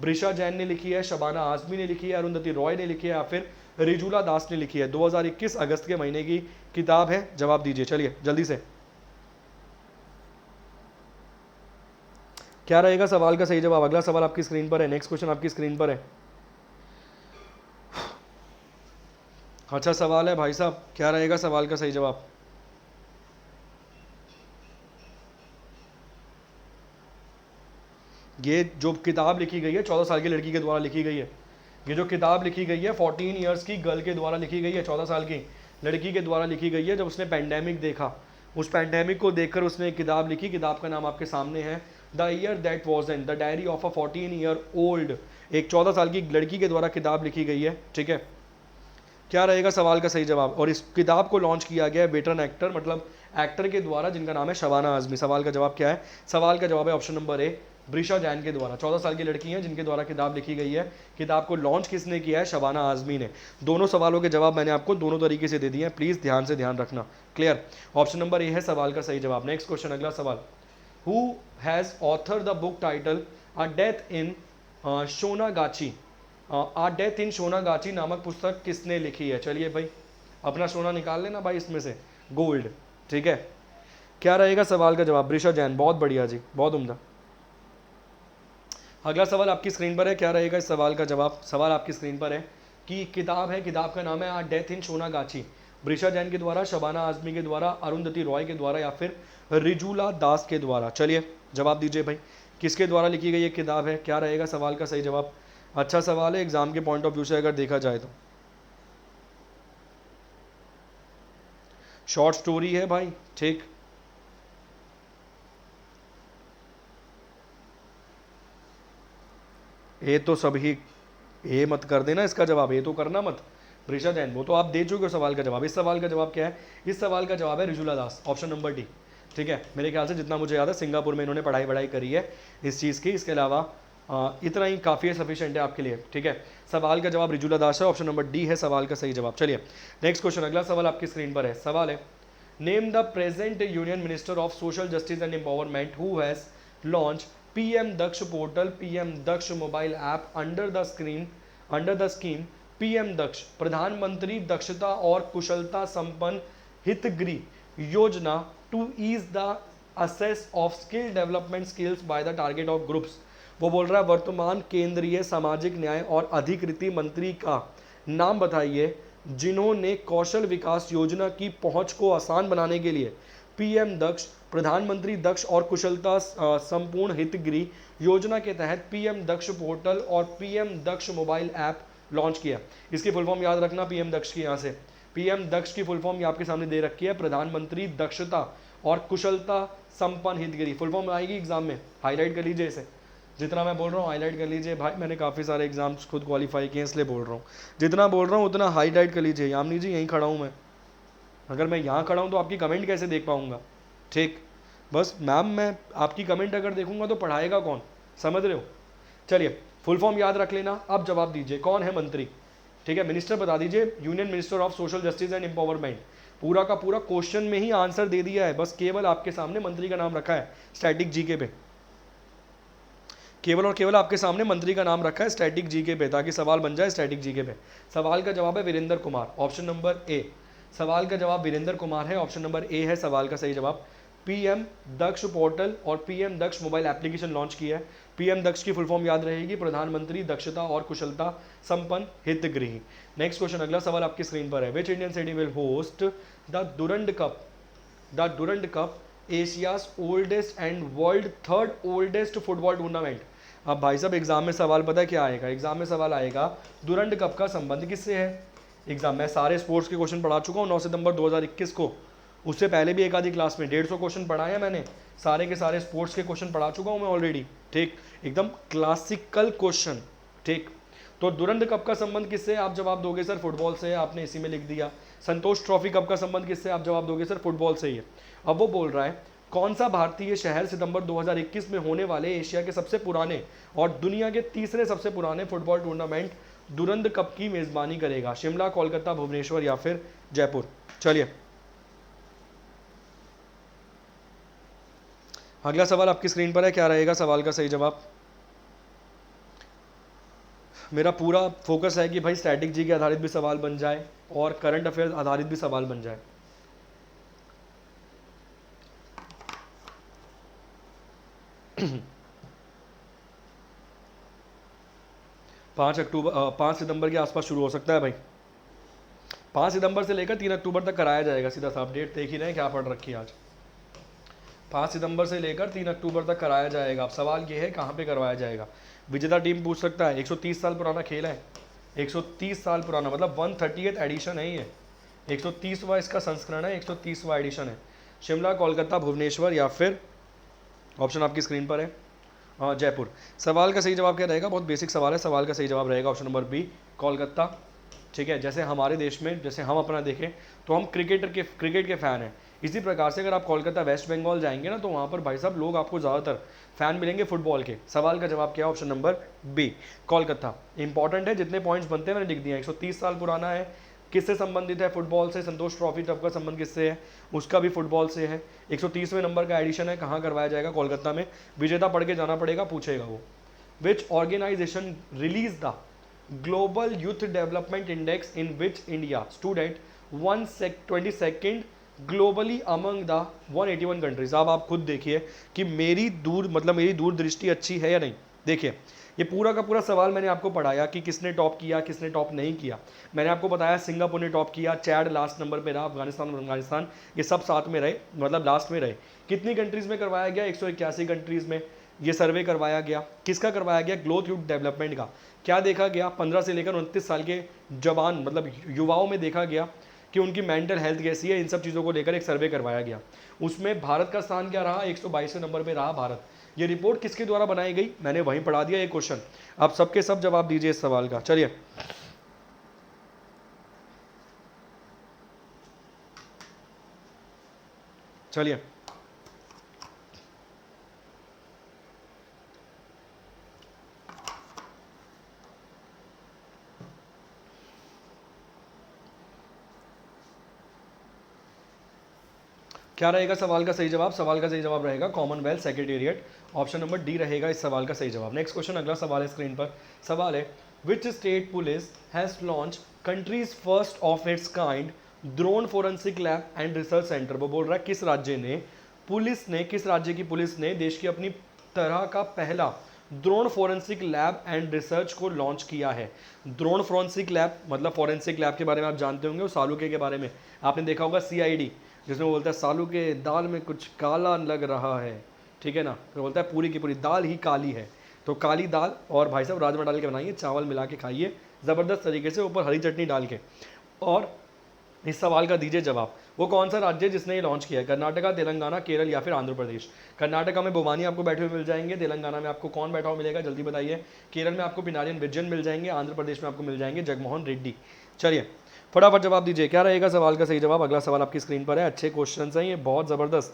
ब्रिशा जैन ने लिखी है, शबाना आजमी ने लिखी है, अरुंधति रॉय ने लिखी है, या फिर रिजुला दास ने लिखी है? 2021 अगस्त के महीने की किताब है, जवाब दीजिए। चलिए जल्दी से, क्या रहेगा सवाल का सही जवाब? अगला सवाल आपकी स्क्रीन पर है, नेक्स्ट क्वेश्चन आपकी स्क्रीन पर है। अच्छा सवाल है भाई साहब, क्या रहेगा सवाल का सही जवाब? ये जो किताब लिखी गई है 14 साल की लड़की के द्वारा लिखी गई है, ये जो किताब लिखी गई है 14 ईयर्स की गर्ल के द्वारा लिखी गई है, 14 साल की लड़की के द्वारा लिखी गई है। जब उसने पैंडेमिक देखा, उस पैंडेमिक को देखकर उसने एक किताब लिखी, किताब का नाम आपके सामने है, the year that wasn't the diary of a 14-year-old। एक 14 साल की लड़की के द्वारा किताब लिखी गई है, ठीक है। क्या रहेगा सवाल का सही जवाब? और इस किताब को लॉन्च किया गया है वेटरन एक्टर, मतलब एक्टर के द्वारा, जिनका नाम है शबाना आजमी। सवाल का जवाब क्या है? सवाल का जवाब है ऑप्शन नंबर ए, ब्रिशा जैन के द्वारा। 14 साल की लड़की हैं जिनके द्वारा किताब लिखी गई है। किताब को लॉन्च किसने किया है? शबाना आजमी ने। दोनों सवालों के जवाब मैंने आपको दोनों तरीके से दे दिए हैं, प्लीज़ ध्यान से ध्यान रखना। क्लियर? ऑप्शन नंबर ए है सवाल का सही जवाब। नेक्स्ट क्वेश्चन, अगला सवाल, who has authored the book titled a death in Sonagachi? A death in Sonagachi नामक पुस्तक किसने लिखी है? चलिए भाई, अपना सोना निकाल लेना भाई इसमें से, गोल्ड, ठीक है। क्या रहेगा सवाल का जवाब? ब्रिशा जैन। बहुत बढ़िया जी, बहुत उम्दा। अगला सवाल आपकी स्क्रीन पर है, क्या रहेगा इस सवाल का जवाब? सवाल आपकी स्क्रीन पर है कि किताब है, किताब का नाम है आ डेथ इन सोनागाची, ब्रिशा जैन के द्वारा, शबाना आजमी के द्वारा, अरुंधति रॉय के द्वारा, या फिर रिजुला दास के द्वारा? चलिए जवाब दीजिए भाई, किसके द्वारा लिखी गई ये किताब है? क्या रहेगा सवाल का सही जवाब? अच्छा सवाल है, एग्जाम के पॉइंट ऑफ व्यू से अगर देखा जाए तो। शॉर्ट स्टोरी है भाई, ठीक। ये तो सभी, ये मत कर देना इसका जवाब, ये तो करना मत। ब्रिशा जैन, वो तो आप दे चुके हो सवाल का जवाब। इस सवाल का जवाब क्या है? इस सवाल का जवाब है रिजुला दास, ऑप्शन नंबर डी, ठीक है। मेरे ख्याल से जितना मुझे याद है सिंगापुर में इन्होंने पढ़ाई करी है इस चीज़ की। इसके अलावा इतना ही काफ़ी है, सफिशिएंट है आपके लिए, ठीक है। सवाल का जवाब रिजुला दास है, ऑप्शन नंबर डी है सवाल का सही जवाब। चलिए नेक्स्ट क्वेश्चन, अगला सवाल आपकी स्क्रीन पर है। सवाल है, name the present union minister of social justice and empowerment who has launch PM Daksh portal, PM Daksh mobile app under the scheme PM Daksh, प्रधानमंत्री दक्षता और कुशलता संपन्न हितग्री योजना, to ease the assess of skill development skills by the target of groups. वो बोल रहा है वर्तमान केंद्रीय सामाजिक न्याय और अधिकृति मंत्री का नाम बताइए जिन्होंने कौशल विकास योजना की पहुंच को आसान बनाने के लिए PM दक्ष, प्रधानमंत्री दक्ष और कुशलता संपूर्ण हितग्री योजना के तहत PM दक्ष पोर्टल और PM Daksh mobile app launch किया। इसकी फुल फॉर्म याद रखना PM दक्ष की, यहाँ से PM दक्ष की फुल फॉर्म ये आपके सामने दे रखी है, प्रधानमंत्री दक्षता और कुशलता संपन्न हितग्री। फुल फॉर्म आएगी एग्जाम में, हाईलाइट कर लीजिए इसे, जितना मैं बोल रहा हूँ हाईलाइट कर लीजिए भाई। मैंने काफ़ी सारे एग्जाम्स खुद क्वालिफाई किए इसलिए बोल रहा हूँ, जितना बोल रहा हूँ उतना हाईलाइट कर लीजिए। यामिनी जी यहीं खड़ा हूँ मैं, अगर मैं यहाँ खड़ा हूँ तो आपकी कमेंट कैसे देख पाऊँगा, ठीक। बस मैम मैं आपकी कमेंट अगर देखूंगा तो पढ़ाएगा कौन, समझ रहे हो? चलिए फुल फॉर्म याद रख लेना, अब जवाब दीजिए कौन है मंत्री, ठीक है, मिनिस्टर बता दीजिए, union minister of social justice and empowerment. पूरा का पूरा क्वेश्चन में ही आंसर दे दिया है, बस केवल आपके सामने मंत्री का नाम रखा है स्टैटिक जीके पे, केवल और केवल आपके सामने मंत्री का नाम रखा है स्टैटिक जीके पे, ताकि सवाल बन जाए स्टैटिक जीके पे। सवाल का जवाब है Virendra Kumar, option number A. सवाल का जवाब वीरेंद्र कुमार है, ऑप्शन नंबर ए है सवाल का सही जवाब। पीएम दक्ष पोर्टल और पीएम दक्ष मोबाइल एप्लीकेशन लॉन्च किया है। पीएम दक्ष की फुल फॉर्म याद रहेगी, प्रधानमंत्री दक्षता और कुशलता संपन्न हितग्राही। नेक्स्ट क्वेश्चन, अगला सवाल आपकी स्क्रीन पर है, which Indian city will host the Durand cup, Asia's oldest and world third oldest football tournament. अब भाई साहब एग्जाम में सवाल पता है क्या आएगा, एग्जाम में सवाल आएगा डुरंड कप का संबंध किससे है। एग्जाम में सारे स्पोर्ट्स के क्वेश्चन पढ़ा चुका हूँ 9 सितंबर 2021 को, उससे पहले भी एक आधी क्लास में 150 क्वेश्चन पढ़ाए हैं मैंने, सारे के सारे स्पोर्ट्स के क्वेश्चन पढ़ा चुका हूँ मैं ऑलरेडी, ठीक, एकदम क्लासिकल क्वेश्चन, ठीक। तो डुरंड कप का संबंध किससे, आप जवाब दोगे सर फुटबॉल से, आपने इसी में लिख दिया। संतोष ट्रॉफी कप का संबंध किससे, आप जवाब दोगे सर फुटबॉल से ही है। अब वो बोल रहा है कौन सा भारतीय शहर सितंबर 2021 में होने वाले एशिया के सबसे पुराने और दुनिया के तीसरे सबसे पुराने फुटबॉल टूर्नामेंट डुरंड कप की मेजबानी करेगा, शिमला, कोलकाता, भुवनेश्वर या फिर जयपुर। चलिए अगला सवाल आपकी स्क्रीन पर है, क्या रहेगा सवाल का सही जवाब। मेरा पूरा फोकस है कि भाई स्टैटिक जी के आधारित भी सवाल बन जाए और करंट अफेयर्स आधारित भी सवाल बन जाए। 5 सितंबर के आसपास शुरू हो सकता है भाई, 5 सितंबर से लेकर 3 अक्टूबर तक कराया जाएगा, सीधा साफ डेट देख ही रहे हैं क्या पढ़ रखी है आज। 5 सितंबर से लेकर 3 अक्टूबर तक कराया जाएगा। अब सवाल ये है कहाँ पे करवाया जाएगा। विजेता टीम पूछ सकता है, 130 साल पुराना खेल है, 130 साल पुराना मतलब 130th एडिशन है ये, 130वां इसका संस्करण है, 130वां एडिशन है। शिमला, कोलकाता, भुवनेश्वर या फिर ऑप्शन आपकी स्क्रीन पर है जयपुर। सवाल का सही जवाब क्या रहेगा, बहुत बेसिक सवाल है, सवाल का सही जवाब रहेगा ऑप्शन नंबर बी कोलकाता, ठीक है। जैसे हमारे देश में, जैसे हम अपना देखें तो हम क्रिकेट के फ़ैन हैं, इसी प्रकार से अगर आप कोलकाता वेस्ट बंगाल जाएंगे ना तो वहाँ पर भाई साहब लोग आपको ज़्यादातर फ़ैन मिलेंगे फुटबॉल के। सवाल का जवाब क्या है, option number B Kolkata. Important है, जितने पॉइंट्स बनते हैं मैंने लिख दिया। 130 साल पुराना है, किससे संबंधित है, फुटबॉल से। संतोष ट्रॉफी कप का संबंध किससे है, उसका भी फुटबॉल से है। 130वें नंबर का एडिशन है, कहाँ करवाया जाएगा, कोलकाता में। विजेता पढ़ के जाना पड़ेगा, पूछेगा वो। Which organization released the global youth development index in which India stood at 22nd globally among the 181 countries. अब आप खुद देखिए कि मेरी दूरदृष्टि अच्छी है या नहीं। देखिए ये पूरा का पूरा सवाल मैंने आपको पढ़ाया कि किसने टॉप किया, किसने टॉप नहीं किया। मैंने आपको बताया सिंगापुर ने टॉप किया, चैड लास्ट नंबर पे रहा, अफगानिस्तान ये सब साथ में रहे, मतलब लास्ट में रहे। कितनी कंट्रीज़ में करवाया गया, 181 कंट्रीज़ में ये सर्वे करवाया गया। किसका करवाया गया, ग्रोथ यूथ डेवलपमेंट का। क्या देखा गया, 15 से लेकर 29 साल के जवान मतलब युवाओं में देखा गया कि उनकी मेंटल हेल्थ कैसी है, इन सब चीज़ों को लेकर एक सर्वे करवाया गया। उसमें भारत का स्थान क्या रहा, 122वें नंबर पे रहा भारत। ये रिपोर्ट किसके द्वारा बनाई गई, मैंने वहीं पढ़ा दिया ये क्वेश्चन। आप सबके सब जवाब दीजिए इस सवाल का। चलिए चलिए क्या रहेगा सवाल का सही जवाब। सवाल का सही जवाब रहेगा Commonwealth secretariat, option number D रहेगा इस सवाल का सही जवाब। नेक्स्ट क्वेश्चन, अगला सवाल है स्क्रीन पर। सवाल है which state police has launch countries first of its kind drone forensic lab and research centre. वो बोल रहा है किस राज्य की पुलिस ने देश की अपनी तरह का पहला drone forensic lab and research को लॉन्च किया है। ड्रोन फोरेंसिक लैब मतलब फोरेंसिक लैब के बारे में आप जानते होंगे, उस सालुके के बारे में आपने देखा होगा, CID, जिसमें बोलता है सालू के दाल में कुछ काला लग रहा है, ठीक है ना, तो बोलता है पूरी की पूरी दाल ही काली है। तो काली दाल और भाई साहब राजमा डाल के बनाइए, चावल मिला के खाइए ज़बरदस्त तरीके से, ऊपर हरी चटनी डाल के। और इस सवाल का दीजिए जवाब, वो कौन सा राज्य है जिसने ये लॉन्च किया है, कर्नाटका, तेलंगाना, केरल या फिर आंध्र प्रदेश। कर्नाटका में बोवानी आपको बैठे हुए मिल जाएंगे, तेलंगाना में आपको कौन बैठा हुआ मिलेगा जल्दी बताइए, केरल में आपको पिनारियन विजयन मिल जाएंगे, आंध्र प्रदेश में आपको मिल जाएंगे जगमोहन रेड्डी। चलिए फटाफट जवाब दीजिए, क्या रहेगा सवाल का सही जवाब। अगला सवाल आपकी स्क्रीन पर है। अच्छे क्वेश्चन हैं ये, बहुत ज़बरदस्त,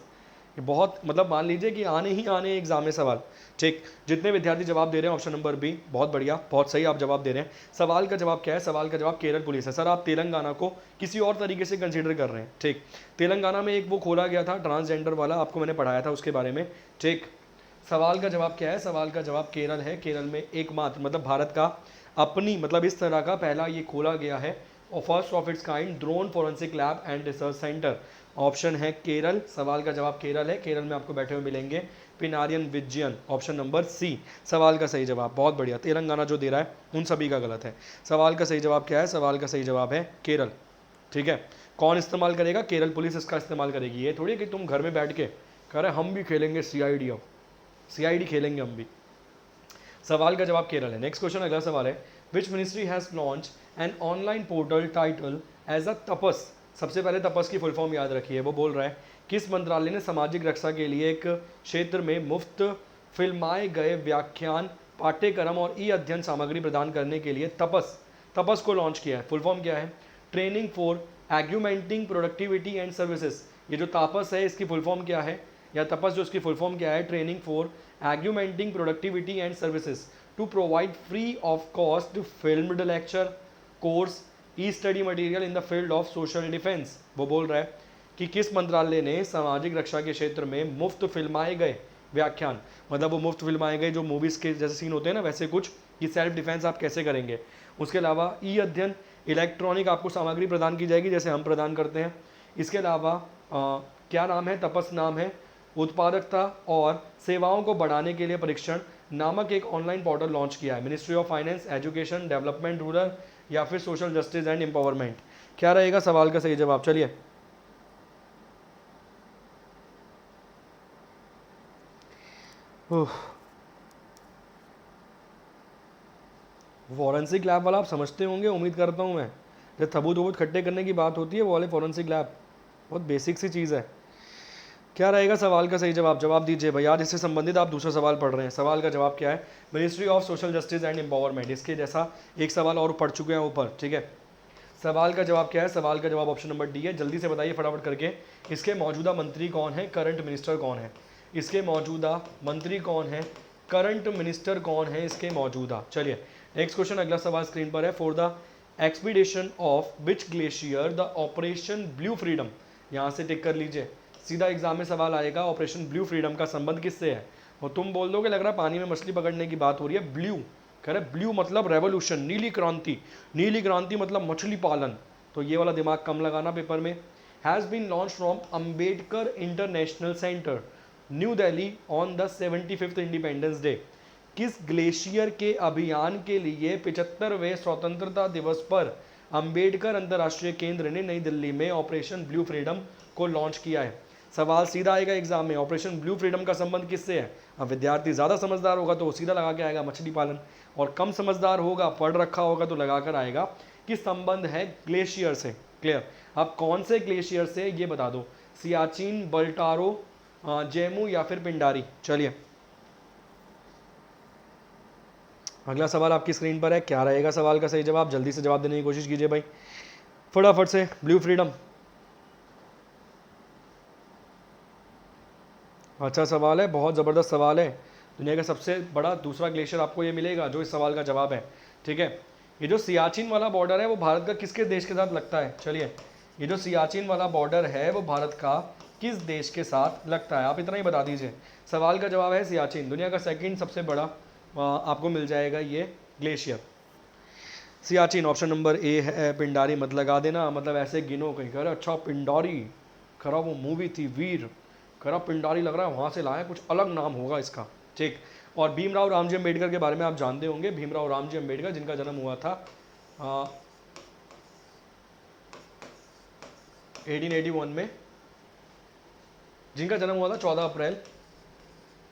ये बहुत मतलब मान लीजिए कि आने ही आने एग्जाम में सवाल। ठीक, जितने विद्यार्थी जवाब दे रहे हैं ऑप्शन नंबर बी, बहुत बढ़िया, बहुत सही आप जवाब दे रहे हैं। सवाल का जवाब क्या है? सवाल का जवाब केरल पुलिस है। सर आप तेलंगाना को किसी और तरीके से कंसीडर कर रहे हैं। ठीक, तेलंगाना में एक वो खोला गया था ट्रांसजेंडर वाला, आपको मैंने पढ़ाया था उसके बारे में। ठीक, सवाल का जवाब क्या है? सवाल का जवाब केरल है। केरल में एकमात्र मतलब भारत का अपनी मतलब इस तरह का पहला ये खोला गया है और first of its kind drone forensic lab and research centre. Option है केरल, सवाल का जवाब केरल है। केरल में आपको बैठे हुए मिलेंगे पिनारियन विजयन, ऑप्शन नंबर सी सवाल का सही जवाब। बहुत बढ़िया, तेलंगाना जो दे रहा है उन सभी का गलत है। सवाल का सही जवाब क्या है? सवाल का सही जवाब है केरल। ठीक है, कौन इस्तेमाल करेगा? केरल पुलिस इसका इस्तेमाल करेगी। ये थोड़ी कि तुम घर में बैठ के कह रहे हम भी खेलेंगे सीआईडी, अब सीआईडी खेलेंगे हम भी। सवाल का जवाब केरल है। नेक्स्ट क्वेश्चन, अगला सवाल है, which ministry has launched an online portal titled as a TAPAS. सबसे पहले तपस की फुल फॉर्म याद रखिए। वो बोल रहा है किस मंत्रालय ने सामाजिक रक्षा के लिए एक क्षेत्र में मुफ्त फिल्माए गए व्याख्यान, पाठ्यक्रम और ई अध्ययन सामग्री प्रदान करने के लिए तपस को लॉन्च किया है। फुल फॉर्म क्या है? Training for augmenting productivity and services. ये जो तापस है इसकी फुल फॉर्म क्या है, या तपस जो इसकी फुल फॉर्म क्या है? Training for augmenting productivity and services to provide free of cost filmed lecture course e study material in the field of social defence. वो बोल रहा है कि किस मंत्रालय ने सामाजिक रक्षा के क्षेत्र में मुफ्त फिल्माए गए व्याख्यान, मतलब वो मुफ्त फिल्माए गए जो मूवीज के जैसे सीन होते हैं ना वैसे कुछ, कि सेल्फ डिफेंस आप कैसे करेंगे। उसके अलावा ई अध्ययन, इलेक्ट्रॉनिक आपको सामग्री प्रदान की जाएगी जैसे हम प्रदान करते हैं। इसके अलावा क्या नाम है? तपस नाम है। उत्पादकता और सेवाओं को बढ़ाने के लिए परीक्षण नामक एक ऑनलाइन पोर्टल लॉन्च किया है। Ministry of finance, education, development rural या फिर सोशल जस्टिस एंड एम्पावरमेंट। क्या रहेगा सवाल का सही जवाब? चलिए, फॉरेंसिक लैब वाला आप समझते होंगे, उम्मीद करता हूँ मैं। जब सबूत वबूत खट्टे करने की बात होती है वो वाले फॉरेंसिक लैब, बहुत बेसिक सी चीज़ है। क्या रहेगा सवाल का सही जवाब? जवाब दीजिए भैया, इससे संबंधित आप दूसरा सवाल पढ़ रहे हैं। सवाल का जवाब क्या है? Ministry of social justice and empowerment. इसके जैसा एक सवाल और पढ़ चुके हैं ऊपर। ठीक है, सवाल का जवाब क्या है? सवाल का जवाब ऑप्शन नंबर डी है। जल्दी से बताइए फटाफट करके, इसके मौजूदा मंत्री कौन है? करंट मिनिस्टर कौन है? इसके मौजूदा मंत्री कौन है? करंट मिनिस्टर कौन है इसके मौजूदा? चलिए नेक्स्ट क्वेश्चन, अगला सवाल स्क्रीन पर है। For the expedition of which glacier the operation blue freedom. यहाँ से टिक कर लीजिए, सीधा एग्जाम में सवाल आएगा ऑपरेशन ब्लू फ्रीडम का संबंध किससे है। और तुम बोल दोगे लग रहा है पानी में मछली पकड़ने की बात हो रही है। ब्लू कह रहे ब्लू मतलब रेवोल्यूशन, नीली क्रांति, नीली क्रांति मतलब मछली पालन, तो ये वाला दिमाग कम लगाना पेपर में। Has been launch from Ambedkar international centre new Delhi on the 75th independence day. किस ग्लेशियर के अभियान के लिए 75वें स्वतंत्रता दिवस पर अंबेडकर अंतर्राष्ट्रीय केंद्र ने नई दिल्ली में ऑपरेशन ब्लू फ्रीडम को लॉन्च किया है? सवाल सीधा आएगा एग्जाम में, ऑपरेशन ब्लू फ्रीडम का संबंध किससे है? अब विद्यार्थी ज़्यादा समझदार होगा तो सीधा लगा के आएगा मछली पालन, और कम समझदार होगा पढ़ रखा होगा तो लगा कर आएगा कि संबंध है ग्लेशियर से। क्लियर? अब कौन से ग्लेशियर से ये बता दो, सियाचिन, बल्टारो, जेमू या फिर पिंडारी। चलिए अगला सवाल आपकी स्क्रीन पर है। क्या रहेगा सवाल का सही जवाब? जल्दी से जवाब देने की कोशिश कीजिए भाई फटाफट से। ब्लू फ्रीडम, अच्छा सवाल है, बहुत ज़बरदस्त सवाल है। दुनिया का सबसे बड़ा दूसरा ग्लेशियर आपको ये मिलेगा जो इस सवाल का जवाब है। ठीक है, ये जो सियाचिन वाला बॉर्डर है वो भारत का किसके देश के साथ लगता है? चलिए, ये जो सियाचिन वाला बॉर्डर है वो भारत का किस देश के साथ लगता है? आप इतना ही बता दीजिए। सवाल का जवाब है सियाचिन, दुनिया का सेकंड सबसे बड़ा आपको मिल जाएगा ये ग्लेशियर सियाचिन। ऑप्शन नंबर ए है। पिंडारी मत लगा देना, मतलब ऐसे गिनो कहीं कर अच्छा पिंडारी खरा वो मूवी थी वीर, खरा पिंडारी लग रहा है वहाँ से लाया, कुछ अलग नाम होगा इसका। ठीक, और भीमराव रामजी अम्बेडकर के बारे में आप जानते होंगे। भीमराव रामजी अम्बेडकर जिनका जन्म हुआ था 1881 में, जिनका जन्म हुआ था 14 अप्रैल।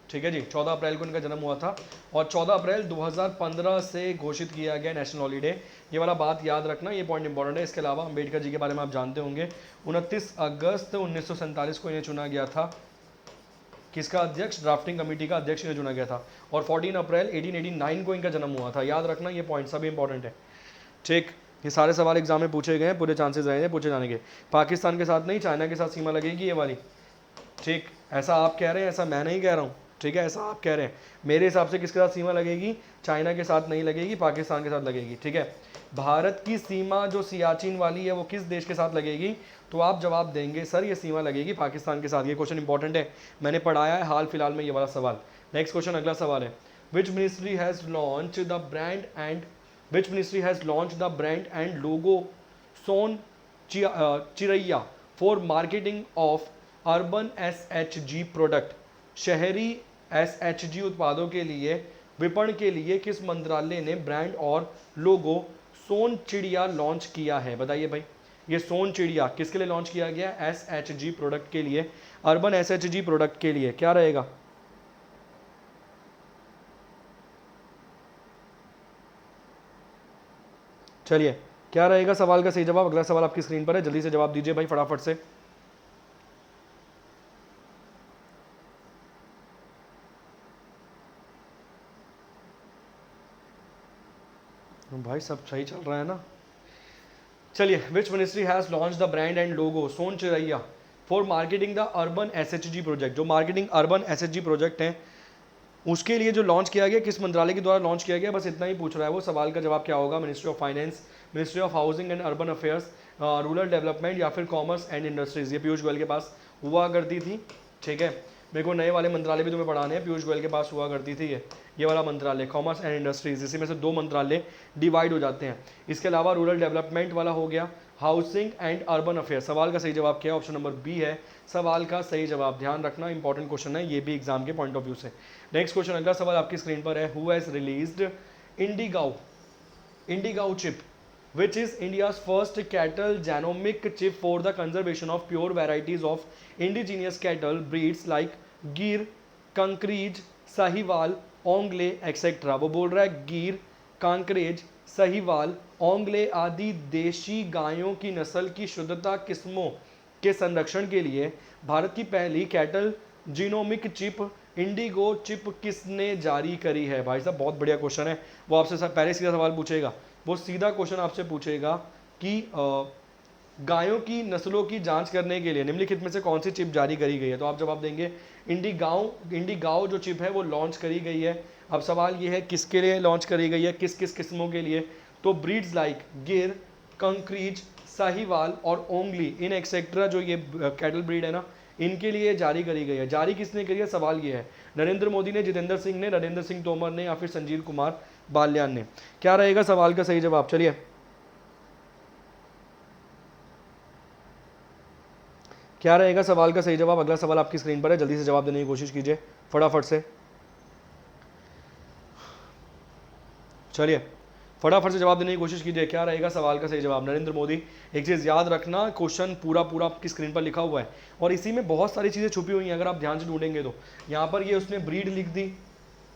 ठीक है जी, 14 अप्रैल को इनका जन्म हुआ था और 14 अप्रैल 2015 से घोषित किया गया नेशनल हॉलीडे। ये वाला बात याद रखना, ये पॉइंट इंपॉर्टेंट है। इसके अलावा अम्बेडकर जी के बारे में आप जानते होंगे 29 अगस्त 1947 को इन्हें चुना गया था किसका अध्यक्ष? ड्राफ्टिंग कमेटी का अध्यक्ष इन्हें चुना गया था। और 14 अप्रैल 1889 को इनका जन्म हुआ था। याद रखना ये पॉइंट सभी इंपॉर्टेंट है। ठीक, ये सारे सवाल एग्जाम में पूछे गए हैं, पूरे चांसेस रहे हैं पूछे जाने के। पाकिस्तान के साथ नहीं, चाइना के साथ सीमा लगेगी ये वाली। ठीक, ऐसा आप कह रहे हैं, ऐसा मैं नहीं कह रहा हूँ। ठीक है, ऐसा आप कह रहे हैं। मेरे हिसाब से किसके साथ सीमा लगेगी? चाइना के साथ नहीं लगेगी, पाकिस्तान के साथ लगेगी। ठीक है, भारत की सीमा जो सियाचिन वाली है वो किस देश के साथ लगेगी? तो आप जवाब देंगे सर ये सीमा लगेगी पाकिस्तान के साथ। ये क्वेश्चन इंपॉर्टेंट है, मैंने पढ़ाया है हाल फिलहाल में ये वाला सवाल। नेक्स्ट क्वेश्चन, अगला सवाल है, which ministry has launch the brand and which ministry has launch the brand and logo Son Chiraiya for marketing of urban SHG product? शहरी SHG उत्पादों के लिए विपणन के लिए किस मंत्रालय ने ब्रांड और लोगो सोन चिड़िया लॉन्च किया है? बताइए भाई, ये सोन चिड़िया किसके लिए लॉन्च किया गया? SHG प्रोडक्ट के लिए, अर्बन SHG प्रोडक्ट के लिए। क्या रहेगा? चलिए, क्या रहेगा सवाल का सही जवाब? अगला सवाल आपकी स्क्रीन पर है, जल्दी से जवाब दीजिए भाई फटाफट से। भाई सब सही चल रहा है ना? चलिए, which ministry has launch the brand and logo Son Chiraiya for marketing the urban SHG project? जो मार्केटिंग अर्बन SHG प्रोजेक्ट है उसके लिए जो लॉन्च किया गया, किस मंत्रालय के द्वारा लॉन्च किया गया? बस इतना ही पूछ रहा है वो। सवाल का जवाब क्या होगा? Ministry of finance, ministry of housing and urban affairs, rural development या फिर कॉमर्स एंड इंडस्ट्रीज। ये पीयूष गोयल के पास हुआ करती थी। ठीक है, मेरे को नए वाले मंत्रालय भी तुम्हें पढ़ाने हैं, पीयूष गोयल के पास हुआ करती थी ये वाला मंत्रालय, कॉमर्स एंड इंडस्ट्रीज। इसी में से दो मंत्रालय डिवाइड हो जाते हैं। इसके अलावा रूरल डेवलपमेंट वाला हो गया, हाउसिंग एंड अर्बन अफेयर। सवाल का सही जवाब क्या है? ऑप्शन नंबर बी है सवाल का सही जवाब। ध्यान रखना, इंपॉर्टेंट क्वेश्चन है ये भी एग्जाम के पॉइंट ऑफ व्यू से। नेक्स्ट क्वेश्चन, अगला सवाल आपकी स्क्रीन पर है, who has released IndiGau chip which is India's first cattle genomic chip for the conservation of pure varieties of indigenous cattle breeds like गिर, कंकरीज, साहिवाल, ओंगले एक्सेट्रा। वो बोल रहा है गिर, कांकरेज, साहिवाल, ओंगले आदि देशी गायों की नस्ल की शुद्धता किस्मों के संरक्षण के लिए भारत की पहली cattle genomic chip Indigo chip किसने जारी करी है? भाई साहब बहुत बढ़िया क्वेश्चन है। वो आपसे पहले सीधा सवाल पूछेगा, वो सीधा क्वेश्चन आपसे पूछेगा कि गायों की नस्लों की जांच करने के लिए निम्नलिखित में से कौन सी चिप जारी करी गई है? तो आप जवाब देंगे इंडिगाओ जो चिप है वो लॉन्च करी गई है। अब सवाल ये है किसके लिए लॉन्च करी गई है, किस किस किस्मों के लिए? तो ब्रीड्स लाइक गिर, कंकरीज, साहिवाल और ओंगली इन एक्सेट्रा जो ये कैटल ब्रीड है ना, इनके लिए जारी करी गई है। जारी किसने करी है? सवाल ये है, नरेंद्र मोदी ने, जितेंद्र सिंह ने, नरेंद्र सिंह तोमर ने या फिर संजीव कुमार बाल्यान ने? क्या रहेगा सवाल का सही जवाब? चलिए, क्या रहेगा सवाल का सही जवाब? अगला सवाल आपकी स्क्रीन पर है, जल्दी से जवाब देने की कोशिश कीजिए फटाफट से। चलिए, फटाफट से जवाब देने की कोशिश कीजिए, क्या रहेगा सवाल का सही जवाब? नरेंद्र मोदी। एक चीज़ याद रखना, क्वेश्चन पूरा पूरा आपकी स्क्रीन पर लिखा हुआ है और इसी में बहुत सारी चीज़ें छुपी हुई हैं अगर आप ध्यान से ढूंढेंगे तो। यहाँ पर ये उसने ब्रीड लिख दी,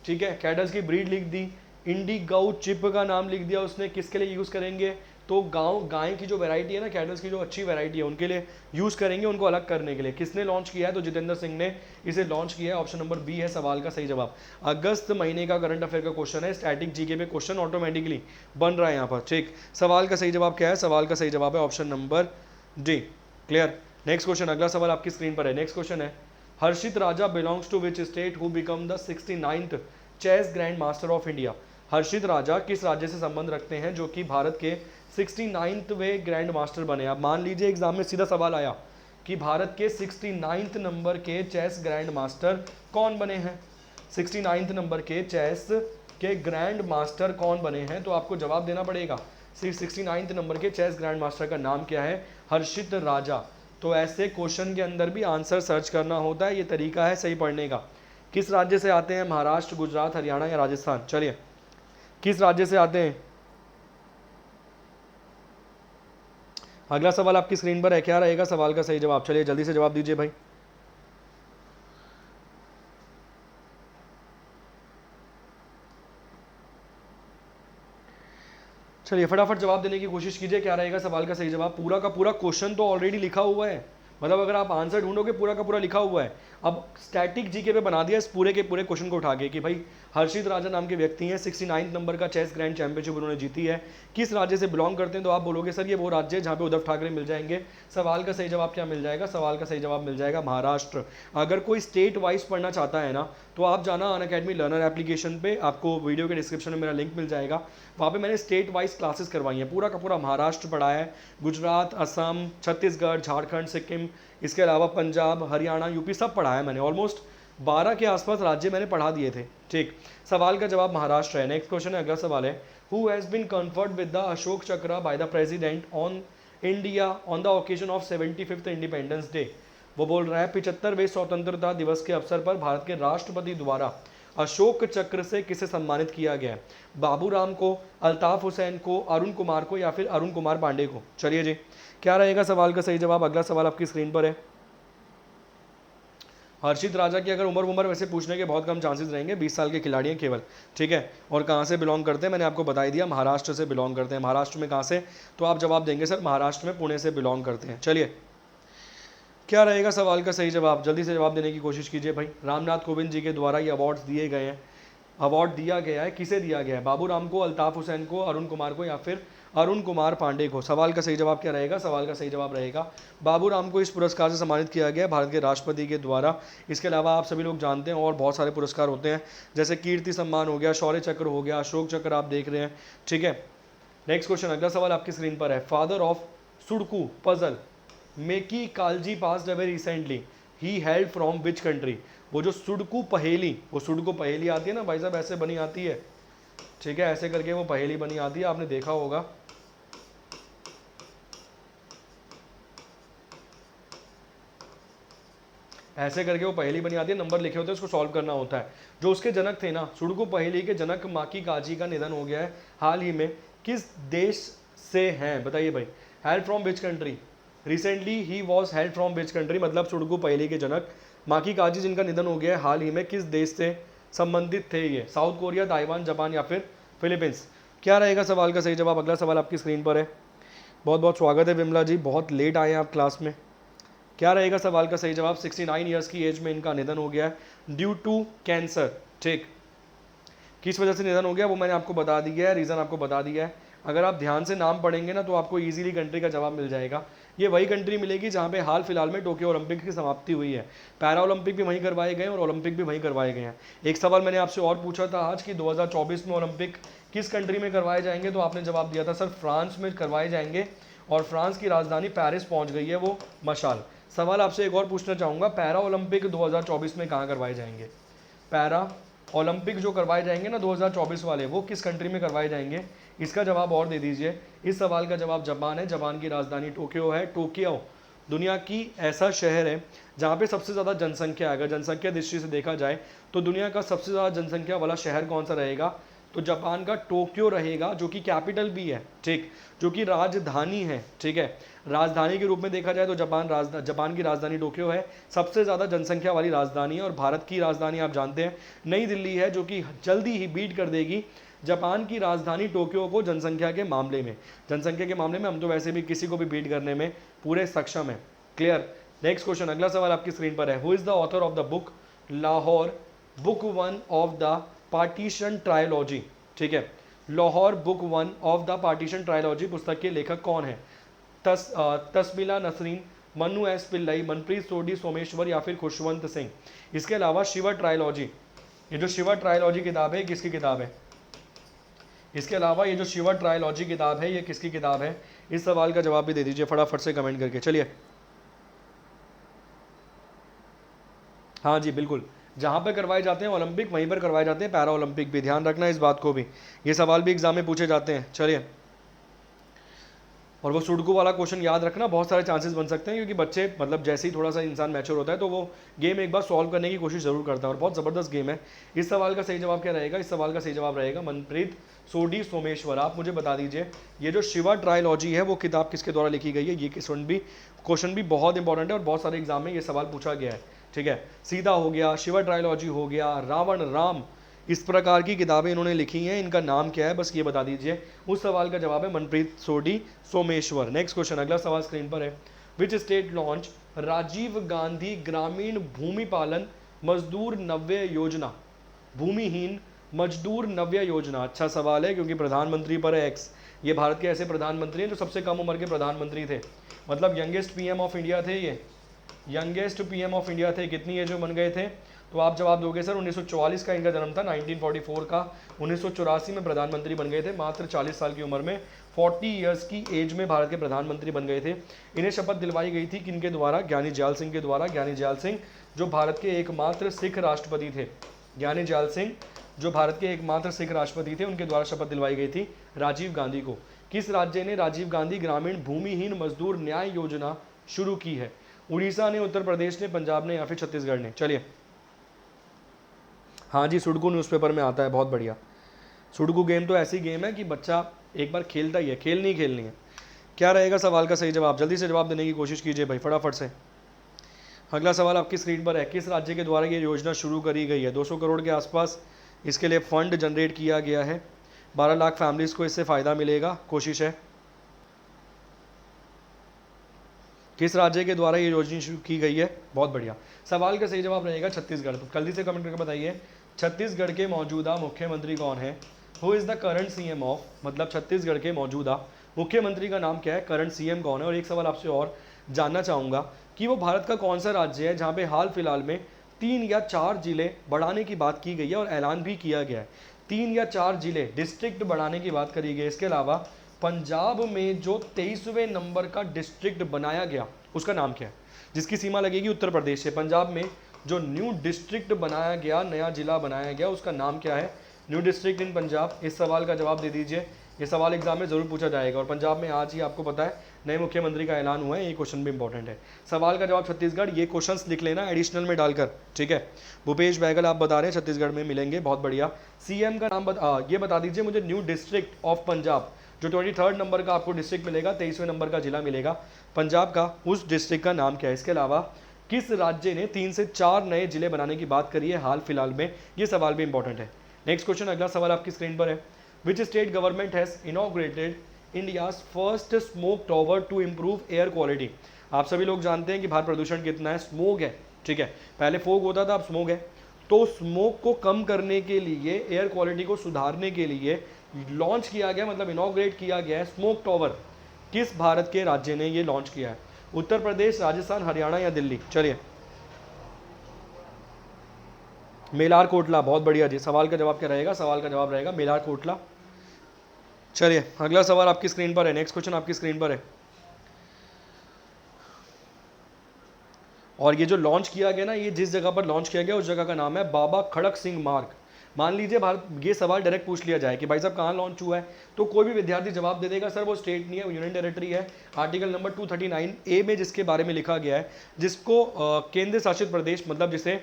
ठीक है, कैटल्स की ब्रीड लिख दी, इंडिगाउ चिप का नाम लिख दिया उसने, किसके लिए यूज़ करेंगे? तो गाय की जो वैरायटी है ना, कैटल्स की जो अच्छी वैरायटी है उनके लिए यूज़ करेंगे, उनको अलग करने के लिए। किसने लॉन्च किया है? तो जितेंद्र सिंह ने इसे लॉन्च किया है। ऑप्शन नंबर बी है सवाल का सही जवाब। अगस्त महीने का करंट अफेयर का क्वेश्चन है, स्टैटिक जीके पे क्वेश्चन ऑटोमेटिकली बन रहा है यहाँ पर। ठीक, सवाल का सही जवाब क्या है? सवाल का सही जवाब है option number D. Clear. Next question, अगला सवाल आपकी स्क्रीन पर है। नेक्स्ट क्वेश्चन है, Harshit Raja belongs to which state who become the 69th chess grand master of India? Harshit Raja किस राज्य से संबंध रखते हैं जो कि भारत के 69वें ग्रैंड मास्टर बने? अब मान लीजिए एग्जाम में सीधा सवाल आया कि भारत के 69th नंबर के चेस ग्रैंड मास्टर कौन बने हैं? 69th नंबर के चेस के ग्रैंड मास्टर कौन बने हैं? तो आपको जवाब देना पड़ेगा 69th नंबर के चेस ग्रैंड मास्टर का नाम क्या है? हर्षित राजा। तो ऐसे क्वेश्चन के अंदर भी आंसर सर्च करना होता है, ये तरीका है सही पढ़ने का। किस राज्य से आते हैं? महाराष्ट्र, गुजरात, हरियाणा या राजस्थान? चलिए, किस राज्य से आते हैं? अगला सवाल आपकी स्क्रीन पर है, क्या रहेगा सवाल का सही जवाब? चलिए जल्दी से जवाब दीजिए भाई। चलिए फटाफट जवाब देने की कोशिश कीजिए, क्या रहेगा सवाल का सही जवाब? पूरा का पूरा क्वेश्चन तो ऑलरेडी लिखा हुआ है, मतलब अगर आप आंसर ढूंढोगे पूरा का पूरा लिखा हुआ है। अब स्टैटिक जीके पे बना दिया इस पूरे के पूरे क्वेश्चन को उठा के कि भाई हर्षित राजा नाम के व्यक्ति हैं, 69 नंबर का चेस ग्रैंड चैंपियनशिप उन्होंने जीती है, किस राज्य से बिलोंग करते हैं, तो आप बोलोगे सर ये वो राज्य है जहाँ पे उद्धव ठाकरे मिल जाएंगे। सवाल का सही जवाब क्या मिल जाएगा, सवाल का सही जवाब मिल जाएगा महाराष्ट्र। अगर कोई स्टेट वाइज पढ़ना चाहता है ना तो आप जाना अनअकैडमी लर्नर एप्लीकेशन पे, आपको वीडियो के डिस्क्रिप्शन में मेरा लिंक मिल जाएगा, वहाँ पे मैंने स्टेट वाइज क्लासेस करवाई हैं, पूरा का पूरा महाराष्ट्र पढ़ा है, गुजरात, असम, छत्तीसगढ़, झारखंड, सिक्किम, इसके अलावा पंजाब, हरियाणा, यूपी सब पढ़ा है मैंने। ऑलमोस्ट 12 के आसपास राज्य मैंने पढ़ा दिए थे। ठीक, सवाल का जवाब महाराष्ट्र है। नेक्स्ट क्वेश्चन है, अगला सवाल है, who has been conferred with the Ashok Chakra by the president on India on the occasion of 75th independence day. वो बोल रहा है 75वें स्वतंत्रता दिवस के अवसर पर भारत के राष्ट्रपति द्वारा अशोक चक्र से किसे सम्मानित किया गया है? बाबूराम को, अल्ताफ हुसैन को, अरुण कुमार को या फिर अरुण कुमार पांडे को? चलिए जी, क्या रहेगा सवाल का सही जवाब? अगला सवाल आपकी स्क्रीन पर है। हर्षित राजा की अगर उम्र वैसे पूछने के बहुत कम चांसेस रहेंगे, 20 साल के खिलाड़ी हैं केवल, ठीक है। और कहाँ से बिलोंग करते हैं मैंने आपको बता ही दिया, महाराष्ट्र से बिलोंग करते हैं। महाराष्ट्र में कहाँ से? तो आप जवाब देंगे सर महाराष्ट्र में पुणे से बिलोंग करते हैं। चलिए, क्या रहेगा सवाल का सही जवाब? जल्दी से जवाब देने की कोशिश कीजिए भाई। रामनाथ कोविंद जी के द्वारा ये अवार्ड्स दिए गए हैं। अवार्ड दिया गया है, किसे दिया गया है? बाबूराम को, अल्ताफ हुसैन को, अरुण कुमार को या फिर अरुण कुमार पांडे को? सवाल का सही जवाब क्या रहेगा? सवाल का सही जवाब रहेगा बाबूराम को इस पुरस्कार से सम्मानित किया गया है भारत के राष्ट्रपति के द्वारा। इसके अलावा आप सभी लोग जानते हैं और बहुत सारे पुरस्कार होते हैं, जैसे कीर्ति सम्मान हो गया, शौर्य चक्र हो गया, अशोक चक्र आप देख रहे हैं, ठीक है। नेक्स्ट क्वेश्चन, अगला सवाल आपकी स्क्रीन पर है। Father of sudoku puzzle Maki Kaji passed away recently, he held from which country? वो जो सुडोकू पहेली, वो सुडोकू पहेली आती है ना भाई साहब, ऐसे बनी आती है, ठीक है, ऐसे करके वो पहेली बनी आती है, आपने देखा होगा। ऐसे करके वो पहेली बनी आती है, नंबर लिखे होते हैं, उसको सॉल्व करना होता है। जो उसके जनक थे ना, सुडोकू पहेली के जनक माकी काजी का निधन हो गया है हाल ही में, किस देश से हैं बताइए भाई? Held from which country? Recently he was held from which country, मतलब सुडोकू पहेली के जनक माकी काजी जिनका निधन हो गया है हाल ही में, किस देश से संबंधित थे ये? साउथ कोरिया, ताइवान, जापान या फिर फिलीपींस? क्या रहेगा सवाल का सही जवाब? अगला सवाल आपकी स्क्रीन पर है। बहुत बहुत स्वागत है विमला जी, बहुत लेट आए हैं आप क्लास में। क्या रहेगा सवाल का सही जवाब? 69 ईयर्स की एज में इनका निधन हो गया है ड्यू टू कैंसर। ठीक, किस वजह से निधन हो गया वो मैंने आपको बता दिया है, रीज़न आपको बता दिया है। अगर आप ध्यान से नाम पढ़ेंगे ना तो आपको इजीली कंट्री का जवाब मिल जाएगा। ये वही कंट्री मिलेगी जहाँ पे हाल फिलहाल में टोक्यो ओलंपिक की समाप्ति हुई है। पैरा ओलंपिक भी वहीं करवाए गए हैं और ओलंपिक भी वहीं करवाए गए हैं। एक सवाल मैंने आपसे और पूछा था आज कि 2024 में ओलंपिक किस कंट्री में करवाए जाएंगे, तो आपने जवाब दिया था सर फ्रांस में करवाए जाएंगे, और फ्रांस की राजधानी पेरिस पहुँच गई है वो मशाल। सवाल आपसे एक और पूछना चाहूँगा, पैरा ओलंपिक 2024 में कहाँ करवाए जाएंगे? पैरा ओलंपिक जो करवाए जाएंगे ना 2024 वाले, वो किस कंट्री में करवाए जाएंगे? इसका जवाब और दे दीजिए। इस सवाल का जवाब जापान है। जापान की राजधानी टोक्यो है। टोक्यो दुनिया की ऐसा शहर है जहाँ पे सबसे ज़्यादा जनसंख्या है। अगर जनसंख्या दृष्टि से देखा जाए तो दुनिया का सबसे ज़्यादा जनसंख्या वाला शहर कौन सा रहेगा? तो जापान का टोक्यो रहेगा, जो कि कैपिटल भी है, ठीक, जो कि राजधानी है, ठीक है। राजधानी के रूप में देखा जाए तो जापान की राजधानी टोक्यो है, सबसे ज़्यादा जनसंख्या वाली राजधानी है। और भारत की राजधानी आप जानते हैं नई दिल्ली है, जो कि जल्दी ही बीट कर देगी जापान की राजधानी टोक्यो को जनसंख्या के मामले में। जनसंख्या के मामले में हम तो वैसे भी किसी को भी बीट करने में पूरे सक्षम है। क्लियर? नेक्स्ट क्वेश्चन, अगला सवाल आपकी स्क्रीन पर है। Who is the author of the book Lahore book 1 of the partition trilogy? ठीक है, Lahore book 1 of the partition trilogy पुस्तक के लेखक कौन है? तस्मिला नसरीन, मनु एस पिल्लई, मनप्रीत सोडी सोमेश्वर या फिर खुशवंत सिंह? इसके अलावा शिवा ट्रायोलॉजी, ये जो शिवा ट्रायोलॉजी किताब है किसकी किताब है? इसके अलावा ये जो शिवा ट्रायोलॉजी किताब है ये किसकी किताब है? इस सवाल का जवाब भी दे दीजिए फटाफट से कमेंट करके। चलिए, हाँ जी बिल्कुल, जहाँ पे करवाए जाते हैं ओलंपिक वहीं पर करवाए जाते हैं पैरा ओलंपिक भी, ध्यान रखना इस बात को भी, ये सवाल भी एग्जाम में पूछे जाते हैं। चलिए, और वो सुडोकू वाला क्वेश्चन याद रखना, बहुत सारे चांसेस बन सकते हैं, क्योंकि बच्चे मतलब जैसे ही थोड़ा सा इंसान मैच्योर होता है तो वो गेम एक बार सॉल्व करने की कोशिश जरूर करता है, और बहुत ज़बरदस्त गेम है। इस सवाल का सही जवाब क्या रहेगा? इस सवाल का सही जवाब रहेगा मनप्रीत सोडी सोमेश्वर। आप मुझे बता दीजिए ये जो शिवा ट्रायोलॉजी है वो किताब किसके द्वारा लिखी गई है? ये क्वेश्चन भी बहुत इंपॉर्टेंट है और बहुत सारे एग्जाम में ये सवाल पूछा गया है, ठीक है। सीता हो गया, शिवा ट्रायोलॉजी हो गया, रावण राम, इस प्रकार की किताबें इन्होंने लिखी हैं, इनका नाम क्या है बस ये बता दीजिए। उस सवाल का जवाब है मनप्रीत सोडी सोमेश्वर। नेक्स्ट क्वेश्चन, अगला सवाल स्क्रीन पर है। Which state launch Rajiv Gandhi Gramin Bhumi पालन मजदूर नव्य योजना, भूमिहीन मजदूर नव्य योजना? अच्छा सवाल है, क्योंकि प्रधानमंत्री पर है एक्स। ये भारत के ऐसे प्रधानमंत्री हैं जो सबसे कम उम्र के प्रधानमंत्री थे, मतलब यंगेस्ट पीएम ऑफ इंडिया थे ये, यंगेस्ट पीएम ऑफ इंडिया थे। कितनी एज में बन गए थे? तो आप जवाब दोगे सर 1944 का इनका जन्म था, 1944 का, 1984 में प्रधानमंत्री बन गए थे, मात्र 40 साल की उम्र में, 40 ईयर्स की एज में भारत के प्रधानमंत्री बन गए थे। इन्हें शपथ दिलवाई गई थी किनके द्वारा? ज्ञानी जैल सिंह के द्वारा। ज्ञानी जैल सिंह जो भारत के एकमात्र सिख राष्ट्रपति थे, ज्ञानी जैल सिंह जो भारत के एकमात्र सिख राष्ट्रपति थे, उनके द्वारा शपथ दिलवाई गई थी राजीव गांधी को। किस राज्य ने राजीव गांधी ग्रामीण भूमिहीन मजदूर न्याय योजना शुरू की है? उड़ीसा ने, उत्तर प्रदेश ने, पंजाब ने, या फिर छत्तीसगढ़ ने? चलिए, हाँ जी, सुडोकू न्यूज़पेपर में आता है, बहुत बढ़िया। सुडोकू गेम तो ऐसी गेम है कि बच्चा एक बार खेलता ही है, खेलनी ही खेलनी है। क्या रहेगा सवाल का सही जवाब? जल्दी से जवाब देने की कोशिश कीजिए भाई, फटाफट से। अगला सवाल आपकी स्क्रीन पर है। किस राज्य के द्वारा ये योजना शुरू करी गई है? 200 करोड़ के आसपास इसके लिए फंड जनरेट किया गया है, 12 लाख फैमिलीज को इससे फ़ायदा मिलेगा, कोशिश है। किस राज्य के द्वारा ये योजना शुरू की गई है? बहुत बढ़िया। सवाल का सही जवाब रहेगा छत्तीसगढ़। तो जल्दी से कमेंट करके बताइए, छत्तीसगढ़ के मौजूदा मुख्यमंत्री कौन है? Who is the current CM of, मतलब छत्तीसगढ़ के मौजूदा मुख्यमंत्री का नाम क्या है? करंट सीएम कौन है? और एक सवाल आपसे और जानना चाहूँगा कि वो भारत का कौन सा राज्य है जहाँ पे हाल फिलहाल में 3 या 4 जिले बढ़ाने की बात की गई है और ऐलान भी किया गया है। 3 या 4 जिले, डिस्ट्रिक्ट बढ़ाने की बात करी गई है। इसके अलावा पंजाब में जो 23वें नंबर का डिस्ट्रिक्ट बनाया गया उसका नाम क्या है? जिसकी सीमा लगेगी उत्तर प्रदेश से। पंजाब में जो न्यू डिस्ट्रिक्ट बनाया गया, नया जिला बनाया गया, उसका नाम क्या है? New district in Punjab. इस सवाल का जवाब दे दीजिए, ये सवाल एग्जाम में जरूर पूछा जाएगा। और पंजाब में आज ही आपको पता है नए मुख्यमंत्री का ऐलान हुआ है, ये क्वेश्चन भी इंपॉर्टेंट है। सवाल का जवाब छत्तीसगढ़, ये क्वेश्चंस लिख लेना एडिशनल में डालकर, ठीक है। भूपेश बैगल आप बता रहे हैं छत्तीसगढ़ में मिलेंगे, बहुत बढ़िया। सीएम का नाम ये बता दीजिए मुझे, न्यू डिस्ट्रिक्ट ऑफ पंजाब, जो 23rd नंबर का आपको डिस्ट्रिक्ट मिलेगा, 23वें नंबर का जिला मिलेगा पंजाब का, उस डिस्ट्रिक्ट का नाम क्या है? इसके अलावा किस राज्य ने 3 से 4 नए जिले बनाने की बात करी है हाल फिलहाल में? ये सवाल भी इंपॉर्टेंट है। नेक्स्ट क्वेश्चन, अगला सवाल आपकी स्क्रीन पर है। Which state government has inaugurated India's first smoke tower to improve air quality? आप सभी लोग जानते हैं कि भारत प्रदूषण कितना है, स्मोक है, ठीक है। पहले फोग होता था, अब स्मोक है। तो स्मोक को कम करने के लिए, एयर क्वालिटी को सुधारने के लिए लॉन्च किया गया, मतलब इनॉग्रेट किया गया है स्मोक टॉवर। किस भारत के राज्य ने ये लॉन्च किया है? उत्तर प्रदेश, राजस्थान, हरियाणा या दिल्ली? चलिए, मेलार कोटला, बहुत बढ़िया जी। सवाल का जवाब क्या रहेगा? सवाल का जवाब रहेगा मेलार कोटला। चलिए, अगला सवाल आपकी स्क्रीन पर है, नेक्स्ट क्वेश्चन आपकी स्क्रीन पर है। और ये जो लॉन्च किया गया ना, ये जिस जगह पर लॉन्च किया गया उस जगह का नाम है बाबा खड़क सिंह मार्ग। मान लीजिए भारत, ये सवाल डायरेक्ट पूछ लिया जाए कि भाई साहब कहाँ लॉन्च हुआ है, तो कोई भी विद्यार्थी जवाब दे देगा सर वो स्टेट नहीं है, वो यूनियन टेरिटरी है। आर्टिकल नंबर 239A में जिसके बारे में लिखा गया है, जिसको केंद्र शासित प्रदेश, मतलब जिसे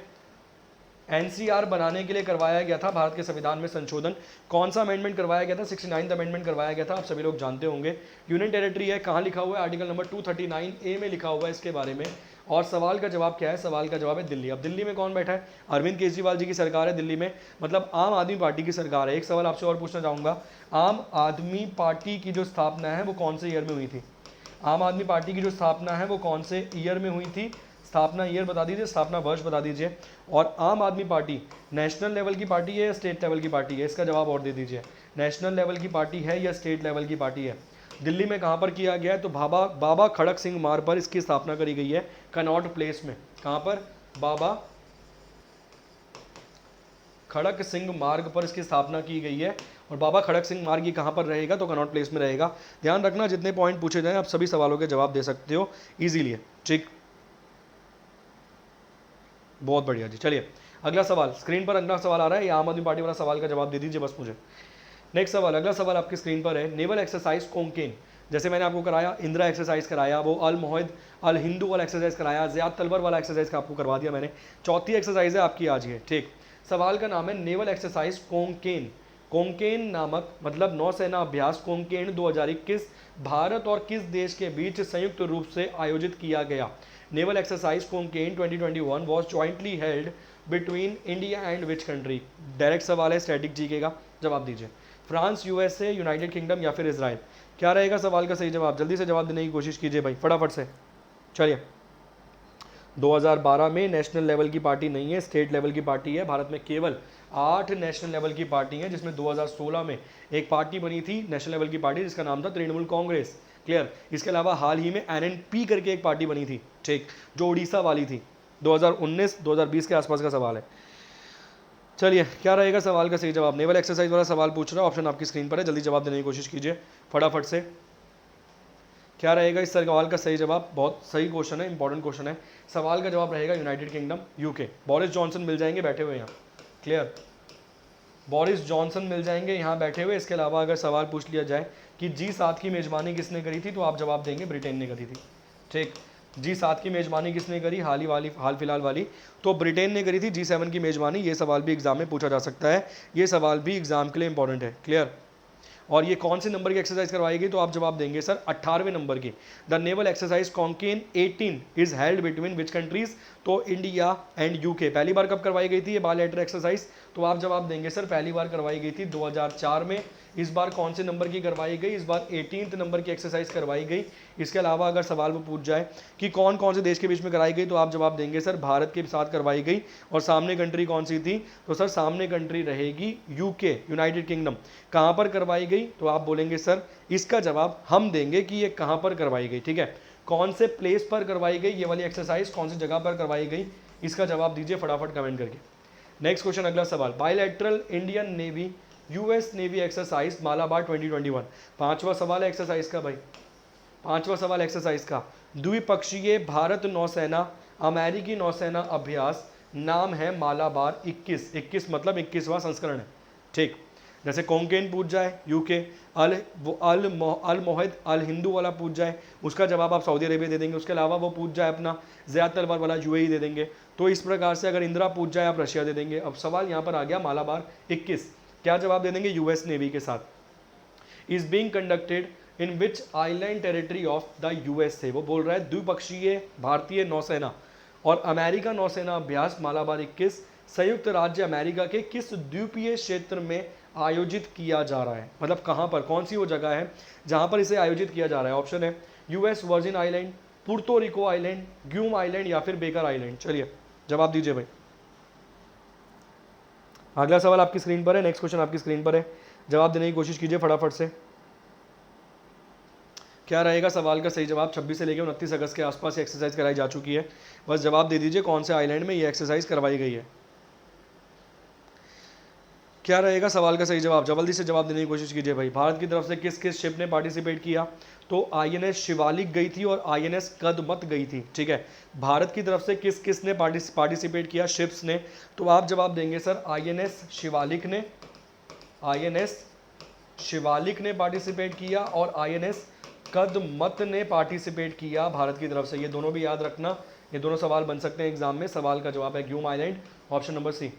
एनसीआर बनाने के लिए करवाया गया था, भारत के संविधान में संशोधन, कौन सा अमेंडमेंट करवाया गया था? 69th अमेंडमेंट करवाया गया था, आप सभी लोग जानते होंगे। यूनियन टेरिटरी है, कहाँ लिखा हुआ है? आर्टिकल नंबर 239A में लिखा हुआ है इसके बारे में। और सवाल का जवाब क्या है? सवाल का जवाब है दिल्ली। अब दिल्ली में कौन बैठा है? अरविंद केजरीवाल जी की सरकार है दिल्ली में, मतलब आम आदमी पार्टी की सरकार है। एक सवाल आपसे और पूछना चाहूँगा, आम आदमी पार्टी की जो स्थापना है वो कौन से ईयर में हुई थी? आम आदमी पार्टी की जो स्थापना है वो कौन से ईयर में हुई थी? स्थापना ईयर बता दीजिए, स्थापना वर्ष बता दीजिए। और आम आदमी पार्टी नेशनल लेवल की पार्टी है या स्टेट लेवल की पार्टी है? इसका जवाब और दे दीजिए, नेशनल लेवल की पार्टी है या स्टेट लेवल की पार्टी है? दिल्ली में कहाँ पर किया गया है? तो बाबा खड़क सिंह मार्ग पर इसकी स्थापना करी गई है, कनॉट प्लेस में। कहाँ पर? बाबा खड़क सिंह मार्ग पर इसकी स्थापना की गई है। और बाबा खड़क सिंह मार्ग ये कहाँ पर रहेगा? तो कनॉट प्लेस में रहेगा। ध्यान रखना, जितने पॉइंट पूछे जाएं आप सभी सवालों के जवाब दे सकते हो इजीली, ठीक। बहुत बढ़िया जी। चलिए, अगला सवाल स्क्रीन पर, अगला सवाल आ रहा है, ये आम आदमी पार्टी वाला सवाल का जवाब दे दीजिए बस मुझे। नेक्स्ट सवाल, अगला सवाल आपकी स्क्रीन पर है। नेवल एक्सरसाइज कोंकेन, जैसे मैंने आपको कराया इंदिरा एक्सरसाइज कराया, वो अल मोहिद अल हिंदू वाला एक्सरसाइज कराया, ज़ियाद तलवर वाला एक्सरसाइज का आपको करवा दिया मैंने। चौथी एक्सरसाइज है आपकी आज ये, ठीक। सवाल का नाम है नेवल एक्सरसाइज कोंकेन। कोंकेन नामक, मतलब नौसेना अभ्यास कोंकेन 2021 भारत और किस देश के बीच संयुक्त रूप से आयोजित किया गया? Naval exercise Konkan 2021 was jointly held between India and which country? Direct सवाल है, स्टैटिक जीके का, जवाब दीजिए। फ्रांस, यूएसए, यूनाइटेड किंगडम या फिर इजराइल? क्या रहेगा सवाल का सही जवाब? जल्दी से जवाब देने की कोशिश कीजिए भाई, फटाफट से। चलिए, 2012 में नेशनल लेवल की पार्टी नहीं है, स्टेट लेवल की पार्टी है। भारत में केवल 8 नेशनल लेवल की पार्टी हैं, जिसमें 2016 में एक पार्टी बनी थी नेशनल लेवल की पार्टी, जिसका नाम था तृणमूल कांग्रेस। क्लियर। इसके अलावा हाल ही में एनएनपी करके एक पार्टी बनी थी, ठीक, जो उड़ीसा वाली थी। 2019-2020 के आसपास का सवाल है। चलिए, क्या रहेगा सवाल का सही जवाब? नेवल एक्सरसाइज वाला सवाल पूछ रहा है, ऑप्शन आपकी स्क्रीन पर है, जल्दी जवाब देने की कोशिश कीजिए फटाफट से। क्या रहेगा इस सवाल का सही जवाब? बहुत सही क्वेश्चन है, इंपॉर्टेंट क्वेश्चन है। सवाल का जवाब रहेगा United Kingdom, UK. Boris Johnson मिल जाएंगे बैठे हुए यहाँ। क्लियर, बोरिस जॉनसन मिल जाएंगे यहाँ बैठे हुए। इसके अलावा अगर सवाल पूछ लिया जाए कि G7 की मेजबानी किसने करी थी, तो आप जवाब देंगे ब्रिटेन ने करी थी। ठीक, G7 की मेजबानी किसने करी, हाल फिलहाल वाली, तो ब्रिटेन ने करी थी G7 की मेजबानी। ये सवाल भी एग्जाम में पूछा जा सकता है, ये सवाल भी एग्जाम के लिए इंपॉर्टेंट है। क्लियर। और ये कौन से नंबर की एक्सरसाइज करवाई गई, तो आप जवाब देंगे सर 18वें नंबर की। The naval exercise Konkan 18 is held between which countries, तो इंडिया एंड यूके। पहली बार कब करवाई गई थी ये बायलैटरल एक्सरसाइज, तो आप जवाब देंगे सर पहली बार करवाई गई थी 2004 में। इस बार कौन से नंबर की करवाई गई, इस बार 18th नंबर की एक्सरसाइज करवाई गई। इसके अलावा अगर सवाल में पूछ जाए कि कौन कौन से देश के बीच में कराई गई, तो आप जवाब देंगे सर भारत के साथ करवाई गई। और सामने कंट्री कौन सी थी, तो सर सामने कंट्री रहेगी यूके, यूनाइटेड किंगडम। कहाँ पर करवाई गई, तो आप बोलेंगे सर इसका जवाब हम देंगे कि ये कहाँ पर करवाई गई। ठीक है, कौन से प्लेस पर करवाई गई ये वाली एक्सरसाइज, कौन सी जगह पर करवाई गई, इसका जवाब दीजिए फटाफट कमेंट करके। नेक्स्ट क्वेश्चन, अगला सवाल, bilateral Indian navy US navy exercise Malabar 2021। पांचवा सवाल है एक्सरसाइज का भाई, पांचवा सवाल एक्सरसाइज का। द्विपक्षीय भारत नौसेना अमेरिकी नौसेना अभ्यास, नाम है मालाबार 21। 21 मतलब 21वां संस्करण है। ठीक, जैसे कोंकेन पूछ जाए यूके, अल मोहिद अल हिंदू वाला पूछ जाए, उसका जवाब आप सऊदी अरेबिया दे देंगे। उसके अलावा वो पूछ जाए अपना ज़ियाद तलवार वाला यूएई दे देंगे। तो इस प्रकार से अगर इंदिरा पूछ जाए आप रशिया दे देंगे। अब सवाल यहाँ पर आ गया मालाबार 21, क्या जवाब दे देंगे, यूएस नेवी के साथ। Is being conducted in which island territory of the USA. वो बोल रहा है द्विपक्षीय भारतीय नौसेना और अमेरिका नौसेना अभ्यास मालाबार 21 संयुक्त राज्य अमेरिका के किस द्वीपीय क्षेत्र में आयोजित किया जा रहा है, मतलब कहाँ पर, कौन सी वो जगह है जहाँ पर इसे आयोजित किया जा रहा है। ऑप्शन है यूएस वर्जिन आइलैंड, पुर्तो रिको आइलैंड, ग्यूम आइलैंड या फिर बेकर आइलैंड। चलिए जवाब दीजिए भाई। अगला सवाल आपकी स्क्रीन पर है, नेक्स्ट क्वेश्चन आपकी स्क्रीन पर है, जवाब देने की कोशिश कीजिए फटाफट से। क्या रहेगा सवाल का सही जवाब? 26 से लेकर 29 अगस्त के आसपास ये एक्सरसाइज कराई जा चुकी है। बस जवाब दे दीजिए कौन से आइलैंड में ये एक्सरसाइज करवाई गई है। क्या रहेगा सवाल का सही जवाब? जल्दी से जवाब देने की कोशिश कीजिए भाई। भारत की तरफ से किस किस शिप ने पार्टिसिपेट किया, तो आईएनएस शिवालिक गई थी और आईएनएस कदमत गई थी। ठीक है, भारत की तरफ से किस किस ने पार्टिसिपेट किया शिप्स ने, तो आप जवाब देंगे सर आईएनएस शिवालिक ने, आईएनएस शिवालिक ने पार्टिसिपेट किया और आईएनएस कदमत ने पार्टिसिपेट किया भारत की तरफ से। ये दोनों भी याद रखना, ये दोनों सवाल बन सकते हैं एग्जाम में। सवाल का जवाब है ग्यूम आइलैंड, ऑप्शन नंबर सी।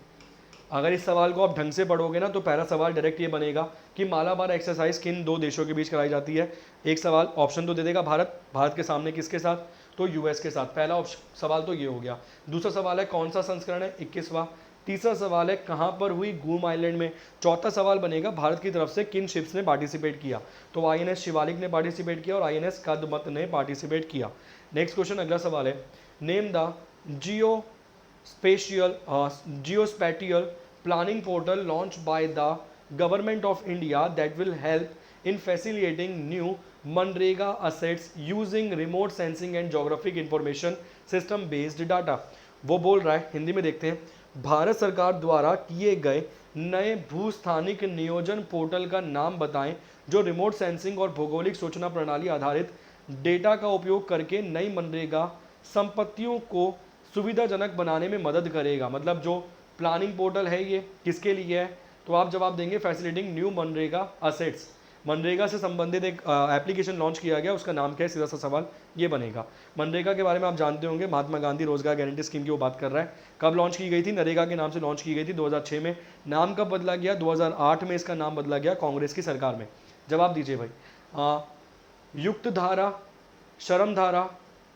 अगर इस सवाल को आप ढंग से पढ़ोगे ना तो पहला सवाल डायरेक्ट ये बनेगा कि मालाबार एक्सरसाइज किन दो देशों के बीच कराई जाती है। एक सवाल ऑप्शन तो दे देगा भारत, भारत के सामने किसके साथ, तो यूएस के साथ। पहला सवाल तो ये हो गया। दूसरा सवाल है कौन सा संस्करण है, 21वां। तीसरा सवाल है कहाँ पर हुई, गूम आइलैंड में। चौथा सवाल बनेगा भारत की तरफ से किन शिप्स ने पार्टिसिपेट किया, तो आईएनएस शिवालिक ने पार्टिसिपेट किया और आईएनएस कदमत ने पार्टिसिपेट किया। नेक्स्ट क्वेश्चन, अगला सवाल है, name the geospatial planning portal launched by the government of India that will help in facilitating new MNREGA assets using remote sensing and geographic information system based data। वो बोल रहा है, हिंदी में देखते हैं, भारत सरकार द्वारा किए गए नए भूस्थानिक नियोजन पोर्टल का नाम बताएं जो रिमोट सेंसिंग और भौगोलिक सूचना प्रणाली आधारित डेटा का उपयोग करके नई मनरेगा संपत्तियों को सुविधाजनक बनाने में मदद करेगा। मतलब जो प्लानिंग पोर्टल है ये किसके लिए है, तो आप जवाब देंगे facilitating new MNREGA assets. MNREGA से संबंधित एक एप्लीकेशन लॉन्च किया गया, उसका नाम क्या है, सीधा सा सवाल ये बनेगा। मनरेगा के बारे में आप जानते होंगे, महात्मा गांधी रोजगार गारंटी स्कीम की वो बात कर रहा है। कब लॉन्च की गई थी, नरेगा के नाम से लॉन्च की गई थी 2006 में। नाम कब बदला गया, 2008 में इसका नाम बदला गया कांग्रेस की सरकार में। जवाब दीजिए भाई। युक्त धारा, श्रम धारा,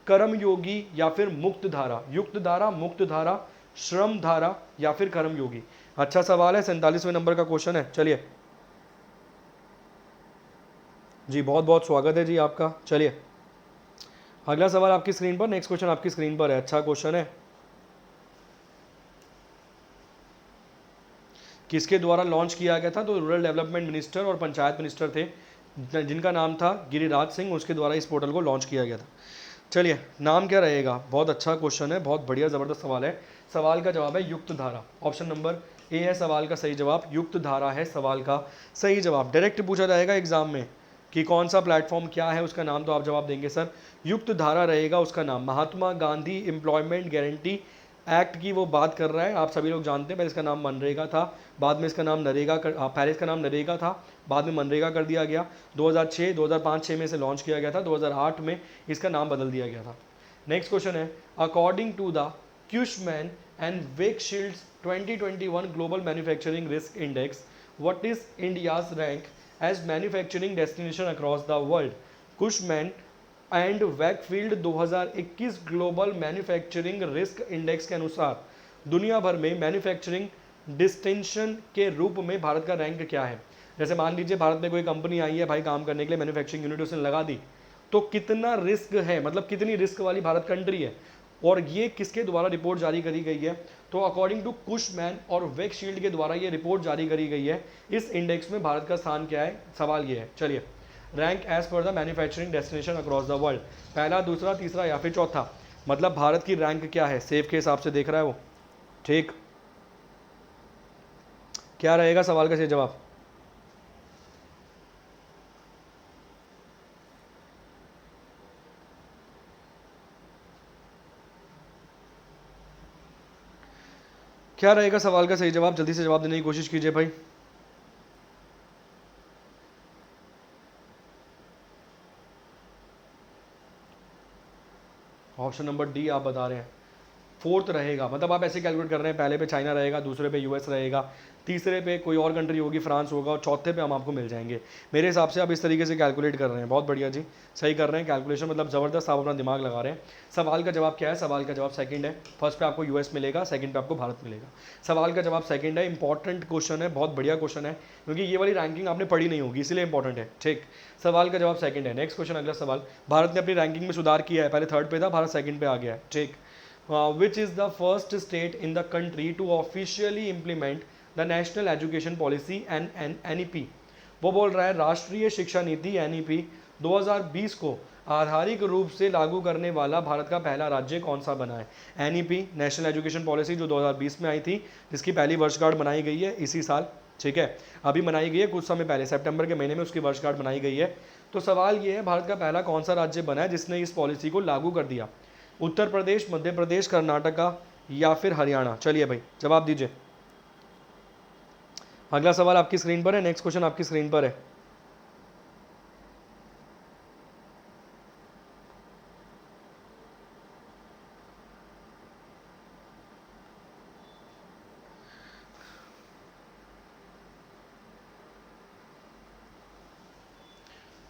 कर्मयोगी या फिर मुक्त धारा, युक्त धारा, मुक्त धारा, श्रम धारा या फिर कर्मयोगी। अच्छा सवाल है, 47वें नंबर का क्वेश्चन है। चलिए जी, बहुत बहुत स्वागत है जी आपका। चलिए अगला सवाल आपकी स्क्रीन पर, नेक्स्ट क्वेश्चन आपकी स्क्रीन पर है, अच्छा क्वेश्चन है। किसके द्वारा लॉन्च किया गया था? तो रूरल डेवलपमेंट मिनिस्टर और पंचायत मिनिस्टर थे जिनका नाम था गिरिराज सिंह, उसके द्वारा इस पोर्टल को लॉन्च किया गया था। चलिए, नाम क्या रहेगा? बहुत अच्छा क्वेश्चन है, बहुत बढ़िया ज़बरदस्त सवाल है। सवाल का जवाब है युक्त धारा। ऑप्शन नंबर ए है सवाल का सही जवाब, युक्त धारा है सवाल का सही जवाब। डायरेक्ट पूछा जाएगा एग्जाम में कि कौन सा प्लेटफॉर्म क्या है, उसका नाम तो आप जवाब देंगे सर युक्त धारा रहेगा उसका नाम। Mahatma Gandhi employment guarantee act की वो बात कर रहा है, आप सभी लोग जानते हैं। पहले इसका नाम मनरेगा था, बाद में इसका नाम नरेगा पहले इसका नाम नरेगा था, बाद में मनरेगा कर दिया गया। 2006 2005-6 में इसे लॉन्च किया गया था, 2008 में इसका नाम बदल दिया गया था। नेक्स्ट क्वेश्चन है, according to the Cushman and Wakefield 2021 global manufacturing risk index, what is India's rank as manufacturing destination across the world? Cushman and Wakefield 2021 global manufacturing risk index के अनुसार दुनिया भर में मैन्युफैक्चरिंग डिस्टिंक्शन के रूप में भारत का रैंक क्या है? जैसे मान लीजिए भारत में कोई कंपनी आई है भाई काम करने के लिए, मैन्युफैक्चरिंग यूनिट उसने लगा दी, तो कितना रिस्क है, मतलब कितनी रिस्क वाली भारत कंट्री है, और ये किसके द्वारा रिपोर्ट जारी करी गई है? तो अकॉर्डिंग टू कुशमैन और वेकशील्ड के द्वारा ये रिपोर्ट जारी करी गई है। इस इंडेक्स में भारत का स्थान क्या है? सवाल ये है। चलिए, rank as per the manufacturing destination across the world, पहला, दूसरा, तीसरा या फिर चौथा, मतलब भारत की रैंक क्या है? सेफ के हिसाब से देख रहा है वो, ठीक। क्या रहेगा सवाल का सही जवाब? क्या रहेगा सवाल का सही जवाब? जल्दी से जवाब देने की कोशिश कीजिए भाई। ऑप्शन नंबर डी आप बता रहे हैं, फोर्थ रहेगा। मतलब आप ऐसे कैलकुलेट कर रहे हैं, पहले पे चाइना रहेगा, दूसरे पे यूएस रहेगा, तीसरे पे कोई और कंट्री होगी, फ्रांस होगा, और चौथे पे हम आपको मिल जाएंगे। मेरे हिसाब से आप इस तरीके से कैलकुलेट कर रहे हैं, बहुत बढ़िया जी, सही कर रहे हैं कैलकुलेशन, मतलब ज़बरदस्त आप अपना दिमाग लगा रहे हैं। सवाल का जवाब क्या है? सवाल का जवाब सेकंड है। फर्स्ट पे आपको यूएस मिलेगा, सेकंड पे आपको भारत मिलेगा। सवाल का जवाब सेकंड है, इंपॉर्टेंट क्वेश्चन है, बहुत बढ़िया क्वेश्चन है, क्योंकि ये वाली रैंकिंग आपने पढ़ी नहीं होगी, इसलिए इंपॉर्टेंट है, ठीक। सवाल का जवाब सेकंड है। नेक्स्ट क्वेश्चन, अगला सवाल, भारत ने अपनी रैंकिंग में सुधार किया है, पहले थर्ड पे था, भारत सेकंड पे आ गया है, ठीक। Which is the first state in the country to officially implement the National Education Policy and NEP? वो बोल रहा है राष्ट्रीय शिक्षा नीति NEP 2020 को आधारिक रूप से लागू करने वाला भारत का पहला राज्य कौन सा बना है? NEP नेशनल एजुकेशन पॉलिसी जो 2020 में आई थी, जिसकी पहली वर्षगांठ बनाई गई है इसी साल, ठीक है, अभी बनाई गई है कुछ समय पहले, सितंबर के महीने में उसकी वर्षगांठ बनाई गई है। तो सवाल ये है, भारत का पहला कौन सा राज्य बना है जिसने इस पॉलिसी को लागू कर दिया? उत्तर प्रदेश, मध्य प्रदेश, कर्नाटका या फिर हरियाणा? चलिए भाई जवाब दीजिए। अगला सवाल आपकी स्क्रीन पर है, नेक्स्ट क्वेश्चन आपकी स्क्रीन पर है।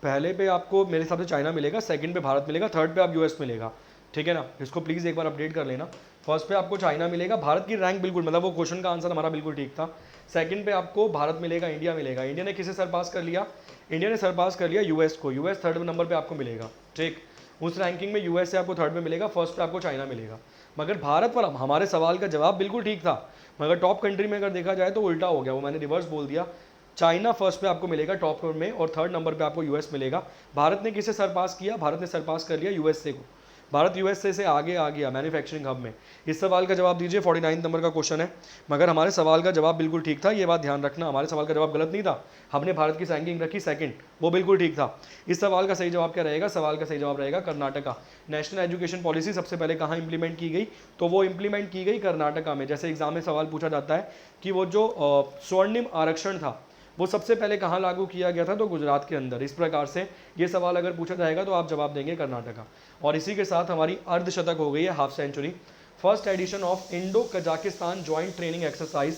पहले पे आपको मेरे हिसाब से चाइना मिलेगा, सेकंड पे भारत मिलेगा, थर्ड पे आप यूएस मिलेगा, ठीक है ना। इसको प्लीज़ एक बार अपडेट कर लेना। फर्स्ट पे आपको चाइना मिलेगा, भारत की रैंक बिल्कुल, मतलब वो क्वेश्चन का आंसर हमारा बिल्कुल ठीक था। सेकंड पे आपको भारत मिलेगा, इंडिया मिलेगा। इंडिया ने किसे सरपास कर लिया? इंडिया ने सरपास कर लिया यूएस को, यूएस थर्ड नंबर पे आपको मिलेगा, ठीक। उस रैंकिंग में यूएस से आपको थर्ड पे मिलेगा, फर्स्ट पे आपको चाइना मिलेगा। मगर भारत पर हमारे सवाल का जवाब बिल्कुल ठीक था, मगर टॉप कंट्री में अगर देखा जाए तो उल्टा हो गया, वो मैंने रिवर्स बोल दिया। चाइना फर्स्ट पे आपको मिलेगा टॉप में, और थर्ड नंबर पे आपको यूएस मिलेगा। भारत ने किसे सरपास किया? भारत ने सरपास कर लिया यूएसए को। भारत यूएसए से आगे आ गया मैन्युफैक्चरिंग हब में। इस सवाल का जवाब दीजिए, 49 नंबर का क्वेश्चन है, मगर हमारे सवाल का जवाब बिल्कुल ठीक था, ये बात ध्यान रखना, हमारे सवाल का जवाब गलत नहीं था। हमने भारत की रैंकिंग रखी सेकंड, वो बिल्कुल ठीक था। इस सवाल का सही जवाब क्या रहेगा? सवाल का सही जवाब रहेगा कर्नाटका। नेशनल एजुकेशन पॉलिसी सबसे पहले कहाँ इंप्लीमेंट की गई? तो वो इंप्लीमेंट की गई कर्नाटका में। जैसे एग्जाम में सवाल पूछा जाता है कि वो जो स्वर्णिम आरक्षण था वो सबसे पहले कहाँ लागू किया गया था? तो गुजरात के अंदर। इस प्रकार से ये सवाल अगर पूछा जाएगा तो आप जवाब देंगे कर्नाटका। और इसी के साथ हमारी अर्धशतक हो गई है, half century. First edition of Indo Kazakhstan joint training exercise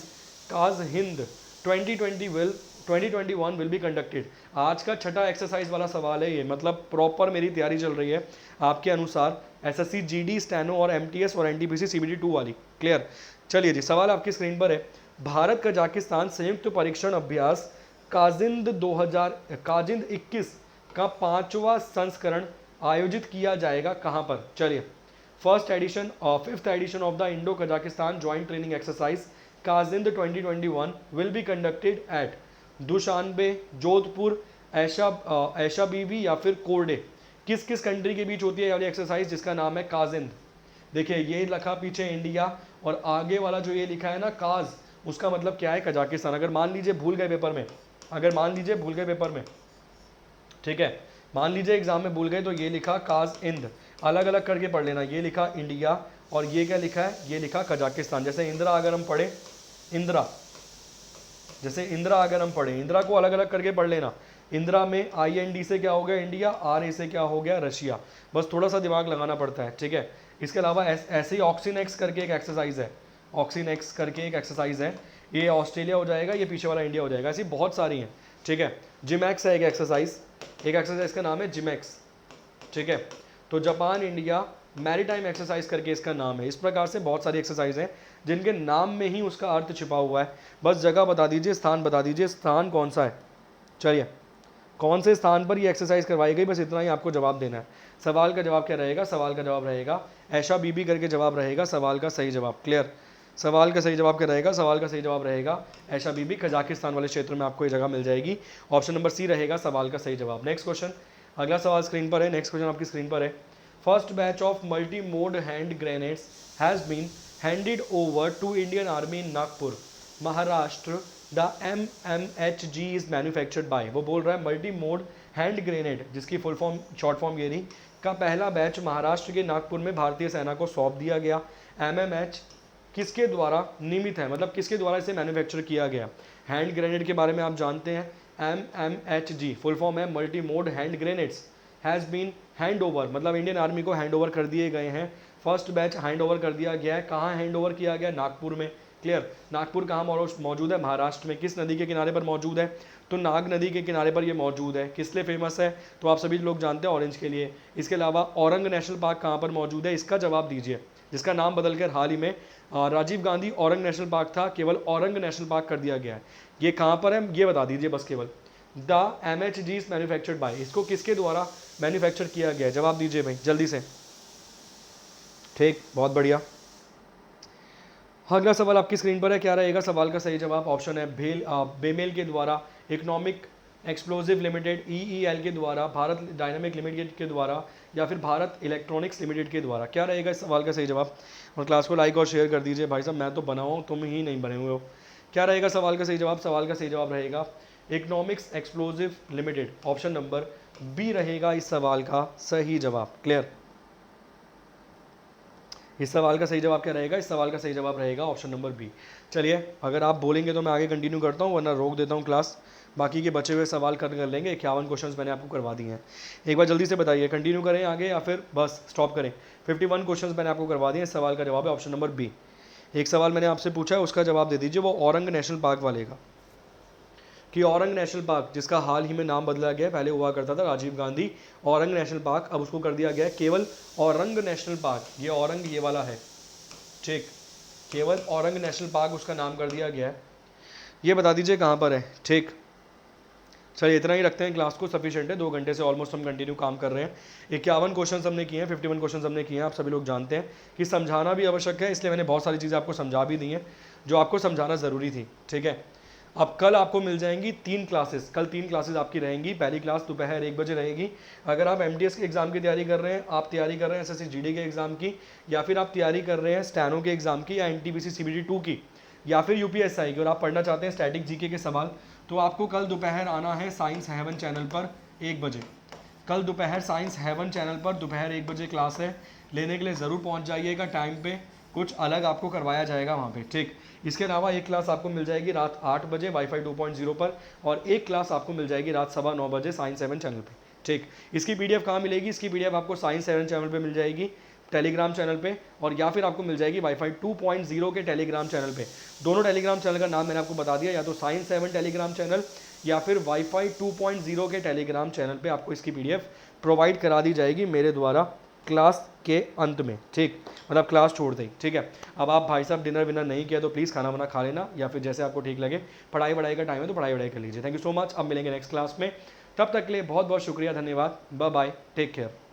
Kazind 2021 will be conducted. आज का छठा एक्सरसाइज वाला सवाल है ये, मतलब प्रॉपर मेरी तैयारी चल रही है आपके अनुसार, एसएससी जीडी, स्टेनो और एमटीएस और एनटीपीसी सीबीटी 2 वाली, क्लियर। चलिए जी, सवाल आपकी स्क्रीन पर है, भारत कजाकिस्तान संयुक्त परीक्षण अभ्यास काजिंद 21 का 5वां संस्करण आयोजित किया जाएगा कहाँ पर? चलिए, fifth edition of the Indo Kazakhstan joint training exercise Kazind 2021 will be conducted at Dushanbe, Jodhpur, Aisha Bibi या फिर कोर्डे। किस किस कंट्री के बीच होती है ये वाली एक्सरसाइज जिसका नाम है काजिंद? देखिए ये लिखा पीछे इंडिया और आगे वाला जो ये लिखा है ना काज, उसका मतलब क्या है? कजाकिस्तान। अगर मान लीजिए भूल गए पेपर में, ठीक है, मान लीजिए एग्जाम में भूल गए तो ये लिखा काज इंद, अलग अलग करके पढ़ लेना। ये लिखा इंडिया और ये क्या लिखा है? ये लिखा कजाकिस्तान। जैसे इंदिरा अगर हम पढ़े इंदिरा, इंदिरा को अलग अलग करके पढ़ लेना। इंदिरा में IND से क्या हो गया? इंडिया, RA से क्या हो गया? रशिया। बस थोड़ा सा दिमाग लगाना पड़ता है, ठीक है। इसके अलावा ऐसे ही ऑक्सीनेक्स करके एक एक्सरसाइज है, ये ऑस्ट्रेलिया हो जाएगा, ये पीछे वाला इंडिया हो जाएगा। ऐसी बहुत सारी हैं, ठीक है। जिमैक्स है एक एक्सरसाइज का नाम है जिमैक्स, ठीक है। तो जापान इंडिया मैरीटाइम एक्सरसाइज करके इसका नाम है। इस प्रकार से बहुत सारी एक्सरसाइज हैं जिनके नाम में ही उसका अर्थ छिपा हुआ है। बस जगह बता दीजिए, स्थान बता दीजिए, स्थान कौन सा है। चलिए, कौन से स्थान पर ये एक्सरसाइज करवाई गई, बस इतना ही आपको जवाब देना है। सवाल का जवाब क्या रहेगा? सवाल का जवाब रहेगा ऐशा बीबी करके जवाब रहेगा सवाल का सही जवाब। क्लियर? सवाल का सही जवाब क्या रहेगा? सवाल का सही जवाब रहेगा ऐशा बीबी, कजाकिस्तान वाले क्षेत्र में आपको ये जगह मिल जाएगी। ऑप्शन नंबर सी रहेगा सवाल का सही जवाब। नेक्स्ट क्वेश्चन, अगला सवाल स्क्रीन पर है। नेक्स्ट क्वेश्चन आपकी स्क्रीन पर है। First batch of multi mode hand grenades has been handed over to Indian army in Nagpur, Maharashtra. The MMHG is manufactured by. वो बोल रहा है मल्टी मोड हैंड ग्रेनेड, जिसकी फुल फॉर्म शॉर्ट फॉर्म ये रही, का पहला बैच महाराष्ट्र के नागपुर में भारतीय सेना को सौंप दिया गया। MMH किसके द्वारा निर्मित है, मतलब किसके द्वारा इसे मैन्युफैक्चर किया गया? हैंड ग्रेनेड के बारे में आप जानते हैं, MMHG फुल फॉर्म है multi mode hand grenades, has been hand over, मतलब इंडियन आर्मी को हैंड ओवर कर दिए गए हैं। फर्स्ट बैच हैंड ओवर कर दिया गया है। कहाँ हैंड ओवर किया गया? नागपुर में। क्लियर? नागपुर कहाँ मौजूद है? महाराष्ट्र में। किस नदी के किनारे पर मौजूद है? तो नाग नदी के किनारे पर ये मौजूद है। किस लिए फेमस है? तो आप सभी लोग जानते हैं, ऑरेंज के लिए। इसके अलावा औरंग नेशनल पार्क कहाँ पर मौजूद है? इसका जवाब दीजिए, जिसका नाम बदलकर हाल ही में राजीव गांधी औरंग नेशनल पार्क था, केवल औरंग नेशनल पार्क कर दिया गया है। ये कहाँ पर है ये बता दीजिए बस केवल। The MHG is manufactured bye, इसको किसके द्वारा मैन्युफैक्चर किया गया है? जवाब दीजिए भाई जल्दी से। ठीक, बहुत बढ़िया। अगला सवाल आपकी स्क्रीन पर है, क्या रहेगा सवाल का सही जवाब? ऑप्शन है बेमेल के द्वारा, इकोनॉमिक एक्सप्लोजिव लिमिटेड EEL के द्वारा, भारत डायनामिक लिमिटेड के द्वारा, या फिर भारत इलेक्ट्रॉनिक्स लिमिटेड के द्वारा। क्या रहेगा इस सवाल का सही जवाब? और क्लास को लाइक और शेयर कर दीजिए भाई साहब, मैं तो बना हूँ, तुम ही नहीं बने हुए हो। क्या रहेगा सवाल का सही जवाब? सवाल का सही जवाब रहेगा economics explosive limited. Option number B रहेगा इस सवाल का सही जवाब। क्लियर? इस सवाल का सही जवाब क्या रहेगा? इस सवाल का सही जवाब रहेगा ऑप्शन नंबर बी। चलिए, अगर आप बोलेंगे तो मैं आगे कंटिन्यू करता हूँ, वरना रोक देता हूँ क्लास। बाकी के बचे हुए सवाल कर लेंगे। 51 क्वेश्चंस मैंने आपको करवा दिए हैं। एक बार जल्दी से बताइए, कंटिन्यू करें आगे या फिर बस स्टॉप करें? 51 क्वेश्चंस मैंने आपको करवा दिए। इस सवाल का जवाब है ऑप्शन नंबर बी। एक सवाल मैंने आपसे पूछा है, उसका जवाब दे दीजिए, वो औरंग नेशनल पार्क वाले का, कि औरंग नेशनल पार्क, जिसका हाल ही में नाम बदला गया, पहले हुआ करता था राजीव गांधी औरंग नेशनल पार्क, अब उसको कर दिया गया केवल औरंग नेशनल पार्क। ये औरंग ये वाला है, ठीक, केवल औरंग नेशनल पार्क उसका नाम कर दिया गया है। ये बता दीजिए कहाँ पर है। ठीक, चलिए इतना ही रखते हैं, क्लास को सफिशिएंट है, 2 घंटे से ऑलमोस्ट हम कंटिन्यू काम कर रहे हैं। 51 क्वेश्चन हमने किए हैं, 51 क्वेश्चन हमने किए हैं। आप सभी लोग जानते हैं कि समझाना भी आवश्यक है, इसलिए मैंने बहुत सारी चीज़ें आपको समझा भी दी हैं जो आपको समझाना ज़रूरी थी। ठीक है, अब कल आपको मिल जाएंगी 3 क्लासेस। कल 3 क्लासेस आपकी रहेंगी। पहली क्लास दोपहर 1 बजे रहेगी। अगर आप MTS के एग्ज़ाम की तैयारी कर रहे हैं, आप तैयारी कर रहे हैं SSC GD के एग्ज़ाम की, या फिर आप तैयारी कर रहे हैं स्टैनो के एग्ज़ाम की, या NTPC CBT 2 की, या फिर UPSI की, और आप पढ़ना चाहते हैं स्टैटिक GK के सवाल, तो आपको कल दोपहर आना है साइंस हेवन चैनल पर 1 बजे। कल दोपहर साइंस हेवन चैनल पर दोपहर 1 बजे क्लास है। लेने के लिए ज़रूर पहुँच जाइएगा टाइम पे, कुछ अलग आपको करवाया जाएगा वहाँ पे। ठीक, इसके अलावा एक क्लास आपको मिल जाएगी रात 8 बजे वाईफाई 2.0 पर, और एक क्लास आपको मिल जाएगी रात 9:15 बजे साइंस 7 चैनल पे। ठीक, इसकी PDF कहाँ मिलेगी? इसकी PDF आपको साइंस 7 चैनल पे मिल जाएगी, टेलीग्राम चैनल पे, और या फिर आपको मिल जाएगी वाईफाई 2.0 के टेलीग्राम चैनल पे। दोनों टेलीग्राम चैनल का नाम मैंने आपको बता दिया, या तो साइंस 7 टेलीग्राम चैनल या फिर वाईफाई 2.0 के टेलीग्राम चैनल पे आपको इसकी PDF प्रोवाइड करा दी जाएगी मेरे द्वारा क्लास के अंत में। ठीक, मतलब क्लास छोड़ दें। ठीक है, अब आप भाई साहब डिनर विनर नहीं किया तो प्लीज़ खाना वाना खा लेना, या फिर जैसे आपको ठीक लगे, पढ़ाई वढ़ाई का टाइम है तो पढ़ाई वढ़ाई कर लीजिए। Thank you so much. अब मिलेंगे नेक्स्ट क्लास में, तब तक के लिए बहुत बहुत शुक्रिया, धन्यवाद, बाय बाय, टेक केयर।